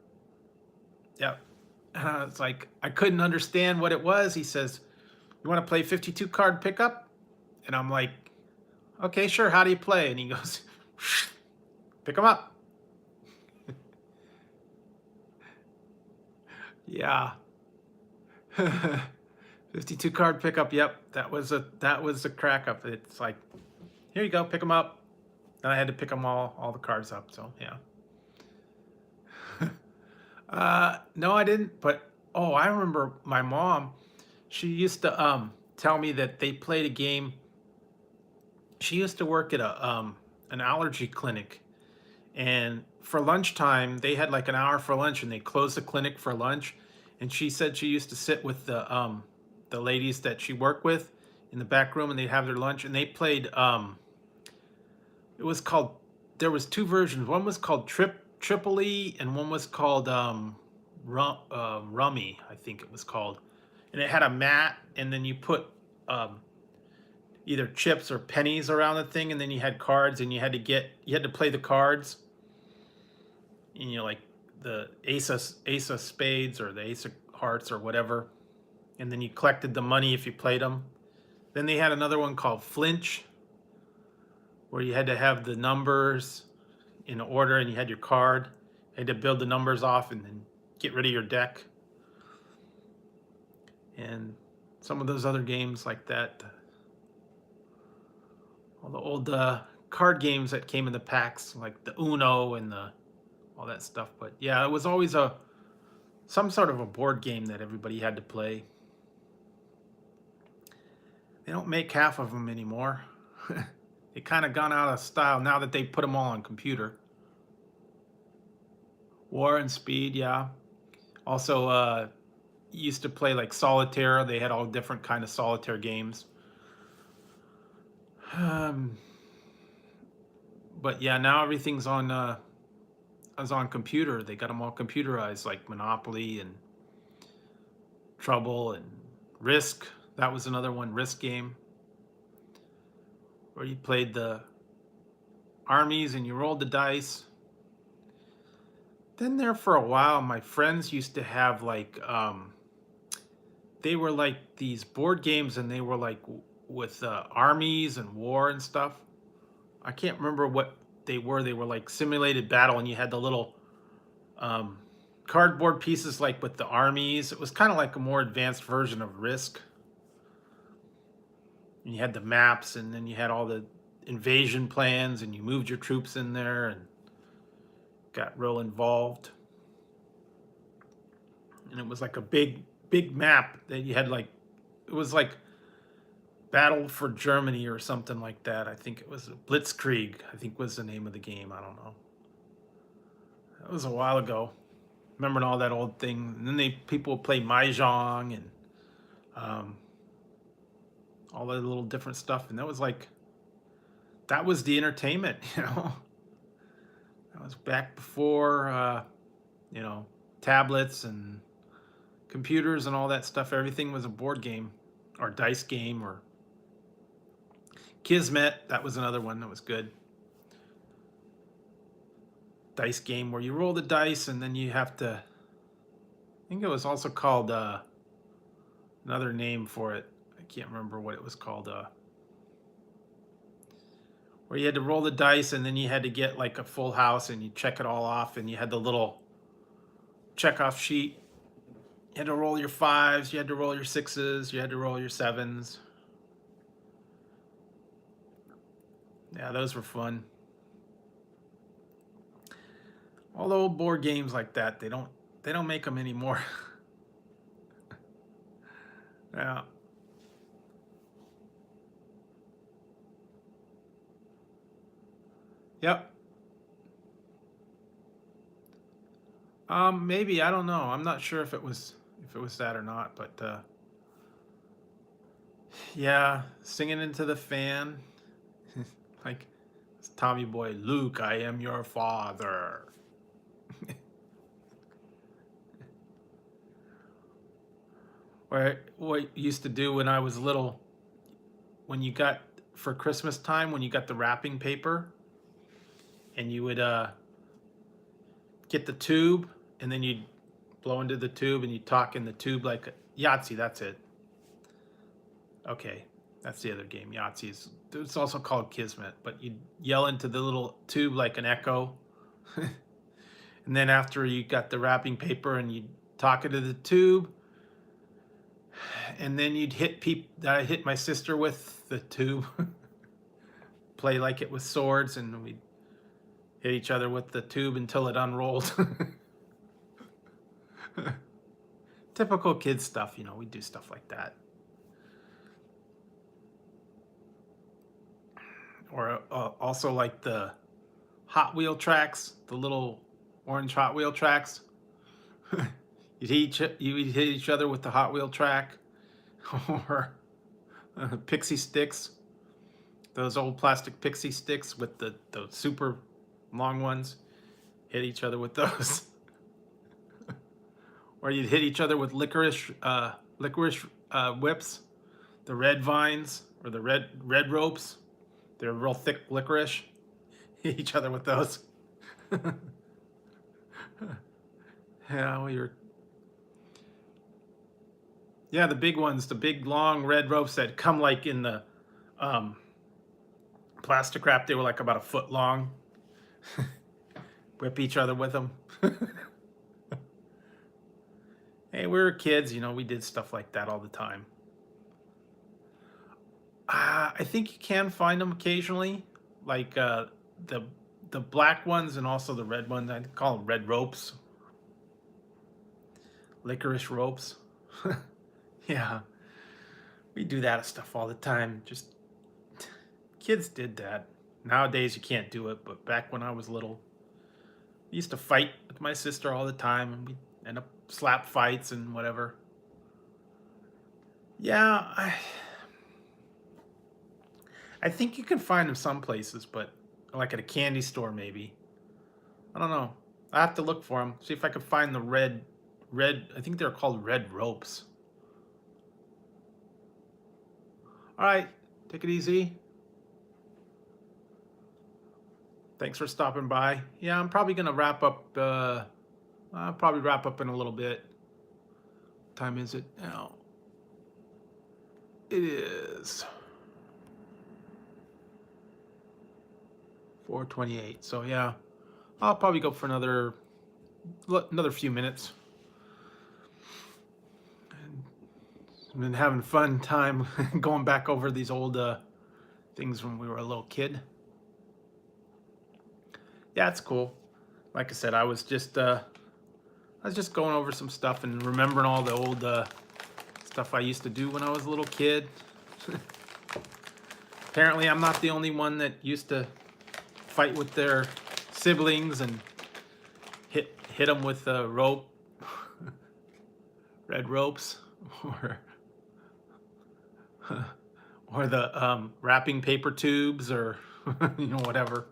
Yep. It's like, I couldn't understand what it was. He says, "You want to play 52 Card Pickup?" And I'm like, "Okay, sure. How do you play?" And he goes, "Pick them up." Yeah. 52 card pickup. Yep, that was a crack up. It's like, here you go, pick them up. Then I had to pick them all the cards up. So yeah. No, I didn't. But oh, I remember my mom. She used to tell me that they played a game. She used to work at a an allergy clinic, and for lunchtime they had like an hour for lunch, and they closed the clinic for lunch. And she said she used to sit with the ladies that she worked with in the back room, and they'd have their lunch, and they played it was called, there was two versions. One was called Tripoli, and one was called Rummy, I think it was called. And it had a mat, and then you put um, either chips or pennies around the thing, and then you had cards, and you had to play the cards. And you know, like the ace of spades or the ace of hearts or whatever, and then you collected the money if you played them. Then they had another one called Flinch, where you had to have the numbers in order, and you had your card. You had to build the numbers off and then get rid of your deck. And some of those other games like that, all the old card games that came in the packs, like the Uno and the all that stuff. But yeah, it was always some sort of a board game that everybody had to play. They don't make half of them anymore. They kind of gone out of style now that they put them all on computer. War and Speed, yeah. Also, used to play like solitaire. They had all different kind of solitaire games. Um, but yeah, now everything's on is on computer. They got them all computerized, like Monopoly and Trouble and Risk. That was another one, Risk game, where you played the armies and you rolled the dice. Then there for a while, my friends used to have like they were like these board games, and they were like with armies and war and stuff. I can't remember what they were. They were like simulated battle, and you had the little um, cardboard pieces like with the armies. It was kind of like a more advanced version of Risk. And you had the maps, and then you had all the invasion plans, and you moved your troops in there and got real involved. And it was like a big map that you had, like it was like Battle for Germany or something like that. I think it was Blitzkrieg, I think was the name of the game. I don't know. That was a while ago. Remembering all that old thing. And then people would play Mahjong and um, all that little different stuff. And that was the entertainment, you know. That was back before, you know, tablets and computers and all that stuff. Everything was a board game or dice game, or Kismet. That was another one that was good. Dice game where you roll the dice, and then you have to, I think it was also called another name for it. I can't remember what it was called. Where you had to roll the dice, and then you had to get like a full house, and you check it all off, and you had the little check off sheet. You had to roll your fives, you had to roll your sixes, you had to roll your sevens. Yeah, those were fun. All the old board games like that, they don't make them anymore. Yeah. Yep. Maybe, I don't know. I'm not sure if it was that or not, but yeah, singing into the fan, like it's Tommy Boy, Luke, I am your father. Or what you used to do when I was little, when you got for Christmas time, when you got the wrapping paper, and you would get the tube, and then you'd blow into the tube, and you talk in the tube like Yahtzee. That's it. Okay, that's the other game. Yahtzee is. It's also called Kismet, but you yell into the little tube like an echo, and then after you got the wrapping paper and you talk into the tube, and then you'd hit I hit my sister with the tube, play like it was swords, and we'd hit each other with the tube until it unrolled. Typical kid stuff, you know. We do stuff like that. Or also like the Hot Wheel tracks, the little orange Hot Wheel tracks. You would hit each other with the Hot Wheel track, or pixie sticks, those old plastic pixie sticks with the super long ones. Hit each other with those. Or you'd hit each other with licorice whips, the red vines or the red ropes. They're real thick licorice. Hit each other with those. Yeah, the big ones, the big long red ropes that come like in the plastic wrap. They were like about a foot long. Whip each other with them. Hey, we were kids, you know, we did stuff like that all the time. I think you can find them occasionally, like the black ones and also the red ones. I call them red ropes, licorice ropes. Yeah, we do that stuff all the time. Just kids did that. Nowadays you can't do it, but back when I was little, I used to fight with my sister all the time, and we end up slap fights and whatever. Yeah, I think you can find them some places, but like at a candy store maybe. I don't know. I have to look for them. See if I could find the red. I think they're called red ropes. All right, take it easy. Thanks for stopping by. Yeah, I'm probably gonna wrap up. I'll probably wrap up in a little bit. What time is it now? It is 4:28. So yeah, I'll probably go for another few minutes. I've been having fun time going back over these old things when we were a little kid. Yeah, it's cool. Like I said, I was just going over some stuff and remembering all the old stuff I used to do when I was a little kid. Apparently, I'm not the only one that used to fight with their siblings and hit them with a rope, red ropes, or the wrapping paper tubes, or you know, whatever.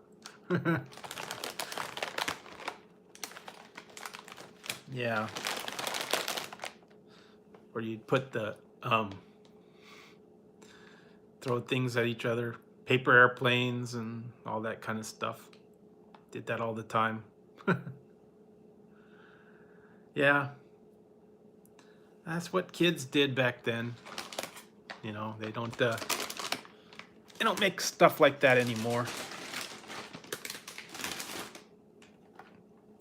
Yeah. Or you'd put the throw things at each other, paper airplanes and all that kind of stuff. Did that all the time. Yeah. That's what kids did back then. You know, they don't make stuff like that anymore.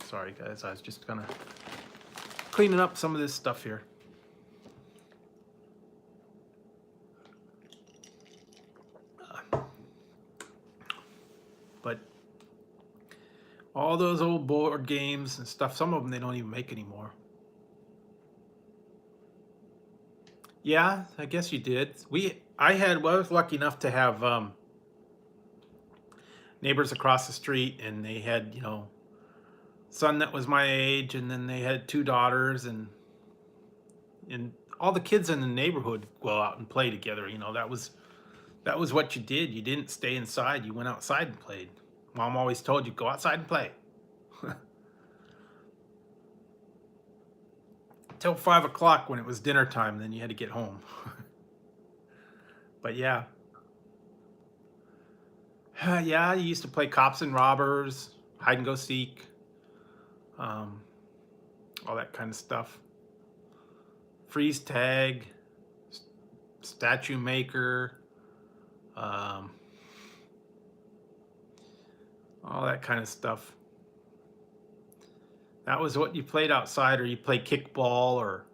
Sorry guys, I was just gonna cleaning up some of this stuff here. But all those old board games and stuff, some of them they don't even make anymore. Yeah, I guess you did. I was lucky enough to have neighbors across the street, and they had, you know, son that was my age, and then they had 2 daughters, and all the kids in the neighborhood go out and play together. You know, that was what you did. You didn't stay inside. You went outside and played. Mom always told you, go outside and play. Till 5 o'clock when it was dinner time, then you had to get home. But yeah. Yeah, you used to play cops and robbers, hide and go seek, um, all that kind of stuff. Freeze tag, statue maker, um, all that kind of stuff. That was what you played outside, or you played kickball, or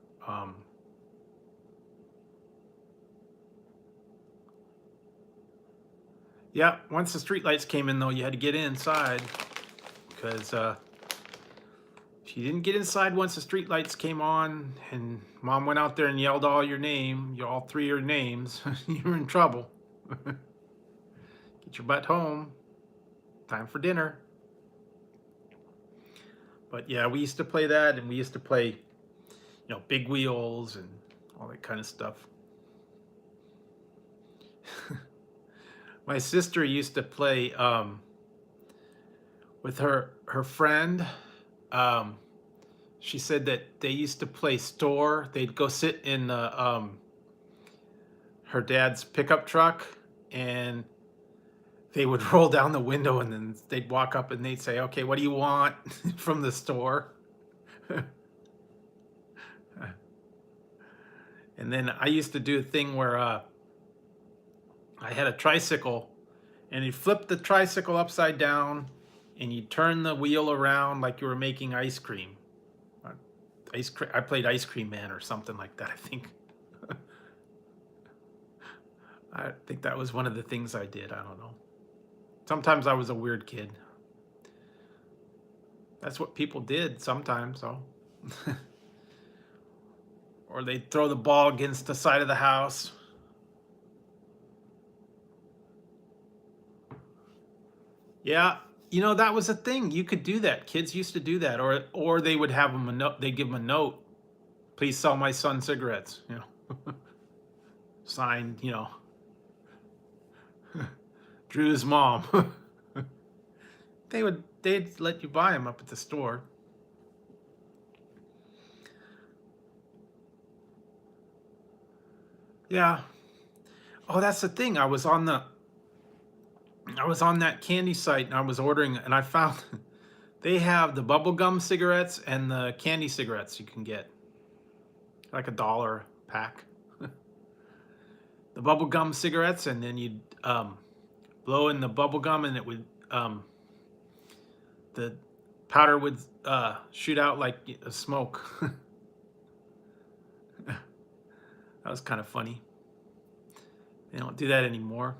yeah. Once the street lights came in, though, you had to get inside because if you didn't get inside once the street lights came on, and Mom went out there and yelled all your name, all 3 of your names, you were in trouble. Get your butt home. Time for dinner. But yeah, we used to play that, and we used to play, you know, big wheels and all that kind of stuff. My sister used to play with her friend. She said that they used to play store. They'd go sit in her dad's pickup truck, and they would roll down the window, and then they'd walk up and they'd say, okay, what do you want from the store? And then I used to do a thing where I had a tricycle, and you flip the tricycle upside down, and you turn the wheel around like you were making ice cream. I played Ice Cream Man or something like that, I think. I think that was one of the things I did. I don't know. Sometimes I was a weird kid. That's what people did sometimes, so. Or they'd throw the ball against the side of the house. Yeah, you know, that was a thing. You could do that. Kids used to do that, or they would have them a note. They'd give them a note. Please sell my son cigarettes. You know, signed. You know, Drew's mom. They'd let you buy them up at the store. Yeah. Oh, that's the thing. I was on that candy site, and I was ordering, and I found they have the bubblegum cigarettes and the candy cigarettes you can get. Like $1 pack. The bubblegum cigarettes, and then you'd blow in the bubblegum, and it would the powder would shoot out like a smoke. That was kind of funny. They don't do that anymore.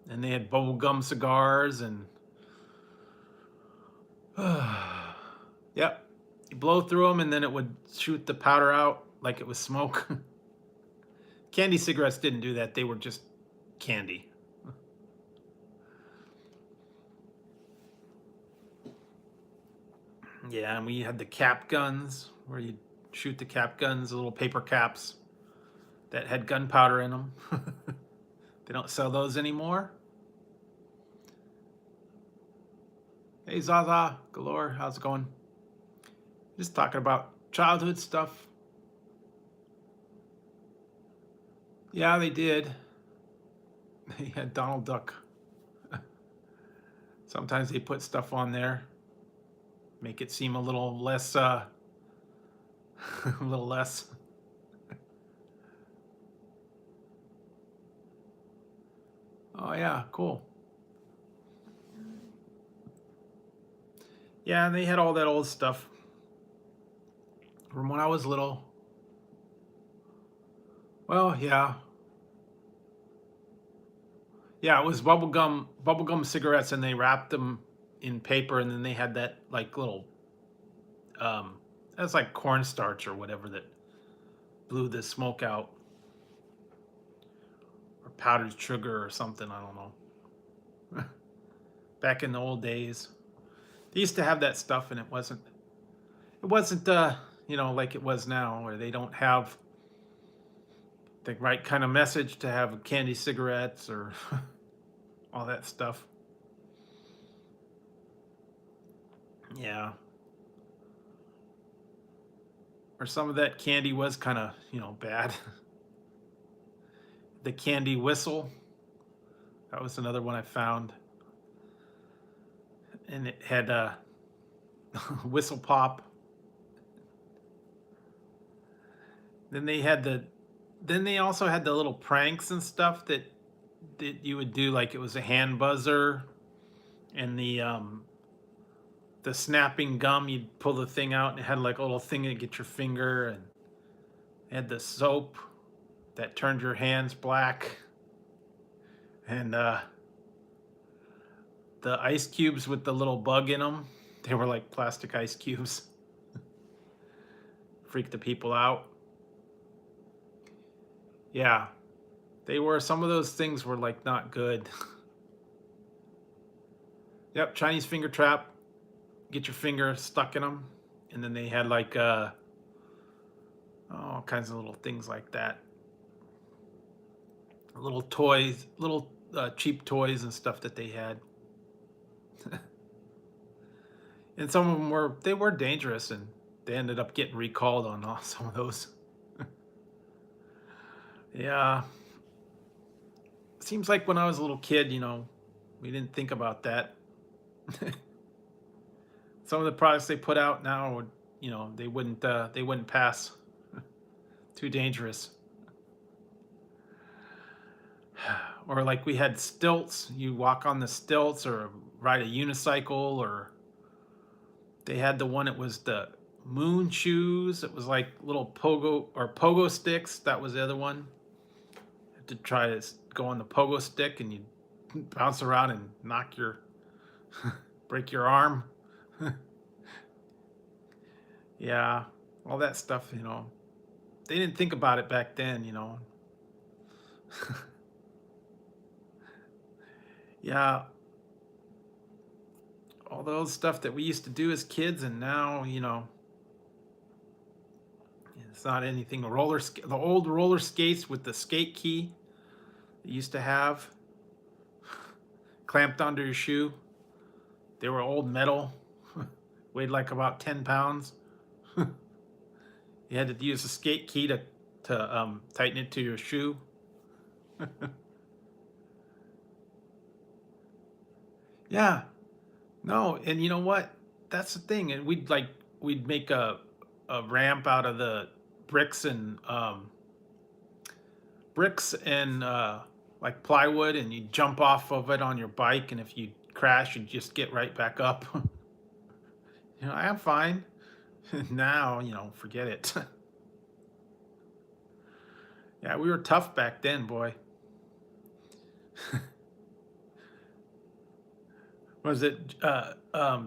And they had bubblegum cigars, and yep, you blow through them, and then it would shoot the powder out like it was smoke. Candy cigarettes didn't do that. They were just candy. Yeah, and we had the cap guns where you'd shoot the cap guns, the little paper caps that had gunpowder in them. They don't sell those anymore. Hey, Zaza Galore, how's it going? Just talking about childhood stuff. Yeah, they did. They had Donald Duck. Sometimes they put stuff on there, make it seem a little less, a little less. Oh yeah, cool. Yeah, and they had all that old stuff from when I was little. Well, yeah. Yeah, it was bubblegum cigarettes, and they wrapped them in paper, and then they had that like little that's like cornstarch or whatever that blew the smoke out. Or powdered sugar or something, I don't know. Back in the old days. They used to have that stuff, and it wasn't It wasn't, like it was now, where they don't have the right kind of message to have candy cigarettes or all that stuff. Yeah. Or some of that candy was kind of, bad. The candy whistle, that was another one I found. And it had a whistle pop. Then they had then they also had the little pranks and stuff that you would do, like it was a hand buzzer and the snapping gum. You'd pull the thing out and it had like a little thing to get your finger, and it had the soap that turned your hands black, and the ice cubes with the little bug in them. They were like plastic ice cubes. Freaked the people out. Yeah, they were. Some of those things were like not good. Yep, Chinese finger trap. Get your finger stuck in them, and then they had like all kinds of little things like that. Little toys, little cheap toys and stuff that they had. And some of them were dangerous, and they ended up getting recalled on some of those. Yeah, seems like when I was a little kid, we didn't think about that. Some of the products they put out now would, they wouldn't pass. Too dangerous. Or like we had stilts, you walk on the stilts or ride a unicycle, or they had the one, it was the moon shoes. It was like little pogo sticks. That was the other one. To try to go on the pogo stick, and you bounce around and break your arm. Yeah, all that stuff, they didn't think about it back then. Yeah, all those stuff that we used to do as kids, and now, it's not anything. The old roller skates with the skate key that you used to have clamped onto your shoe. They were old metal, weighed like about 10 pounds. You had to use a skate key to tighten it to your shoe. Yeah, no, and you know what? That's the thing. And we'd make a ramp out of the bricks and like plywood, and you jump off of it on your bike, and if you crash, you just get right back up. I'm fine. Now, forget it. Yeah, we were tough back then, boy. Was it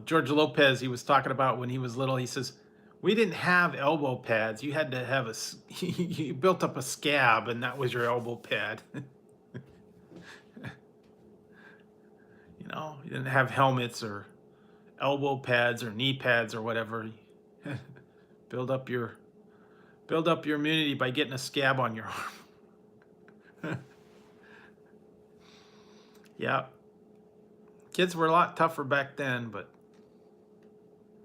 George Lopez? He was talking about when he was little. He says, we didn't have elbow pads. You had to have you built up a scab, and that was your elbow pad. You didn't have helmets or elbow pads or knee pads or whatever. build up your immunity by getting a scab on your arm. Yeah, kids were a lot tougher back then, but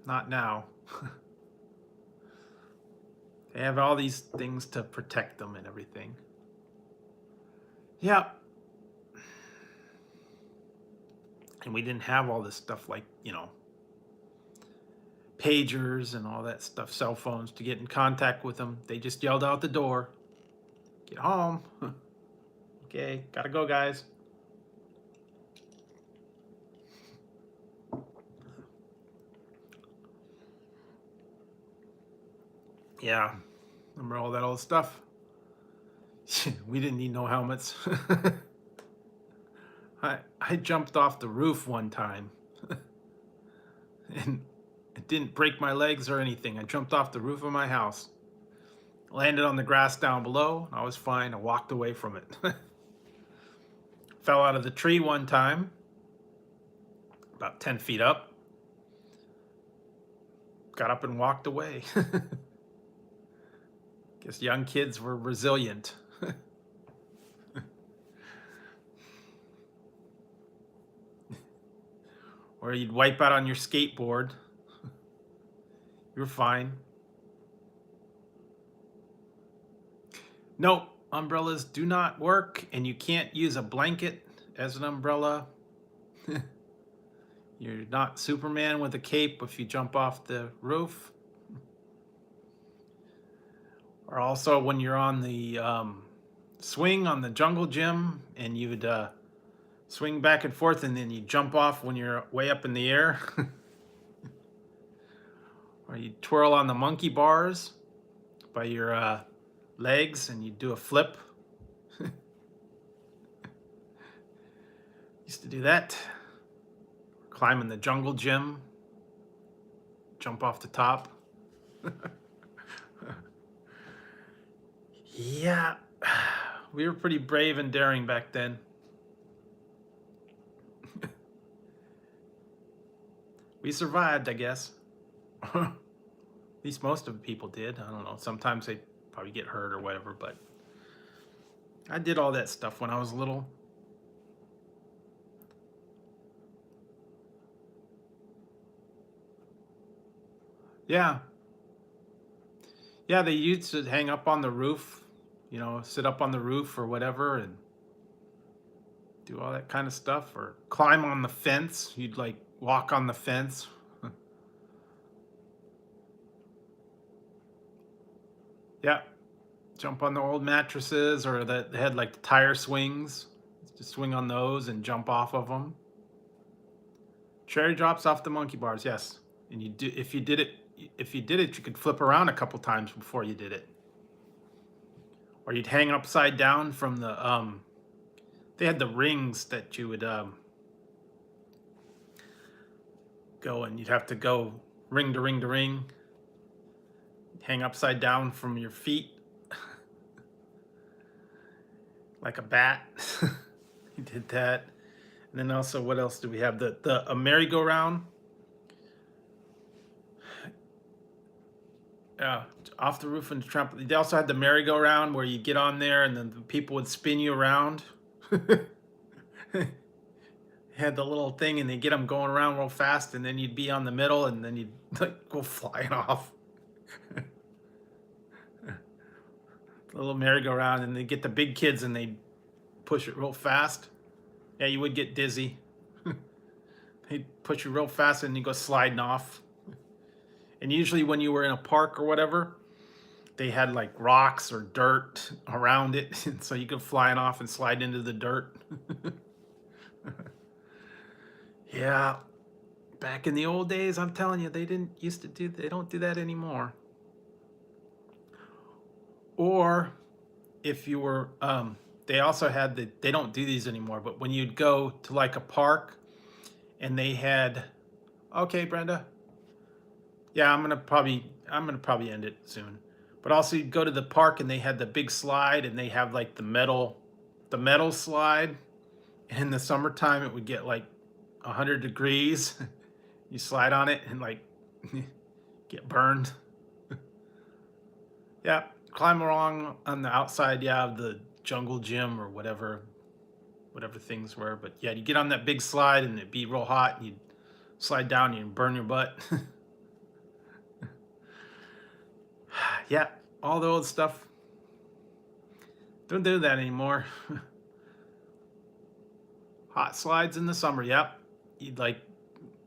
not now. They have all these things to protect them and everything. Yeah. And we didn't have all this stuff like, pagers and all that stuff, cell phones to get in contact with them. They just yelled out the door, get home. Okay, gotta go, guys. Yeah, remember all that old stuff? We didn't need no helmets. I jumped off the roof one time and it didn't break my legs or anything. I jumped off the roof of my house, landed on the grass down below. I was fine. I walked away from it. Fell out of the tree one time, about 10 feet up. got up and walked away. Guess young kids were resilient. Or you'd wipe out on your skateboard. You're fine. No, umbrellas do not work, and you can't use a blanket as an umbrella. You're not Superman with a cape if you jump off the roof. Or also when you're on the swing on the jungle gym and you would swing back and forth and then you jump off when you're way up in the air. Or you twirl on the monkey bars by your legs and you do a flip. Used to do that. Climb in the jungle gym. Jump off the top. Yeah, we were pretty brave and daring back then. We survived, I guess. At least most of the people did. I don't know. Sometimes they probably get hurt or whatever, but I did all that stuff when I was little. Yeah. Yeah, they used to hang up on the roof, you know, sit up on the roof or whatever and do all that kind of stuff, or climb on the fence. You'd like walk on the fence. Yeah, jump on the old mattresses, or that they had like the tire swings. Just swing on those and jump off of them. Cherry drops off the monkey bars, yes. And you do if you did it, you could flip around a couple times before you did it. Or you'd hang upside down from the they had the rings that you would go, and you'd have to go ring to ring to ring. Hang upside down from your feet like a bat. You did that. And then also, what else do we have? A merry-go-round. Yeah, off the roof and trampoline. They also had the merry-go-round where you get on there and then the people would spin you around. Had the little thing and they get them going around real fast, and then you'd be on the middle and then you'd like go flying off. The little merry-go-round, and they get the big kids and they push it real fast. Yeah, you would get dizzy. They'd push you real fast and you go sliding off. And usually when you were in a park or whatever, they had like rocks or dirt around it, and so you could flying off and slide into the dirt. Yeah, back in the old days, I'm telling you, they don't do that anymore. Or if you were, they also had they don't do these anymore, but when you'd go to like a park and they had, okay, Brenda, yeah, I'm gonna probably end it soon. But also you'd go to the park and they had the big slide, and they have like the metal slide. And in the summertime, it would get like 100 degrees. You slide on it and like get burned. Yeah, climb along on the outside, yeah, of the jungle gym or whatever things were. But yeah, you get on that big slide and it'd be real hot, and you'd slide down and you'd burn your butt. Yeah, all the old stuff. Don't do that anymore. Hot slides in the summer, yep. You'd like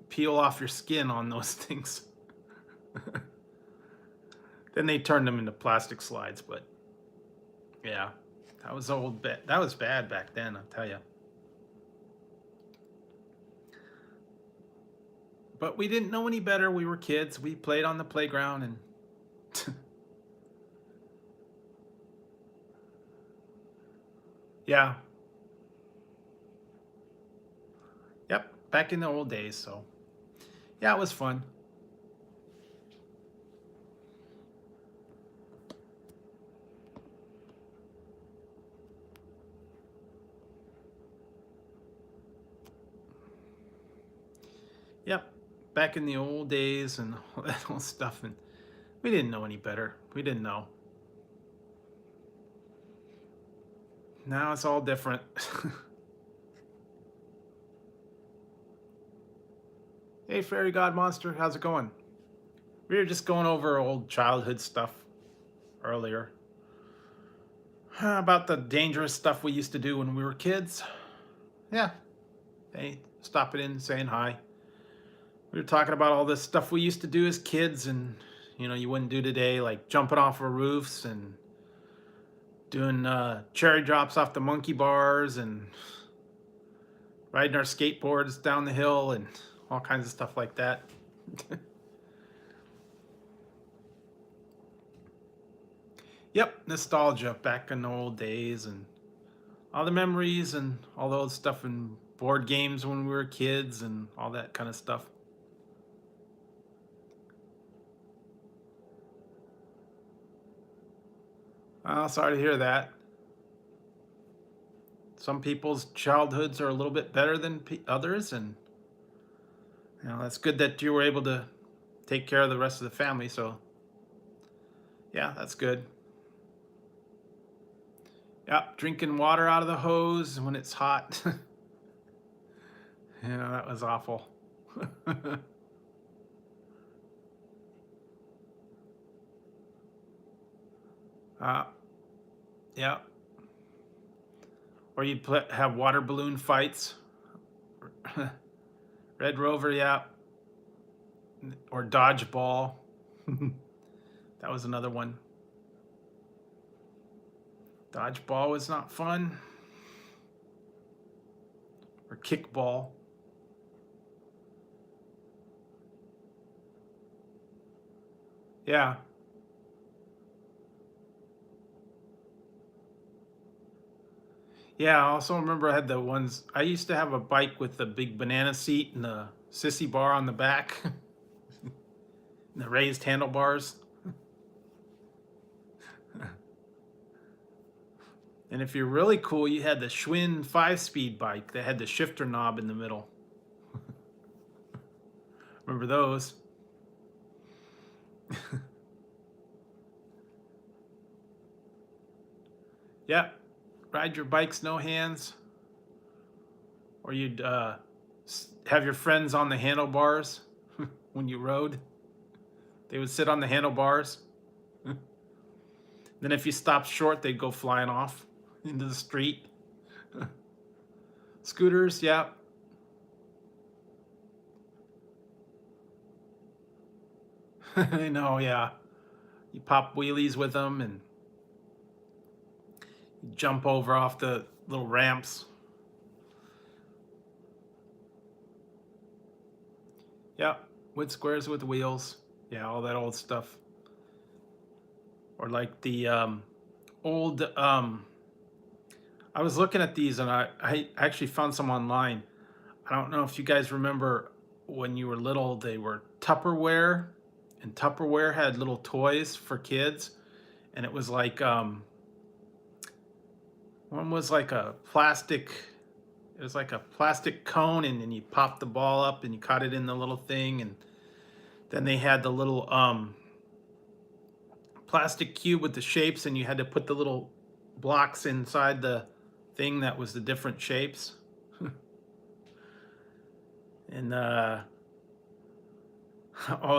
peel off your skin on those things. Then they turned them into plastic slides, but yeah, that was that was bad back then, I'll tell you. But we didn't know any better. We were kids. We played on the playground and yeah. Yep, back in the old days, so yeah, it was fun. Yep, back in the old days and all that old stuff, and we didn't know any better. We didn't know. Now it's all different. Hey, Fairy God Monster, how's it going? We were just going over old childhood stuff earlier. About the dangerous stuff we used to do when we were kids. Yeah. Hey, stopping in, saying hi. We were talking about all this stuff we used to do as kids and, you wouldn't do today, like jumping off of roofs and doing cherry drops off the monkey bars and riding our skateboards down the hill and all kinds of stuff like that. Yep, nostalgia back in the old days and all the memories and all the old stuff and board games when we were kids and all that kind of stuff. Sorry to hear that. Some people's childhoods are a little bit better than others, and that's good that you were able to take care of the rest of the family. So, yeah, that's good. Yep, drinking water out of the hose when it's hot. That was awful. Yeah. Or you'd have water balloon fights. Red Rover, yeah. Or dodgeball. That was another one. Dodgeball was not fun. Or kickball. Yeah. Yeah, I also remember I had the ones, I used to have a bike with the big banana seat and the sissy bar on the back. And the raised handlebars. And if you're really cool, you had the Schwinn 5-speed bike that had the shifter knob in the middle. Remember those? Yep. Ride your bikes, no hands. Or you'd have your friends on the handlebars when you rode. They would sit on the handlebars. Then if you stopped short, they'd go flying off into the street. Scooters, yeah. I know, yeah. You pop wheelies with them and you jump over off the little ramps. Yeah, wood squares with wheels. Yeah, all that old stuff. Or like the old I was looking at these and I actually found some online. I don't know if you guys remember when you were little, they were Tupperware, and Tupperware had little toys for kids, and it was like one was like a plastic, it was like a plastic cone, and then you popped the ball up and you caught it in the little thing, and then they had the little plastic cube with the shapes, and you had to put the little blocks inside the thing that was the different shapes. And oh,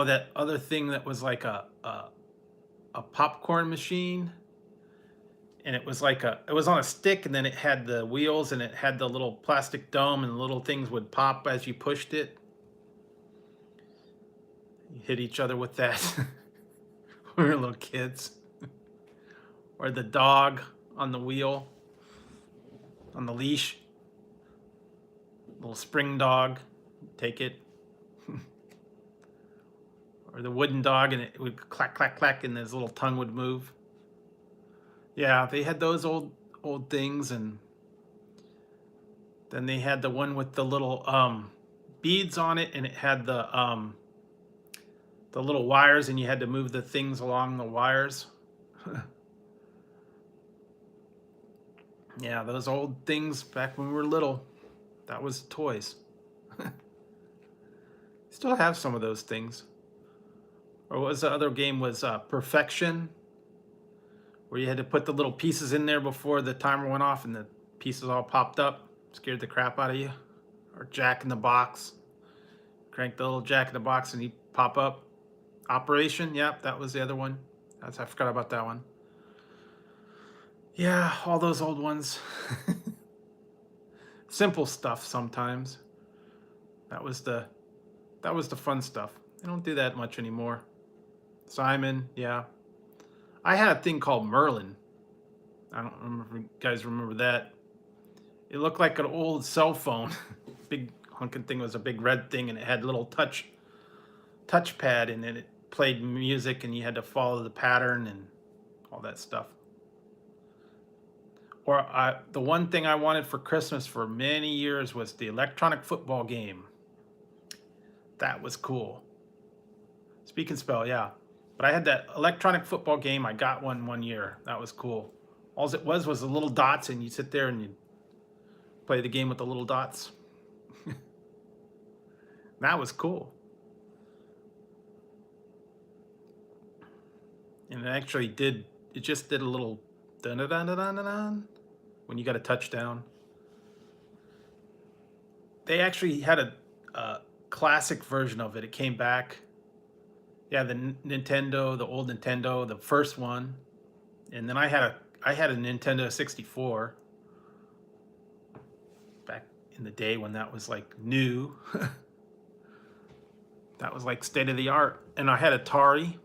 that other thing that was like a popcorn machine, and it was like it was on a stick, and then it had the wheels, and it had the little plastic dome, and the little things would pop as you pushed it. You hit each other with that. We were little kids. Or the dog on the wheel, on the leash. Little spring dog, take it. Or the wooden dog, and it would clack, clack, clack, and his little tongue would move. Yeah, they had those old things, and then they had the one with the little beads on it, and it had the little wires, and you had to move the things along the wires. Yeah, those old things back when we were little. That was toys. Still have some of those things. Or what was the other game was Perfection, where you had to put the little pieces in there before the timer went off and the pieces all popped up. Scared the crap out of you. Or Jack in the Box. Crank the little Jack in the Box and he'd pop up. Operation, yep, that was the other one. I forgot about that one. Yeah, all those old ones. Simple stuff sometimes. That was the fun stuff. They don't do that much anymore. Simon, yeah. I had a thing called Merlin. I don't remember if you guys remember that. It looked like an old cell phone. Big hunking thing. Was a big red thing, and it had a little touchpad, and then it played music, and you had to follow the pattern and all that stuff. Or the one thing I wanted for Christmas for many years was the electronic football game. That was cool. Speak and Spell, yeah. But I had that electronic football game. I got one year. That was cool. All it was the little dots, and you sit there and you play the game with the little dots. That was cool. And it just did a little dun dun dun dun dun dun when you got a touchdown. They actually had a classic version of it. It came back. Yeah, the Nintendo, the old Nintendo, the first one. And then I had a Nintendo 64 back in the day when that was like new. That was like state of the art. And I had Atari.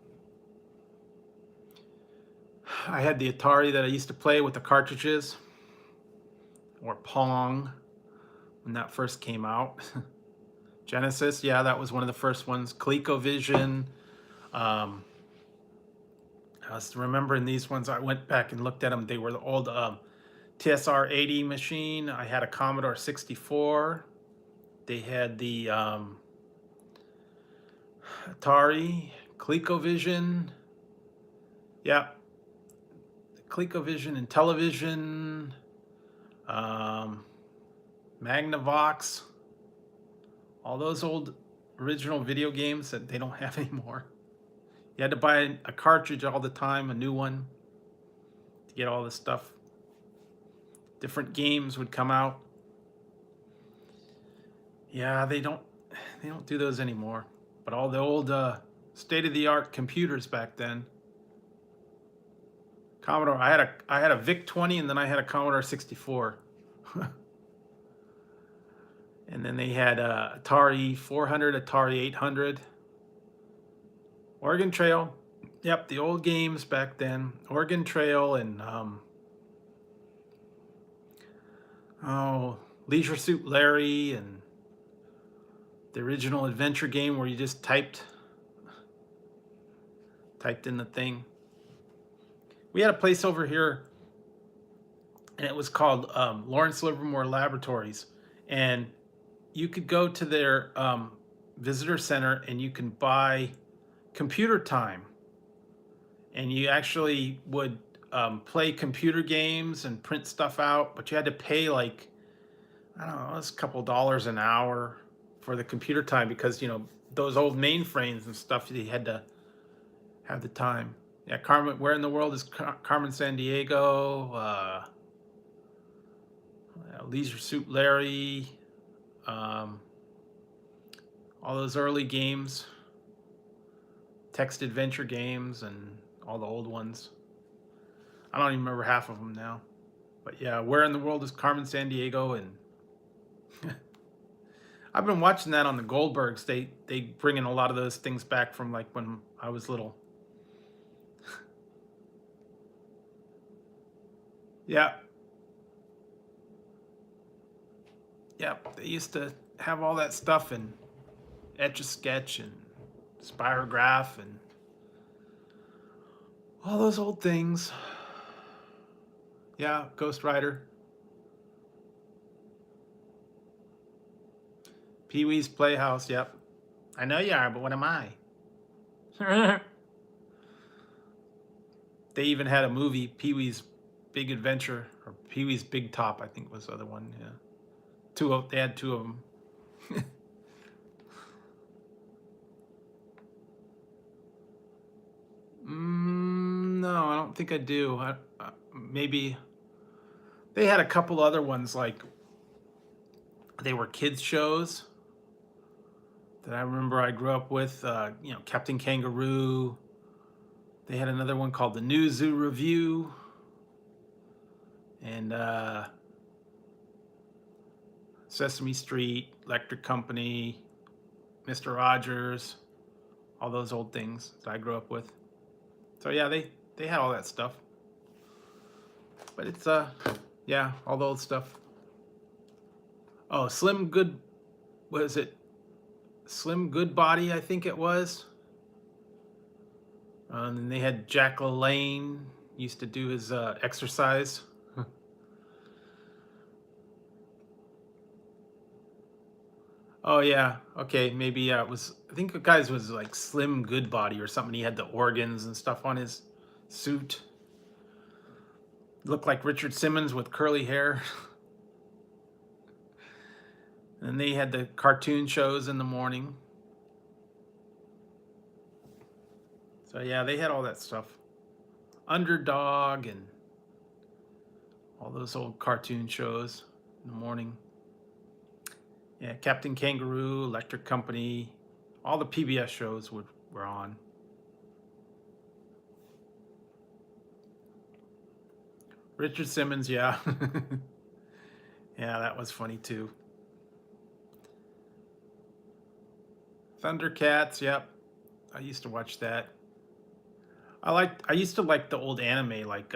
I had the Atari that I used to play with the cartridges. Or Pong when that first came out. Genesis, yeah, that was one of the first ones. ColecoVision. I was remembering these ones. I went back and looked at them. They were the old TSR 80 machine. I had a Commodore 64. They had the Atari, ColecoVision. Yeah, ColecoVision and television. Magnavox. All those old original video games that they don't have anymore. You had to buy a cartridge all the time, a new one, to get all this stuff. Different games would come out. Yeah, they don't do those anymore. But all the old state-of-the-art computers back then. Commodore, I had a VIC-20 and then I had a Commodore 64. And then they had Atari 400, Atari 800. Oregon Trail. Yep, the old games back then. Oregon Trail and Leisure Suit Larry and the original adventure game where you just typed in the thing. We had a place over here, and it was called Lawrence Livermore Laboratories, and you could go to their visitor center and you can buy computer time, and you actually would play computer games and print stuff out, but you had to pay like, I don't know, it was a couple dollars an hour for the computer time because, you know, those old mainframes and stuff, you had to have the time. Yeah, Carmen, where in the world is Carmen Sandiego? Leisure Suit Larry. All those early games. Text adventure games and all the old ones. I don't even remember half of them now. But yeah, where in the world is Carmen Sandiego? And I've been watching that on the Goldbergs. They bring in a lot of those things back from like when I was little. Yeah. Yeah, they used to have all that stuff in Etch-a-Sketch and Spirograph and all those old things. Yeah, Ghost Rider. Pee-wee's Playhouse, yep. I know you are, but what am I? They even had a movie, Pee-wee's Big Adventure, or Pee-wee's Big Top, I think was the other one, yeah. They had two of them. think I do. Maybe they had a couple other ones like they were kids shows that I remember I grew up with. Captain Kangaroo. They had another one called the New Zoo Review, and Sesame Street, Electric Company, Mr. Rogers, all those old things that I grew up with. So yeah, they had all that stuff. But it's yeah, all the old stuff. Oh, Slim Good, was it Slim Goodbody? I think it was. And then they had Jack LaLanne used to do his exercise. Oh yeah, okay, maybe yeah. It was, I think the guy's was like Slim Goodbody or something. He had the organs and stuff on his suit. Looked like Richard Simmons with curly hair. And they had the cartoon shows in the morning. So yeah, they had all that stuff. Underdog and all those old cartoon shows in the morning. Yeah, Captain Kangaroo, Electric Company, all the PBS shows were on. Richard Simmons, yeah. Yeah, that was funny too. Thundercats, yep. I used to watch that. I used to like the old anime, like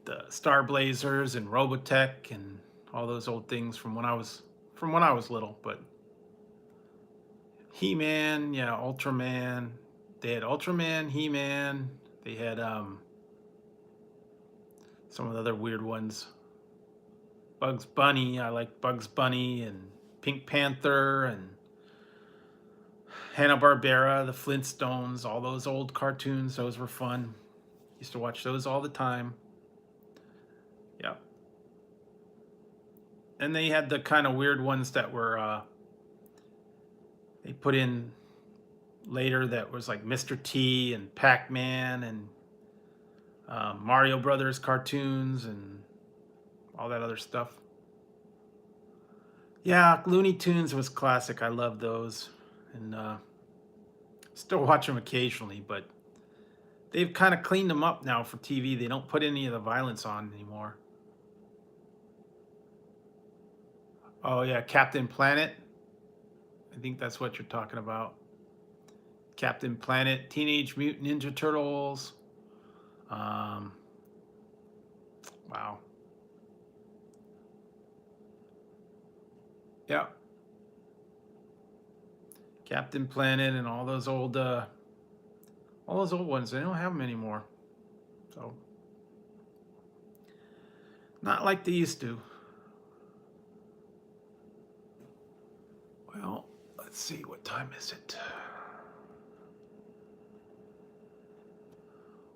the Star Blazers and Robotech and all those old things from when I was little. But He-Man, yeah, Ultraman. They had Ultraman, He-Man. They had some of the other weird ones. Bugs Bunny, I like Bugs Bunny and Pink Panther and Hanna-Barbera, the Flintstones, all those old cartoons. Those were fun. Used to watch those all the time. Yeah. And they had the kind of weird ones that were they put in later that was like Mr. T and Pac-Man and Mario Brothers cartoons and all that other stuff. Yeah, Looney Tunes was classic. I love those, and still watch them occasionally. But they've kind of cleaned them up now for TV. They don't put any of the violence on anymore. Oh yeah, Captain Planet. I think that's what you're talking about. Captain Planet, Teenage Mutant Ninja Turtles. Wow. Yeah. Captain Planet and all those old ones. They don't have them anymore. So not like they used to. Well, let's see, what time is it?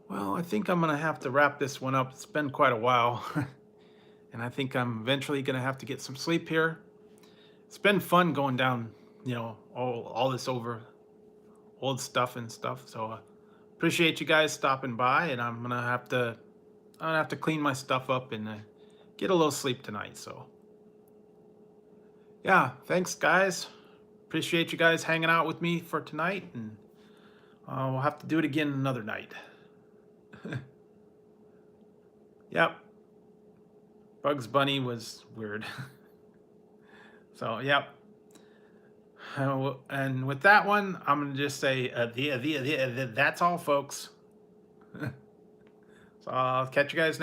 Well, I think I'm gonna have to wrap this one up. It's been quite a while. And I think I'm eventually gonna have to get some sleep here. It's been fun going down, all this over old stuff and stuff. So appreciate you guys stopping by, and I'm gonna have to clean my stuff up and get a little sleep tonight. So yeah, thanks guys. Appreciate you guys hanging out with me for tonight, and we'll have to do it again another night. Yep. Bugs Bunny was weird. So, yep. And with that one, I'm going to just say, that's all, folks. So I'll catch you guys next